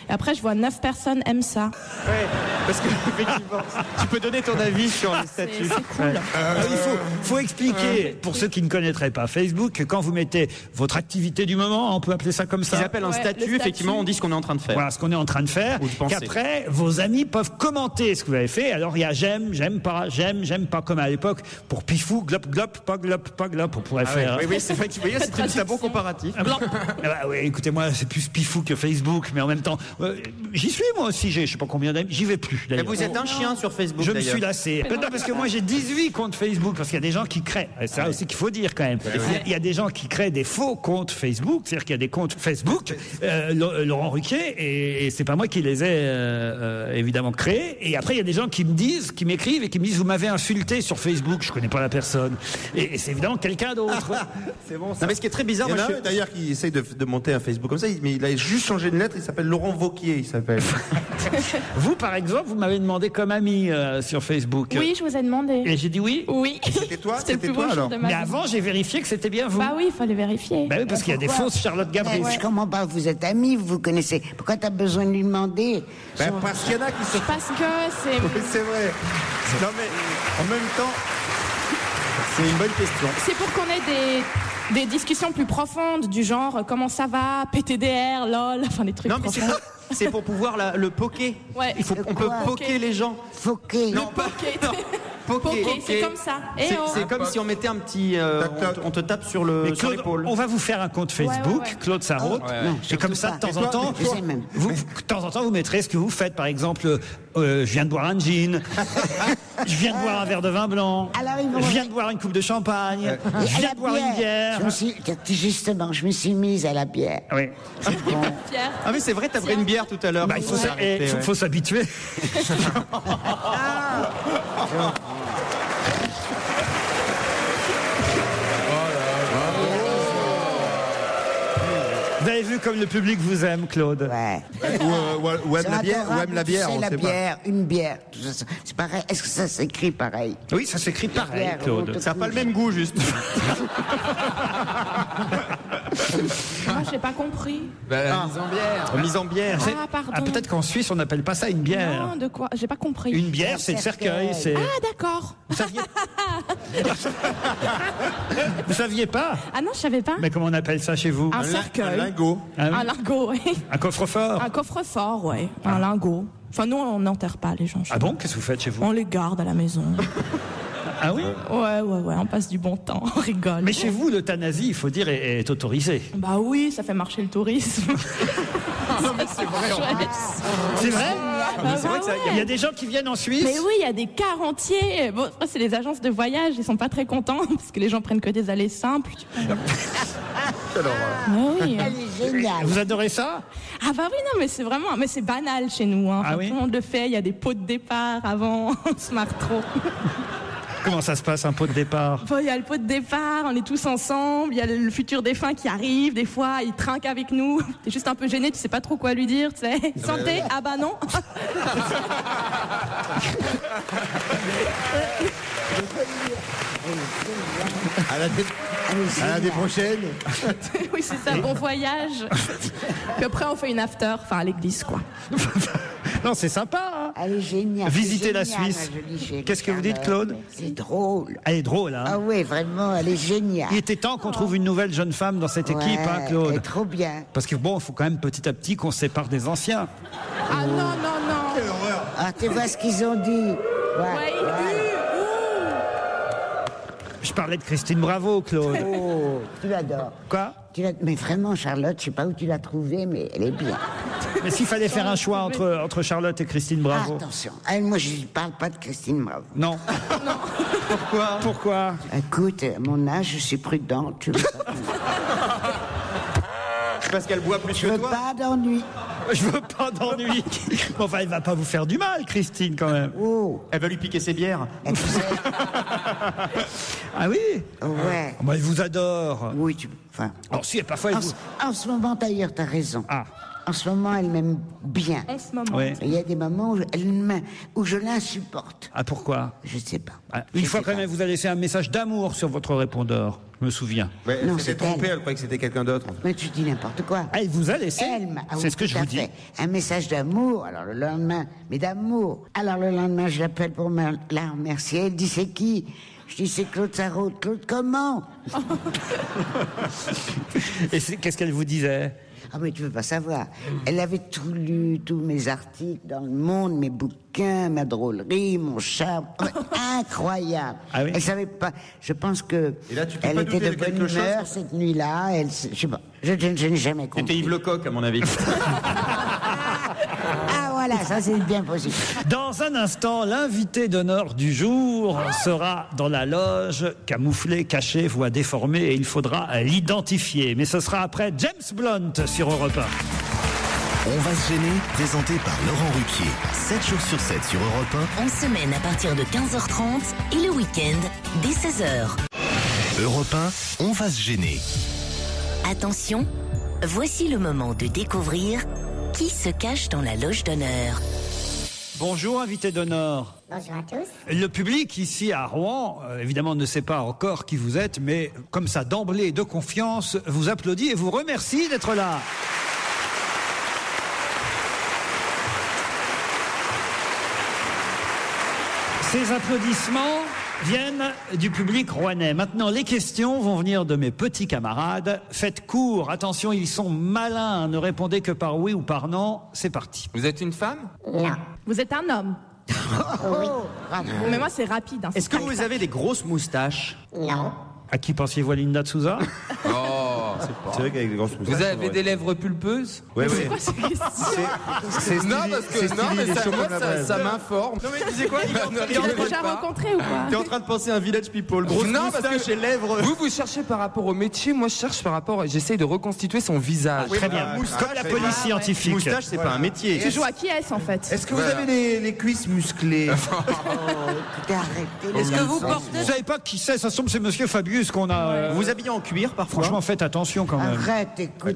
[SPEAKER 7] Et après, je vois 9 personnes aiment ça.
[SPEAKER 11] Ouais, parce que effectivement, tu peux donner ton avis sur les statuts.
[SPEAKER 7] C'est cool.
[SPEAKER 3] Ouais. Il faut expliquer, pour ceux qui ne connaîtraient pas Facebook, que quand vous mettez votre activité du moment, on peut appeler ça comme ça.
[SPEAKER 11] Ils appellent un statut, effectivement, on dit ce qu'on est en train de faire.
[SPEAKER 3] Voilà ce qu'on est en train de faire. Qu'après, vos amis peuvent commenter ce que vous avez fait. Alors il y a j'aime pas, j'aime pas, comme à l'époque, pour Pifou, glop, glop, pas glop, pas glop, on pourrait faire.
[SPEAKER 11] Oui, c'est vrai que vous voyez, c'est un bon comparatif.
[SPEAKER 3] Oui, écoutez-moi, c'est plus Pifou que Facebook, mais en même temps, j'y suis moi aussi, je sais pas combien d'amis, j'y vais plus d'ailleurs.
[SPEAKER 11] Vous êtes un chien sur Facebook.
[SPEAKER 3] Je me suis lassé. Non, parce que moi j'ai 18 comptes Facebook, parce qu'il y a des gens qui créent. C'est ça aussi qu'il faut dire quand même. Il y a des gens qui créent des faux comptes Facebook, c'est-à-dire qu'il y a des comptes Facebook, Laurent Ruquier, et c'est pas moi qui les ai évidemment créés. Et après il y a des gens qui me disent, qui m'écrivent et qui me disent vous m'avez insulté sur Facebook, je connais pas la personne. Et c'est évidemment quelqu'un d'autre.
[SPEAKER 14] C'est bon.
[SPEAKER 11] Non, mais ce qui est très bizarre,
[SPEAKER 14] il y en
[SPEAKER 11] moi,
[SPEAKER 14] a un d'ailleurs qui essaye de monter un Facebook comme ça, mais il a juste changé de lettre, il s'appelle Laurent Wauquiez, il s'appelle.
[SPEAKER 3] Vous, par exemple, vous m'avez demandé comme ami sur Facebook.
[SPEAKER 7] Oui, je vous ai demandé.
[SPEAKER 3] Et j'ai dit oui.
[SPEAKER 7] Oui.
[SPEAKER 14] C'était toi,
[SPEAKER 7] C'était le plus beau jour de ma
[SPEAKER 3] Mais
[SPEAKER 7] vie.
[SPEAKER 3] avant, j'ai vérifié que c'était bien vous.
[SPEAKER 7] Bah oui, il fallait vérifier.
[SPEAKER 3] Bah oui, parce qu'il y a des fausses Charlotte Gabri.
[SPEAKER 6] Je comprends pas, vous êtes amis, vous vous connaissez. Pourquoi t'as besoin de lui demander?
[SPEAKER 14] Parce qu'il y en a qui se...
[SPEAKER 7] Parce que c'est...
[SPEAKER 14] Oui, c'est vrai. Non mais, en même temps, c'est une bonne question.
[SPEAKER 7] C'est pour qu'on ait des discussions plus profondes, du genre comment ça va, PTDR, LOL, enfin des trucs
[SPEAKER 11] Non, mais
[SPEAKER 7] profonds.
[SPEAKER 11] c'est pour pouvoir le poker.
[SPEAKER 7] Ouais.
[SPEAKER 11] On peut poker les gens.
[SPEAKER 6] Foquer.
[SPEAKER 11] Non, pas
[SPEAKER 7] Poker, c'est comme ça.
[SPEAKER 11] C'est comme si on mettait un petit. On te tape sur l'épaule.
[SPEAKER 3] On va vous faire un compte Facebook,
[SPEAKER 7] Ouais.
[SPEAKER 3] Claude Sarraute. Et comme ça, de temps en temps, vous mettrez ce que vous faites. Par exemple, je viens de boire un gin, je viens de boire un verre de vin blanc, je viens de boire une coupe de champagne, je viens de boire une bière.
[SPEAKER 6] Justement, je me suis mise à la bière.
[SPEAKER 3] Oui.
[SPEAKER 11] Ah mais c'est vrai, t'as pris une bière tout à l'heure.
[SPEAKER 3] Bah, il faut s'habituer. Vous avez vu comme le public vous aime, Claude.
[SPEAKER 6] Ouais.
[SPEAKER 14] Ou aime la bière, ou aime la bière, on
[SPEAKER 6] la
[SPEAKER 14] sait
[SPEAKER 6] bière, une bière. C'est pareil. Est-ce que ça s'écrit pareil?
[SPEAKER 3] Oui, ça s'écrit pareil,
[SPEAKER 6] Bière,
[SPEAKER 3] Claude.
[SPEAKER 11] Ça n'a pas le même goût, juste.
[SPEAKER 7] Moi, j'ai pas compris.
[SPEAKER 15] La mise en bière.
[SPEAKER 3] Mise en bière.
[SPEAKER 7] Ah, pardon.
[SPEAKER 3] Peut-être qu'en Suisse, on n'appelle pas ça une bière.
[SPEAKER 7] Non, de quoi? J'ai pas compris.
[SPEAKER 3] Une bière, c'est le cercueil.
[SPEAKER 7] Ah, d'accord.
[SPEAKER 3] Vous saviez pas?
[SPEAKER 7] Ah non, je savais pas.
[SPEAKER 3] Mais comment on appelle ça chez vous?
[SPEAKER 7] Un cercueil.
[SPEAKER 14] Un lingot.
[SPEAKER 3] Ah oui.
[SPEAKER 7] Un lingot, oui.
[SPEAKER 3] Un coffre-fort?
[SPEAKER 7] Un coffre-fort, ouais. Un lingot. Enfin, nous, on n'enterre pas les gens.
[SPEAKER 3] Ah bon? Qu'est-ce que vous faites chez vous?
[SPEAKER 7] On les garde à la maison.
[SPEAKER 3] Ah oui?
[SPEAKER 7] Ouais, on passe du bon temps, on rigole.
[SPEAKER 3] Mais chez vous, l'euthanasie, il faut dire, est autorisée.
[SPEAKER 7] Bah oui, ça fait marcher le tourisme.
[SPEAKER 11] Non, mais c'est vrai.
[SPEAKER 3] C'est vrai?
[SPEAKER 11] C'est vrai que ça.
[SPEAKER 3] Il y a des gens qui viennent en Suisse.
[SPEAKER 7] Mais oui, il y a des cars entiers. Bon, c'est les agences de voyage, ils sont pas très contents parce que les gens prennent que des allées simples. Oui.
[SPEAKER 6] Elle est géniale.
[SPEAKER 3] Vous adorez ça?
[SPEAKER 7] Ah bah oui, non, mais c'est vraiment, mais c'est banal chez nous. Hein.
[SPEAKER 3] Ah
[SPEAKER 7] Enfin,
[SPEAKER 3] oui?
[SPEAKER 7] tout le monde le fait. Il y a des pots de départ avant. On se marre trop.
[SPEAKER 3] Comment ça se passe, un pot de départ?
[SPEAKER 7] Bon, il y a le pot de départ, on est tous ensemble. Il y a le futur défunt qui arrive. Des fois, il trinque avec nous. T'es juste un peu gêné, tu sais pas trop quoi lui dire. Tu sais, santé? Ah bah non.
[SPEAKER 14] À l'année prochaine.
[SPEAKER 7] Oui, c'est ça, bon voyage. Puis après, on fait une after, enfin à l'église, quoi.
[SPEAKER 3] Non, c'est sympa. Hein?
[SPEAKER 6] Elle est géniale.
[SPEAKER 3] Visiter
[SPEAKER 6] C'est
[SPEAKER 3] la
[SPEAKER 6] génial,
[SPEAKER 3] Suisse.
[SPEAKER 6] ma jolie chérie
[SPEAKER 3] Qu'est-ce que vous dites,
[SPEAKER 6] Charlotte.
[SPEAKER 3] Claude?
[SPEAKER 6] C'est drôle.
[SPEAKER 3] Elle est drôle, hein?
[SPEAKER 6] Ah oui, vraiment, elle est géniale.
[SPEAKER 3] Il était temps qu'on trouve une nouvelle jeune femme dans cette équipe, hein, Claude?
[SPEAKER 6] Elle est trop bien.
[SPEAKER 3] Parce que bon, il faut quand même petit à petit qu'on se sépare des anciens.
[SPEAKER 7] Ah non, non, non.
[SPEAKER 14] Quelle horreur.
[SPEAKER 6] Ah, tu vois ce qu'ils ont dit.
[SPEAKER 7] Ouais,
[SPEAKER 3] Je parlais de Christine Bravo, Claude.
[SPEAKER 6] Oh, tu l'adores.
[SPEAKER 3] Quoi?
[SPEAKER 6] Mais vraiment, Charlotte, je sais pas où tu l'as trouvée, mais elle est bien.
[SPEAKER 3] Mais s'il fallait faire un choix entre Charlotte et Christine Bravo.
[SPEAKER 6] Attention, moi je ne parle pas de Christine Bravo.
[SPEAKER 3] Non. Pourquoi?
[SPEAKER 6] Écoute, à mon âge, je suis prudente. Tu veux pas...
[SPEAKER 11] Parce qu'elle boit plus
[SPEAKER 6] Je
[SPEAKER 11] que
[SPEAKER 6] veux
[SPEAKER 11] toi.
[SPEAKER 6] pas d'ennui.
[SPEAKER 3] Je veux pas d'ennui. Enfin, elle va pas vous faire du mal, Christine, quand même.
[SPEAKER 6] Oh.
[SPEAKER 11] Elle va lui piquer ses bières.
[SPEAKER 6] Et tu sais...
[SPEAKER 3] Ah oui?
[SPEAKER 6] Ouais.
[SPEAKER 3] Bah, elle vous adore.
[SPEAKER 6] Oui, enfin...
[SPEAKER 3] Alors si, parfois, elle vous...
[SPEAKER 6] En ce moment, d'ailleurs, t'as raison.
[SPEAKER 3] Ah.
[SPEAKER 6] En ce moment, elle m'aime bien.
[SPEAKER 7] En ce moment.
[SPEAKER 3] Ouais.
[SPEAKER 6] Il y a des moments où je l'insupporte.
[SPEAKER 3] Ah, pourquoi?
[SPEAKER 6] Je sais pas.
[SPEAKER 3] Ah, une fois quand même, vous a laissé un message d'amour sur votre répondeur. Je me souviens.
[SPEAKER 14] Ouais, elle
[SPEAKER 6] Non,
[SPEAKER 14] s'était
[SPEAKER 6] c'est
[SPEAKER 14] trompée,
[SPEAKER 6] elle.
[SPEAKER 14] elle croyait que c'était quelqu'un d'autre.
[SPEAKER 6] Mais tu dis n'importe quoi.
[SPEAKER 3] Ah, il vous a laissé?
[SPEAKER 6] Ah
[SPEAKER 3] C'est
[SPEAKER 6] oui,
[SPEAKER 3] ce que
[SPEAKER 6] tout
[SPEAKER 3] je
[SPEAKER 6] à
[SPEAKER 3] vous dis.
[SPEAKER 6] fait. Un message d'amour, alors le lendemain, mais d'amour. Alors le lendemain, je l'appelle pour la remercier. Elle dit c'est qui? Je dis c'est Claude Sarraute. Claude comment?
[SPEAKER 3] Et qu'est-ce qu'elle vous disait?
[SPEAKER 6] Ah mais tu veux pas savoir. Elle avait tout lu, tous mes articles dans le Monde, mes bouquins, ma drôlerie, mon charme. Incroyable.
[SPEAKER 3] Ah oui?
[SPEAKER 6] Elle savait pas. Je pense que
[SPEAKER 14] Et là, tu t'es
[SPEAKER 6] elle
[SPEAKER 14] pas
[SPEAKER 6] était
[SPEAKER 14] douté
[SPEAKER 6] de
[SPEAKER 14] de
[SPEAKER 6] bonne
[SPEAKER 14] quelque chose?
[SPEAKER 6] humeur cette nuit-là. Elle, je sais pas. Je n'ai jamais compris.
[SPEAKER 11] C'était Yves Lecoq, à mon avis.
[SPEAKER 6] Ah voilà, ça c'est bien possible.
[SPEAKER 3] Dans un instant, l'invité d'honneur du jour sera dans la loge, camouflé, caché, voix déformée, et il faudra l'identifier. Mais ce sera après James Blunt sur Europe 1.
[SPEAKER 2] On va se gêner, présenté par Laurent Ruquier. 7 jours sur 7 sur Europe
[SPEAKER 1] En semaine à partir de 15h30 et le week-end dès 16h.
[SPEAKER 2] 1. Europe 1, on va se gêner.
[SPEAKER 1] Attention, voici le moment de découvrir qui se cache dans la loge d'honneur.
[SPEAKER 3] Bonjour, invité d'honneur.
[SPEAKER 17] Bonjour à tous.
[SPEAKER 3] Le public ici à Rouen, évidemment, ne sait pas encore qui vous êtes, mais comme ça, d'emblée, de confiance, vous applaudit et vous remercie d'être là. Ces applaudissements viennent du public rouennais. Maintenant, les questions vont venir de mes petits camarades. Faites court, attention, ils sont malins. Ne répondez que par oui ou par non. C'est parti.
[SPEAKER 15] Vous êtes une femme?
[SPEAKER 17] Non.
[SPEAKER 7] Vous êtes un homme.
[SPEAKER 17] Oui.
[SPEAKER 7] Mais moi, c'est rapide. Hein,
[SPEAKER 11] Est-ce que vous avez des grosses moustaches?
[SPEAKER 17] Non.
[SPEAKER 3] À qui pensiez-vous, à Linda de Souza?
[SPEAKER 15] Oh.
[SPEAKER 14] C'est vrai qu'avec les grosses moustaches.
[SPEAKER 15] Vous avez des lèvres pulpeuses?
[SPEAKER 14] Ouais,
[SPEAKER 7] C'est
[SPEAKER 14] ouais.
[SPEAKER 7] quoi ces questions?
[SPEAKER 15] Non, parce que non, mais ça, moi, ça m'informe.
[SPEAKER 11] Non mais tu sais quoi?
[SPEAKER 7] Tu l'as déjà rencontré ou quoi?
[SPEAKER 11] T'es en train de penser à un village people. Grosse
[SPEAKER 15] Non, parce
[SPEAKER 11] moustache
[SPEAKER 15] que
[SPEAKER 11] et lèvres.
[SPEAKER 15] vous cherchez par rapport au métier, moi je cherche par rapport. J'essaye de reconstituer son visage.
[SPEAKER 3] Très bien. Comme la police scientifique.
[SPEAKER 11] Moustache, c'est pas un métier.
[SPEAKER 7] Tu joues à qui est-ce en fait?
[SPEAKER 14] Est-ce que vous avez les cuisses musclées?
[SPEAKER 6] Écoutez, arrêtez.
[SPEAKER 8] Est-ce que vous portez...
[SPEAKER 3] Vous savez pas qui c'est? Ça semble c'est Monsieur Fabius qu'on a.
[SPEAKER 11] Vous vous habillez en cuir parfois?
[SPEAKER 3] Franchement, faites attention quand même.
[SPEAKER 6] Arrête, écoute.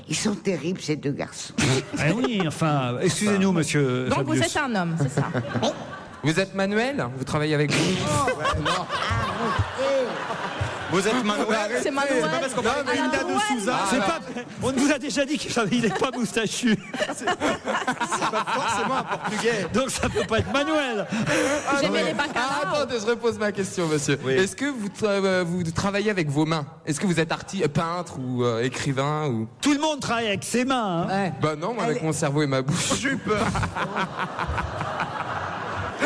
[SPEAKER 6] Ils sont terribles ces deux garçons.
[SPEAKER 3] Ah oui, enfin, excusez-nous, Monsieur
[SPEAKER 7] Donc
[SPEAKER 3] Fabius.
[SPEAKER 7] vous êtes un homme, c'est ça?
[SPEAKER 15] Vous êtes Manuel? Vous travaillez avec vous?
[SPEAKER 11] Vous êtes Manuel?
[SPEAKER 7] C'est Manuel.
[SPEAKER 11] C'est pas parce qu'on parle de Linda de Souza.
[SPEAKER 3] C'est pas... On nous a déjà dit qu'il n'est pas moustachu.
[SPEAKER 11] C'est pas forcément un portugais.
[SPEAKER 3] Donc ça peut pas être Manuel.
[SPEAKER 7] J'aimais les bacalao.
[SPEAKER 15] Attendez, je repose ma question, monsieur.
[SPEAKER 14] Oui.
[SPEAKER 15] Est-ce que vous travaillez avec vos mains? Est-ce que vous êtes peintre ou écrivain ou...
[SPEAKER 3] Tout le monde travaille avec ses mains. Hein.
[SPEAKER 15] Bah non, moi avec mon cerveau et ma bouche.
[SPEAKER 11] J'ai eu peur.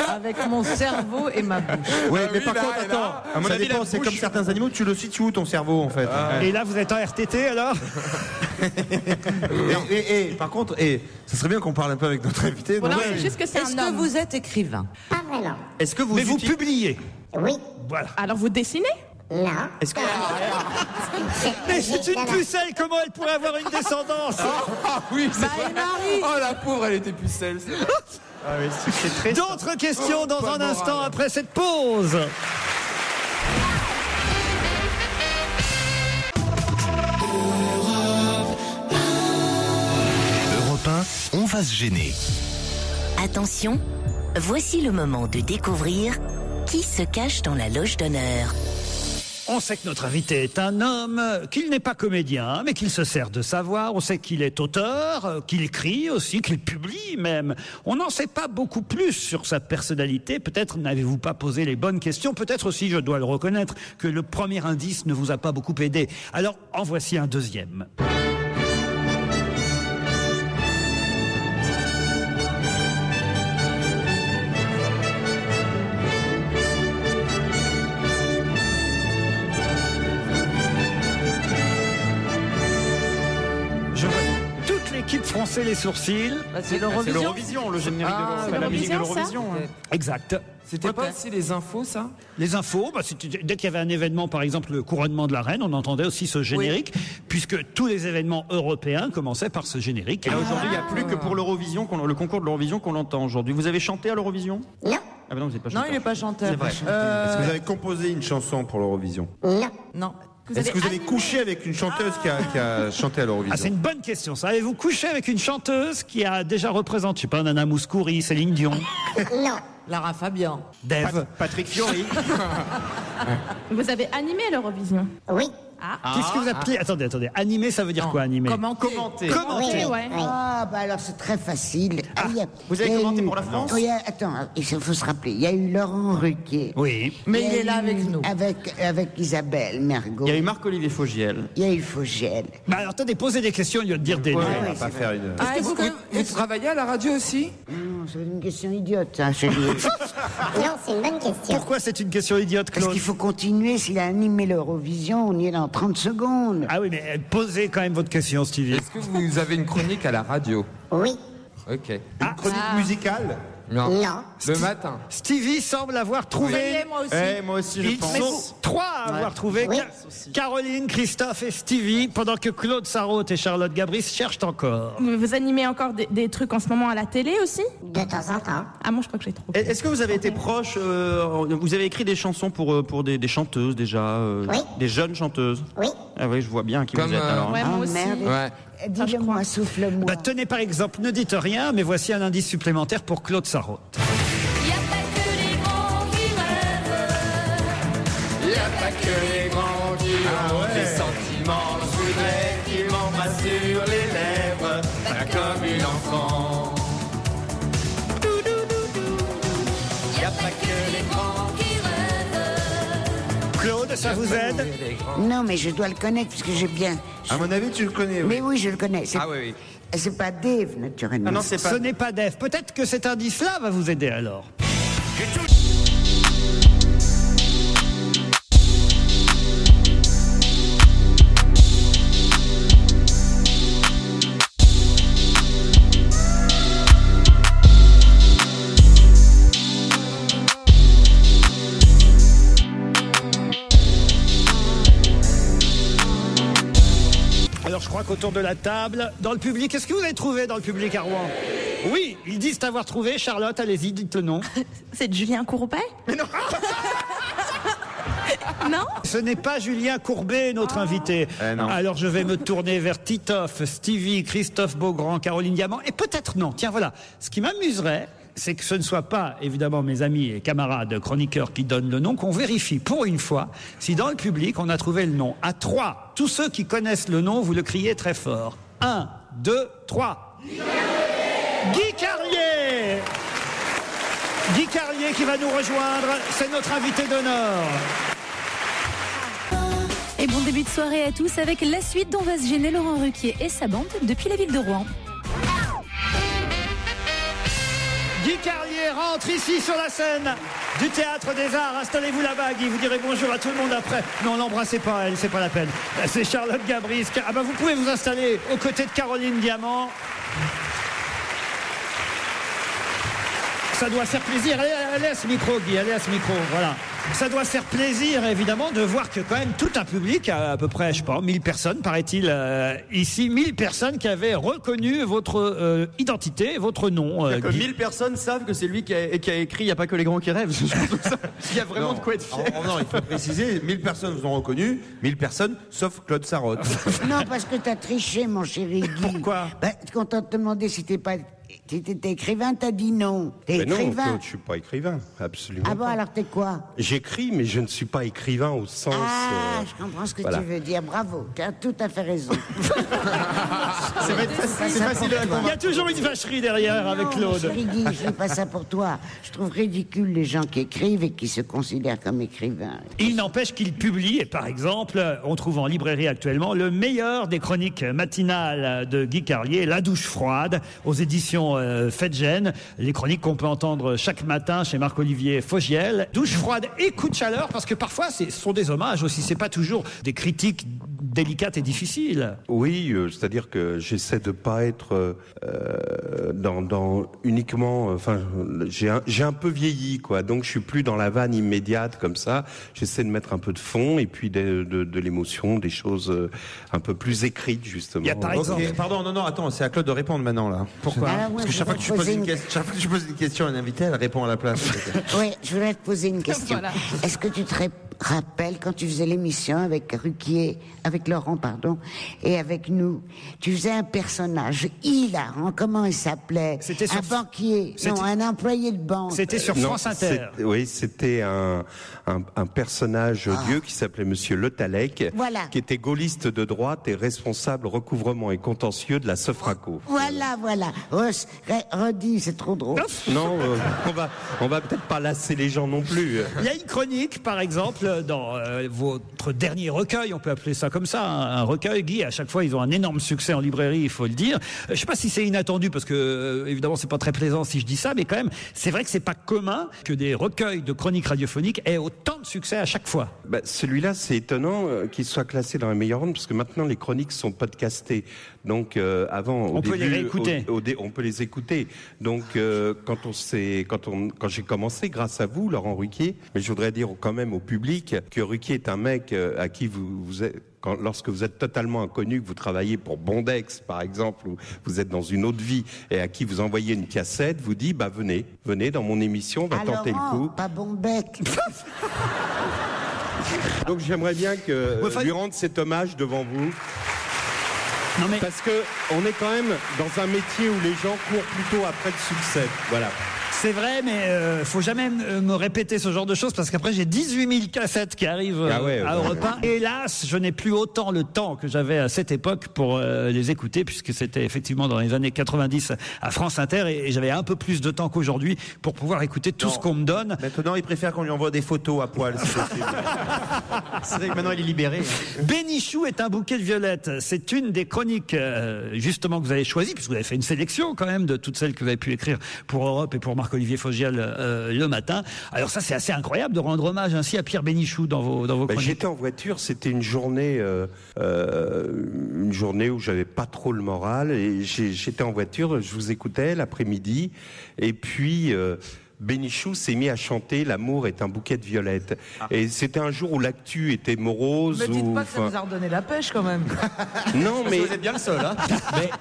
[SPEAKER 8] Avec mon cerveau et ma bouche.
[SPEAKER 14] Ouais,
[SPEAKER 15] Ah
[SPEAKER 14] mais
[SPEAKER 15] oui,
[SPEAKER 14] par
[SPEAKER 15] là,
[SPEAKER 14] contre,
[SPEAKER 15] et
[SPEAKER 14] attends,
[SPEAKER 15] là,
[SPEAKER 14] à mon
[SPEAKER 11] ça
[SPEAKER 14] avis,
[SPEAKER 11] dit la
[SPEAKER 14] c'est
[SPEAKER 11] bouche.
[SPEAKER 14] comme certains animaux, tu le situes où ton cerveau en fait?
[SPEAKER 3] Et là, vous êtes en RTT alors?
[SPEAKER 14] Par contre, ça serait bien qu'on parle un peu avec notre invité.
[SPEAKER 7] Voilà,
[SPEAKER 14] non
[SPEAKER 7] c'est juste que c'est
[SPEAKER 8] Est-ce
[SPEAKER 7] un
[SPEAKER 8] que
[SPEAKER 7] homme.
[SPEAKER 8] vous êtes écrivain?
[SPEAKER 17] Pas vraiment.
[SPEAKER 11] Est-ce que vous
[SPEAKER 3] Mais vous
[SPEAKER 11] utilisez-
[SPEAKER 3] publiez.
[SPEAKER 17] Oui.
[SPEAKER 3] Voilà.
[SPEAKER 7] Alors vous dessinez?
[SPEAKER 17] Non.
[SPEAKER 11] Est-ce que
[SPEAKER 3] Mais c'est une pucelle, comment elle pourrait avoir une descendance?
[SPEAKER 15] Ah oui, c'est
[SPEAKER 8] Bah,
[SPEAKER 15] vrai.
[SPEAKER 8] et Marie.
[SPEAKER 15] Oh la pauvre, elle était pucelle. c'est vrai.
[SPEAKER 11] Ah oui, c'est très.
[SPEAKER 3] D'autres questions dans
[SPEAKER 15] pas
[SPEAKER 3] un
[SPEAKER 15] moral.
[SPEAKER 3] instant après cette pause.
[SPEAKER 2] Europe 1, on va se gêner.
[SPEAKER 1] Attention, voici le moment de découvrir qui se cache dans la loge d'honneur.
[SPEAKER 3] On sait que notre invité est un homme, qu'il n'est pas comédien, mais qu'il se sert de savoir. On sait qu'il est auteur, qu'il écrit aussi, qu'il publie même. On n'en sait pas beaucoup plus sur sa personnalité. Peut-être n'avez-vous pas posé les bonnes questions. Peut-être aussi, je dois le reconnaître, que le premier indice ne vous a pas beaucoup aidé. Alors, en voici un deuxième. Je vois toute l'équipe froncer les sourcils.
[SPEAKER 8] Bah, c'est
[SPEAKER 11] C'est
[SPEAKER 8] l'Eurovision.
[SPEAKER 11] l'Eurovision, le générique
[SPEAKER 15] Ah,
[SPEAKER 11] de
[SPEAKER 15] c'est
[SPEAKER 11] l'Eurovision. La musique de
[SPEAKER 7] l'Eurovision,
[SPEAKER 11] l'Eurovision.
[SPEAKER 3] Exact.
[SPEAKER 15] C'était pas aussi les infos, ça?
[SPEAKER 3] Les infos, bah, dès qu'il y avait un événement, par exemple le couronnement de la reine, on entendait aussi ce générique, puisque tous les événements européens commençaient par ce générique.
[SPEAKER 11] Et là aujourd'hui, il n'y a plus que pour l'Eurovision, le concours de l'Eurovision qu'on l'entend aujourd'hui. Vous avez chanté à l'Eurovision?
[SPEAKER 17] Non.
[SPEAKER 11] Ah bah non, vous n'êtes pas
[SPEAKER 8] Non,
[SPEAKER 11] chanteur.
[SPEAKER 8] il n'est pas chanteur.
[SPEAKER 11] C'est vrai.
[SPEAKER 14] Est-ce que vous avez composé une chanson pour l'Eurovision?
[SPEAKER 17] Non.
[SPEAKER 8] Non.
[SPEAKER 14] Est-ce que vous avez couché avec une chanteuse qui a chanté à l'Eurovision?
[SPEAKER 3] Ah, c'est une bonne question, ça. Avez-vous couché avec une chanteuse qui a déjà représenté, je sais pas, Nana Mouskouri, Céline Dion?
[SPEAKER 17] Non.
[SPEAKER 8] Lara Fabian.
[SPEAKER 3] Dave.
[SPEAKER 14] Patrick Fiori.
[SPEAKER 7] Vous avez animé l'Eurovision?
[SPEAKER 17] Oui.
[SPEAKER 3] Qu'est-ce que vous appelez... Attendez. Animer, ça veut dire quoi, animer?
[SPEAKER 8] Commenter.
[SPEAKER 3] Commenter.
[SPEAKER 7] Ouais.
[SPEAKER 6] Ah, bah alors c'est très facile.
[SPEAKER 14] Vous avez commenté pour la France?
[SPEAKER 6] Oui, attends, il faut se rappeler. Il y a eu Laurent Ruquier.
[SPEAKER 3] Oui.
[SPEAKER 8] Mais
[SPEAKER 6] y a
[SPEAKER 8] il est là
[SPEAKER 6] eu-
[SPEAKER 8] avec nous.
[SPEAKER 6] Avec Isabelle Mergo.
[SPEAKER 11] Il y a eu Marc-Olivier Fogiel.
[SPEAKER 6] Il y a eu Fogiel.
[SPEAKER 3] Bah alors, attendez, posez des questions au lieu de dire des noms.
[SPEAKER 14] On va pas faire une.
[SPEAKER 15] Est-ce que vous travaillez à la radio aussi?
[SPEAKER 6] Non, c'est une question idiote, ça, chérie.
[SPEAKER 17] Non, c'est une bonne question.
[SPEAKER 3] Pourquoi c'est une question idiote,
[SPEAKER 6] Parce
[SPEAKER 3] Claude?
[SPEAKER 6] qu'il faut continuer. S'il a animé l'Eurovision, on y est dans 30 secondes.
[SPEAKER 3] Ah oui, mais posez quand même votre question, Stevie.
[SPEAKER 15] Est-ce que vous avez une chronique à la radio?
[SPEAKER 17] Oui.
[SPEAKER 15] Ok.
[SPEAKER 14] Une chronique musicale?
[SPEAKER 15] Non.
[SPEAKER 17] Non.
[SPEAKER 15] Le matin.
[SPEAKER 3] Stevie semble avoir trouvé...
[SPEAKER 8] Ça y est, moi aussi.
[SPEAKER 14] Moi aussi, je
[SPEAKER 3] Ils
[SPEAKER 14] pense.
[SPEAKER 3] sont 3 à avoir trouvé.
[SPEAKER 17] Oui.
[SPEAKER 3] Caroline, Christophe et Stevie, pendant que Claude Sarraute et Charlotte Gabris cherchent encore.
[SPEAKER 7] Vous animez encore des trucs en ce moment à la télé aussi?
[SPEAKER 17] De temps en temps.
[SPEAKER 7] Ah, moi, je crois que j'ai trop.
[SPEAKER 11] Est-ce que vous avez été proche, vous avez écrit des chansons pour des chanteuses déjà,
[SPEAKER 17] Oui.
[SPEAKER 11] des jeunes chanteuses?
[SPEAKER 17] Oui.
[SPEAKER 11] Ah oui, je vois bien qui
[SPEAKER 15] Comme,
[SPEAKER 11] vous êtes alors.
[SPEAKER 7] Ouais, moi
[SPEAKER 6] Oh
[SPEAKER 7] aussi.
[SPEAKER 6] merde.
[SPEAKER 15] Ouais.
[SPEAKER 6] Dis-le-moi, souffle-moi.
[SPEAKER 3] Bah, tenez par exemple, ne dites rien, mais voici un indice supplémentaire pour Claude Sarraute.
[SPEAKER 5] Y a pas que les grands qui rêvent. Y a pas que les grands qui ont des sentiments. Je voudrais qu'ils m'embrassent sur les lèvres, pas comme une enfant. Y a pas que les grands qui rêvent.
[SPEAKER 3] Claude, ça vous aide?
[SPEAKER 6] Non, mais je dois le connaître parce que j'ai bien.
[SPEAKER 14] À mon avis, tu le connais.
[SPEAKER 6] Mais oui, je le connais.
[SPEAKER 15] Ah oui.
[SPEAKER 6] C'est pas Dave, naturellement.
[SPEAKER 11] Ah non, c'est pas.
[SPEAKER 3] Ce n'est pas Dave. Peut-être que cet indice-là va vous aider alors. Alors je crois qu'autour de la table, dans le public, qu'est-ce que vous avez trouvé dans le public à Rouen? Oui, ils disent avoir trouvé. Charlotte, allez-y, dites le nom.
[SPEAKER 7] C'est Julien Courbet?
[SPEAKER 3] Mais non.
[SPEAKER 7] Non?
[SPEAKER 3] Ce n'est pas Julien Courbet, notre invité.
[SPEAKER 14] non.
[SPEAKER 3] Alors je vais me tourner vers Titoff, Stevie, Christophe Beaugrand, Caroline Diamant, et peut-être non. Tiens, voilà. Ce qui m'amuserait, c'est que ce ne soit pas, évidemment, mes amis et camarades chroniqueurs qui donnent le nom, qu'on vérifie pour une fois si dans le public on a trouvé le nom. À 3, tous ceux qui connaissent le nom, vous le criez très fort. 1, 2, 3. Guy Carlier! Guy Carlier qui va nous rejoindre, c'est notre invité d'honneur.
[SPEAKER 10] Et bon début de soirée à tous avec la suite dont va se gêner Laurent Ruquier et sa bande depuis la ville de Rouen.
[SPEAKER 3] Guy Carlier rentre ici sur la scène du Théâtre des Arts. Installez-vous là-bas, Guy. Vous direz bonjour à tout le monde après. Non, l'embrassez pas, elle, c'est pas la peine. C'est Charlotte Gabris. Ah bah vous pouvez vous installer aux côtés de Caroline Diamant. Ça doit faire plaisir. Allez à ce micro, Guy, allez à ce micro, voilà. Ça doit faire plaisir, évidemment, de voir que quand même tout un public, à peu près, je sais pas, 1000 personnes, paraît-il, ici, 1000 personnes qui avaient reconnu votre identité, votre nom.
[SPEAKER 11] Que
[SPEAKER 3] Guy.
[SPEAKER 11] 1000 personnes savent que c'est lui qui a écrit Il n'y a pas que les grands qui rêvent. Il y a vraiment de quoi être fier.
[SPEAKER 14] Non, il faut préciser, 1000 personnes vous ont reconnu, 1000 personnes, sauf Claude Sarraute.
[SPEAKER 6] Non, parce que t'as triché, mon chéri Guy.
[SPEAKER 3] Pourquoi?
[SPEAKER 6] Bah, quand on t'a demandé si t'étais écrivain, t'as dit non. T'es
[SPEAKER 18] Mais non,
[SPEAKER 6] écrivain.
[SPEAKER 18] Claude, je suis pas écrivain, absolument.
[SPEAKER 6] Ah bon,
[SPEAKER 18] pas.
[SPEAKER 6] alors t'es quoi?
[SPEAKER 18] J'écris, mais je ne suis pas écrivain au sens.
[SPEAKER 6] Ah, je comprends ce que
[SPEAKER 18] voilà.
[SPEAKER 6] tu veux dire. Bravo, tu as tout à fait raison.
[SPEAKER 3] C'est facile à comprendre. Il y a toujours une vacherie derrière avec
[SPEAKER 6] Non,
[SPEAKER 3] Claude.
[SPEAKER 6] mon chéri Guy, je fais pas ça pour toi. Je trouve ridicule les gens qui écrivent et qui se considèrent comme écrivains.
[SPEAKER 3] Il n'empêche qu'il publie, et par exemple, on trouve en librairie actuellement le meilleur des chroniques matinales de Guy Carlier, La douche froide, aux éditions Fedgen. Les chroniques qu'on peut entendre chaque matin chez Marc-Olivier Fogiel. Douche froide et coup de chaleur, parce que parfois ce sont des hommages aussi, c'est pas toujours des critiques délicates et difficiles.
[SPEAKER 18] Oui, c'est-à-dire que j'essaie de pas être dans uniquement. Enfin, j'ai un peu vieilli, quoi. Donc je suis plus dans la vanne immédiate comme ça. J'essaie de mettre un peu de fond et puis de l'émotion, des choses un peu plus écrites justement.
[SPEAKER 3] Il y a par exemple.
[SPEAKER 14] Ok, pardon, non, attends, c'est à Claude de répondre maintenant là.
[SPEAKER 3] Pourquoi?
[SPEAKER 14] Parce que chaque fois que tu poses une question à un invité, elle répond à la place.
[SPEAKER 6] Oui, je voulais te poser une question.
[SPEAKER 7] Voilà.
[SPEAKER 6] Est-ce que tu te rappelle quand tu faisais l'émission avec Ruquier, avec Laurent, pardon, et avec nous. Tu faisais un personnage hilarant. Comment il s'appelait? Un banquier. Non, un employé de banque.
[SPEAKER 3] C'était sur France Inter.
[SPEAKER 18] Oui, c'était un personnage odieux qui s'appelait Monsieur Le Tallec,
[SPEAKER 6] Voilà.
[SPEAKER 18] qui était gaulliste de droite et responsable recouvrement et contentieux de la Sofraco.
[SPEAKER 6] Voilà. Redis, c'est trop drôle.
[SPEAKER 18] Non, on va peut-être pas lasser les gens non plus.
[SPEAKER 3] Il y a une chronique, par exemple, dans votre dernier recueil, on peut appeler ça comme ça, un recueil. Guy, à chaque fois, ils ont un énorme succès en librairie, il faut le dire. Je sais pas si c'est inattendu, parce que évidemment, c'est pas très plaisant si je dis ça, mais quand même, c'est vrai que c'est pas commun que des recueils de chroniques radiophoniques aient autant de succès à chaque fois.
[SPEAKER 18] Celui-là, c'est étonnant qu'il soit classé dans les meilleures ventes, parce que maintenant, les chroniques sont podcastées. Donc, avant,
[SPEAKER 3] on peut les réécouter.
[SPEAKER 18] On peut les écouter. Donc, quand j'ai commencé, grâce à vous, Laurent Ruquier, mais je voudrais dire quand même au public que Ruquier est un mec à qui vous êtes, lorsque vous êtes totalement inconnu, que vous travaillez pour Bondex, par exemple, ou vous êtes dans une autre vie, et à qui vous envoyez une cassette, vous dit, venez dans mon émission, on va tenter le coup.
[SPEAKER 6] Pas Bonbec.
[SPEAKER 18] Donc, j'aimerais bien lui rendre cet hommage devant vous. Parce que on est quand même dans un métier où les gens courent plutôt après le succès. Voilà.
[SPEAKER 3] C'est vrai, mais faut jamais me répéter ce genre de choses, parce qu'après j'ai 18 000 cassettes qui arrivent à Europe 1. Hélas, je n'ai plus autant le temps que j'avais à cette époque pour les écouter, puisque c'était effectivement dans les années 90 à France Inter, et j'avais un peu plus de temps qu'aujourd'hui pour pouvoir écouter tout ce qu'on me donne.
[SPEAKER 14] Maintenant, il préfère qu'on lui envoie des photos à poil, si possible.
[SPEAKER 11] C'est vrai que maintenant il est libéré.
[SPEAKER 3] Bénichou est un bouquet de violettes. C'est une des chroniques justement que vous avez choisies, puisque vous avez fait une sélection quand même de toutes celles que vous avez pu écrire pour Europe et pour Marc-Olivier Fogiel le matin. Alors ça, c'est assez incroyable de rendre hommage ainsi à Pierre Bénichou dans vos chroniques.
[SPEAKER 18] J'étais en voiture, c'était une journée où j'avais pas trop le moral, et j'étais en voiture, je vous écoutais l'après-midi, et puis Bénichou s'est mis à chanter « L'amour est un bouquet de violettes ». Et c'était un jour où l'actu était morose.
[SPEAKER 8] Ne dites pas que ça nous a redonné la pêche quand même.
[SPEAKER 18] Non, mais
[SPEAKER 11] vous êtes bien le seul, hein.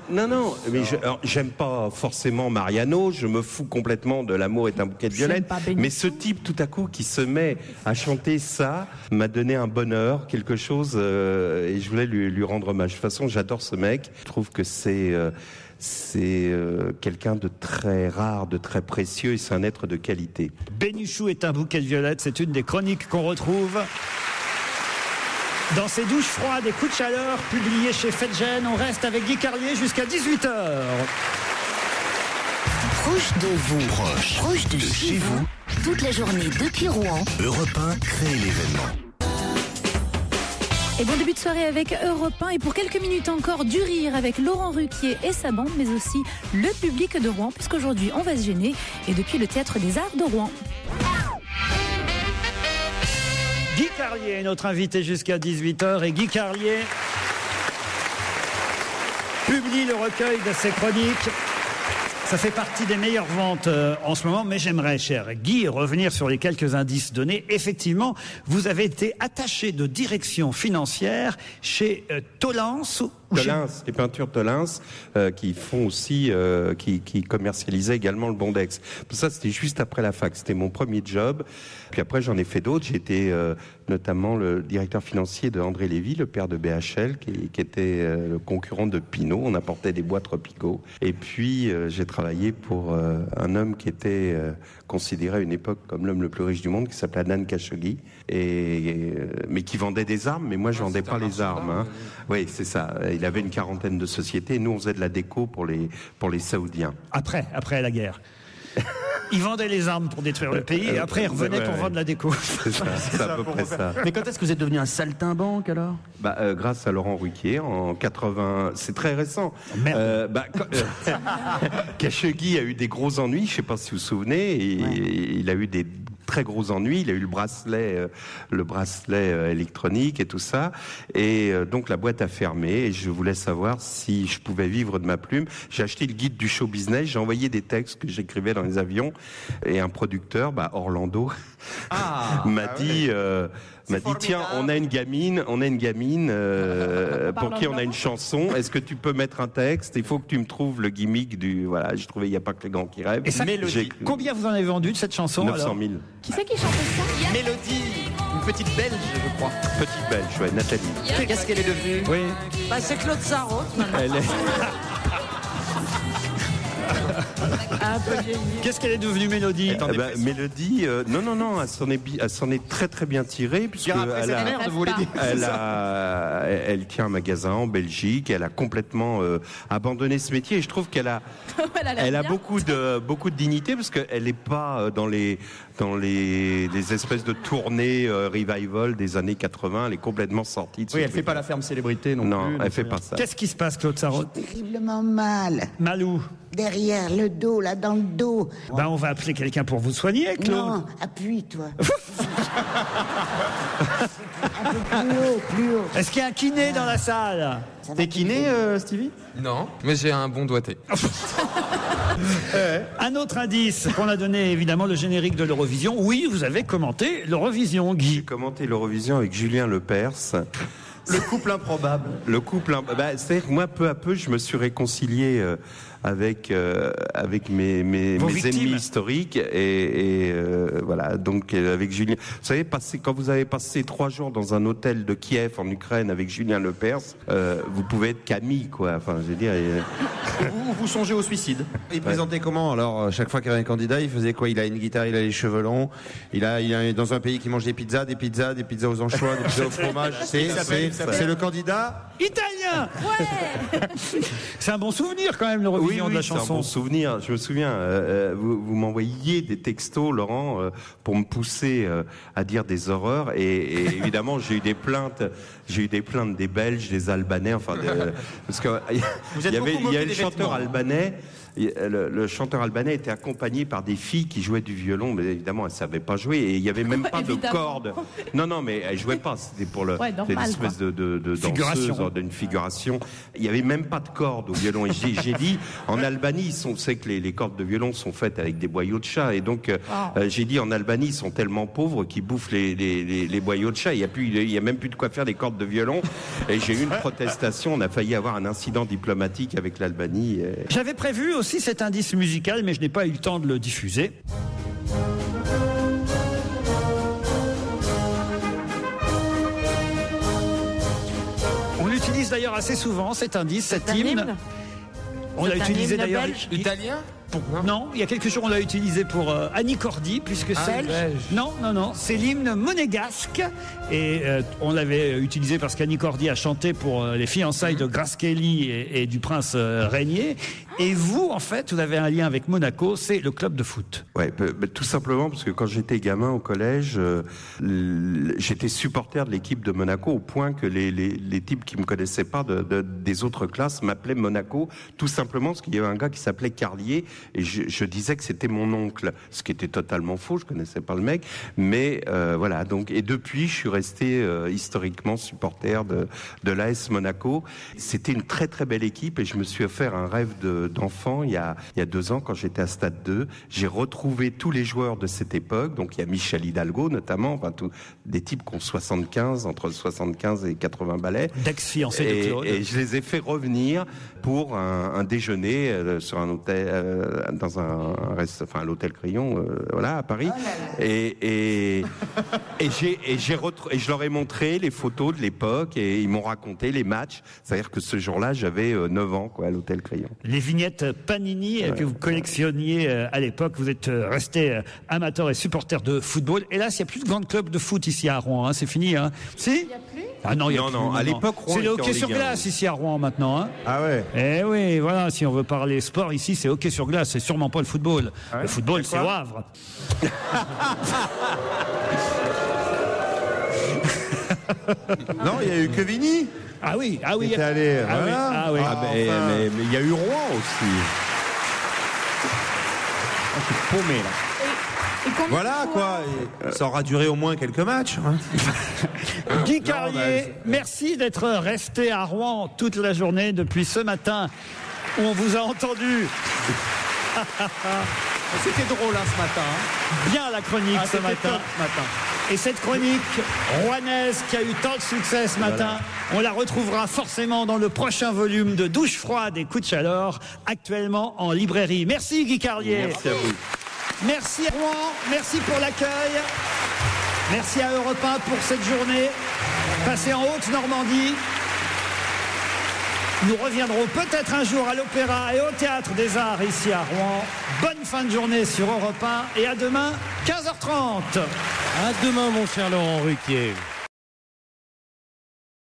[SPEAKER 18] Mais j'aime pas forcément Mariano, je me fous complètement de L'amour est un bouquet de violettes. Mais ce type, tout à coup, qui se met à chanter ça, m'a donné un bonheur, quelque chose, et je voulais lui rendre hommage. De toute façon, j'adore ce mec. Je trouve que c'est quelqu'un de très rare, de très précieux, et c'est un être de qualité.
[SPEAKER 3] Bénichou est un bouquet de violettes, c'est une des chroniques qu'on retrouve dans ces douches froides et coups de chaleur, publiées chez Fedgen. On reste avec Guy Carlier jusqu'à 18h.
[SPEAKER 1] Proche de vous, proche de chez vous, toute la journée depuis Rouen.
[SPEAKER 2] Europe 1 crée l'événement.
[SPEAKER 10] Et bon début de soirée avec Europe 1, et pour quelques minutes encore du rire avec Laurent Ruquier et sa bande, mais aussi le public de Rouen, puisqu'aujourd'hui on va se gêner, et depuis le Théâtre des Arts de Rouen.
[SPEAKER 3] Guy Carlier est notre invité jusqu'à 18h, et Guy Carlier publie le recueil de ses chroniques. Ça fait partie des meilleures ventes en ce moment, mais j'aimerais, cher Guy, revenir sur les quelques indices donnés. Effectivement, vous avez été attaché de direction financière chez Tolens.
[SPEAKER 18] Les peintures Tolens, qui font aussi, qui commercialisaient également le Bondex. Ça, c'était juste après la fac. C'était mon premier job. Puis après, j'en ai fait d'autres. J'ai été notamment le directeur financier de André Lévy, le père de BHL, qui était le concurrent de Pinault. On apportait des bois tropicaux. Et puis, j'ai travaillé pour un homme qui était considéré à une époque comme l'homme le plus riche du monde, qui s'appelait Adnan Khashoggi, mais qui vendait des armes. Mais moi, je vendais pas les armes. Hein. Oui, c'est ça. Il avait une quarantaine de sociétés. Et nous, on faisait de la déco pour les Saoudiens.
[SPEAKER 3] Après la guerre. Ils vendaient les armes pour détruire le pays, et après ils revenaient pour vendre la déco.
[SPEAKER 18] C'est à peu près ça.
[SPEAKER 11] Mais quand est-ce que vous êtes devenu un saltimbanque alors?
[SPEAKER 18] Grâce à Laurent Ruquier en 80. C'est très récent. Khashoggi a eu des gros ennuis, je ne sais pas si vous vous souvenez, et il a eu des très gros ennuis. Il a eu le bracelet électronique et tout ça, et donc la boîte a fermé, et je voulais savoir si je pouvais vivre de ma plume. J'ai acheté le guide du show business, j'ai envoyé des textes que j'écrivais dans les avions, et un producteur, Orlando, m'a dit Il m'a dit tiens, on a une gamine pour qui on a une chanson. Est-ce que tu peux mettre un texte? Il faut que tu me trouves le gimmick du. Voilà, j'ai trouvé il n'y a pas que les grands qui rêvent.
[SPEAKER 3] Et ça, combien vous en avez vendu de cette chanson?
[SPEAKER 18] 900 000.
[SPEAKER 10] Qui c'est qui chante ça?
[SPEAKER 11] Mélodie, une petite belge, je crois.
[SPEAKER 18] Petite belge, ouais, Nathalie.
[SPEAKER 11] Qu'est-ce qu'elle est devenue?
[SPEAKER 3] Oui.
[SPEAKER 8] Bah, c'est Claude Sarraute maintenant.
[SPEAKER 18] Elle est...
[SPEAKER 8] Un peu vieilli.
[SPEAKER 3] Qu'est-ce qu'elle est devenue, Mélodie?
[SPEAKER 18] Mélodie, non, elle s'en est très très bien tirée puisque elle tient un magasin en Belgique. Elle a complètement abandonné ce métier et je trouve qu'elle a, elle a beaucoup de dignité parce qu'elle n'est pas dans les espèces de tournées revival des années 80. Elle est complètement sortie de ce
[SPEAKER 11] Oui, elle
[SPEAKER 18] truc.
[SPEAKER 11] fait pas la ferme célébrité non plus.
[SPEAKER 18] Non, elle fait pas ça.
[SPEAKER 3] Qu'est-ce qui se passe, Claude Sarraute?
[SPEAKER 6] Terriblement mal.
[SPEAKER 3] Malou.
[SPEAKER 6] Derrière le dos, là, dans le dos.
[SPEAKER 3] Ben, on va appeler quelqu'un pour vous soigner, Claude.
[SPEAKER 6] Non, appuie-toi. Un peu plus haut, plus haut.
[SPEAKER 3] Est-ce qu'il y a un kiné dans la salle?
[SPEAKER 11] T'es kiné, Stevie?
[SPEAKER 15] Non, mais j'ai un bon doigté.
[SPEAKER 3] Un autre indice qu'on a donné, évidemment, le générique de l'Eurovision. Oui, vous avez commenté l'Eurovision, Guy.
[SPEAKER 18] J'ai commenté l'Eurovision avec Julien Lepers.
[SPEAKER 11] Le couple improbable.
[SPEAKER 18] C'est-à-dire que moi, peu à peu, je me suis réconcilié avec mes ennemis historiques et voilà. Donc avec Julien, vous savez, quand vous avez passé 3 jours dans un hôtel de Kiev en Ukraine avec Julien Lepers, vous pouvez être qu'amis, quoi. Enfin, je veux dire.
[SPEAKER 11] Vous songez au suicide.
[SPEAKER 14] Il présentait comment alors? Chaque fois qu'il y avait un candidat, il faisait quoi? Il a une guitare, il a les cheveux longs. Il est dans un pays qui mange des pizzas aux anchois, des pizzas au fromage. C'est le candidat
[SPEAKER 3] italien. Ouais. C'est un bon souvenir quand même, l'Eurovision de la chanson.
[SPEAKER 18] C'est un bon souvenir. Je me souviens, vous m'envoyiez des textos, Laurent, pour me pousser à dire des horreurs. Et évidemment, j'ai eu des plaintes des Belges, des Albanais, parce que il y avait le chanteur albanais. Le chanteur albanais était accompagné par des filles qui jouaient du violon, mais évidemment elles savaient pas jouer et il y avait même pas de cordes. Non, mais elles jouaient pas. C'était pour une espèce de danseuse, d'une figuration. Il y avait même pas de cordes au violon. Et j'ai dit, en Albanie, on sait que les cordes de violon sont faites avec des boyaux de chat, et donc j'ai dit en Albanie, ils sont tellement pauvres qu'ils bouffent les boyaux de chat. Il y a même plus de quoi faire des cordes de violon. Et j'ai eu une protestation. On a failli avoir un incident diplomatique avec l'Albanie.
[SPEAKER 3] J'avais prévu aussi cet indice musical, mais je n'ai pas eu le temps de le diffuser. On l'utilise d'ailleurs assez souvent, cet indice, cet hymne. On l'a utilisé d'ailleurs.
[SPEAKER 15] Italien?
[SPEAKER 3] Non, il y a quelques jours on l'a utilisé pour Annie Cordy, puisque c'est non, c'est l'hymne monégasque et on l'avait utilisé parce qu'Annie Cordy a chanté pour les fiançailles de Grace Kelly et du prince Régnier. Et vous, en fait, vous avez un lien avec Monaco, c'est le club de foot.
[SPEAKER 18] Ouais, tout simplement parce que quand j'étais gamin au collège, j'étais supporter de l'équipe de Monaco au point que les types qui me connaissaient pas des autres classes m'appelaient Monaco, tout simplement parce qu'il y avait un gars qui s'appelait Carlier et je disais que c'était mon oncle, ce qui était totalement faux, je connaissais pas le mec, mais voilà. Donc et depuis, je suis resté historiquement supporter de l'AS Monaco. C'était une très très belle équipe et je me suis offert un rêve d'enfant il y a 2 ans quand j'étais à Stade 2. J'ai retrouvé tous les joueurs de cette époque, donc il y a Michel Hidalgo notamment, des types qui ont entre 75 et 80 balais.
[SPEAKER 3] D'ex-fiancés de Claude.
[SPEAKER 18] Et je les ai fait revenir pour un déjeuner sur un hôtel, à l'hôtel Crillon, voilà, à Paris. Et je leur ai montré les photos de l'époque et ils m'ont raconté les matchs. C'est-à-dire que ce jour-là, j'avais 9 ans, quoi, à l'hôtel Crillon.
[SPEAKER 3] Les vignettes Panini que vous collectionniez à l'époque, vous êtes resté amateur et supporter de football. Hélas, il n'y a plus de grand club de foot ici à Rouen, hein. C'est fini, hein. Si? Il n'y a plus? Ah non, il y a plus. À l'époque, Rouen, c'est le hockey sur glace ici à Rouen maintenant, hein.
[SPEAKER 14] Ah ouais.
[SPEAKER 3] Eh oui, voilà, si on veut parler sport ici, c'est hockey sur glace, c'est sûrement pas le football. Ah ouais, le football, c'est au Havre.
[SPEAKER 14] Non, il y a eu Quevigny.
[SPEAKER 3] Ah oui.
[SPEAKER 14] Il était allé, voilà.
[SPEAKER 3] Ah oui.
[SPEAKER 18] Mais il y a eu Rouen aussi.
[SPEAKER 14] Je suis paumé là. Voilà quoi, ça aura duré au moins quelques matchs. Hein.
[SPEAKER 3] Guy Carlier, merci d'être resté à Rouen toute la journée depuis ce matin où on vous a entendu.
[SPEAKER 11] C'était drôle hein, ce matin. Hein.
[SPEAKER 3] Bien la chronique ce matin. Et cette chronique rouennaise qui a eu tant de succès ce matin, on la retrouvera forcément dans le prochain volume de Douche froide et Coup de chaleur, actuellement en librairie. Merci Guy Carlier.
[SPEAKER 18] Merci à vous.
[SPEAKER 3] Merci à Rouen, merci pour l'accueil. Merci à Europe 1 pour cette journée passée en Haute-Normandie. Nous reviendrons peut-être un jour à l'Opéra et au Théâtre des Arts ici à Rouen. Bonne fin de journée sur Europe 1 et à demain 15h30.
[SPEAKER 19] À demain mon cher Laurent Ruquier.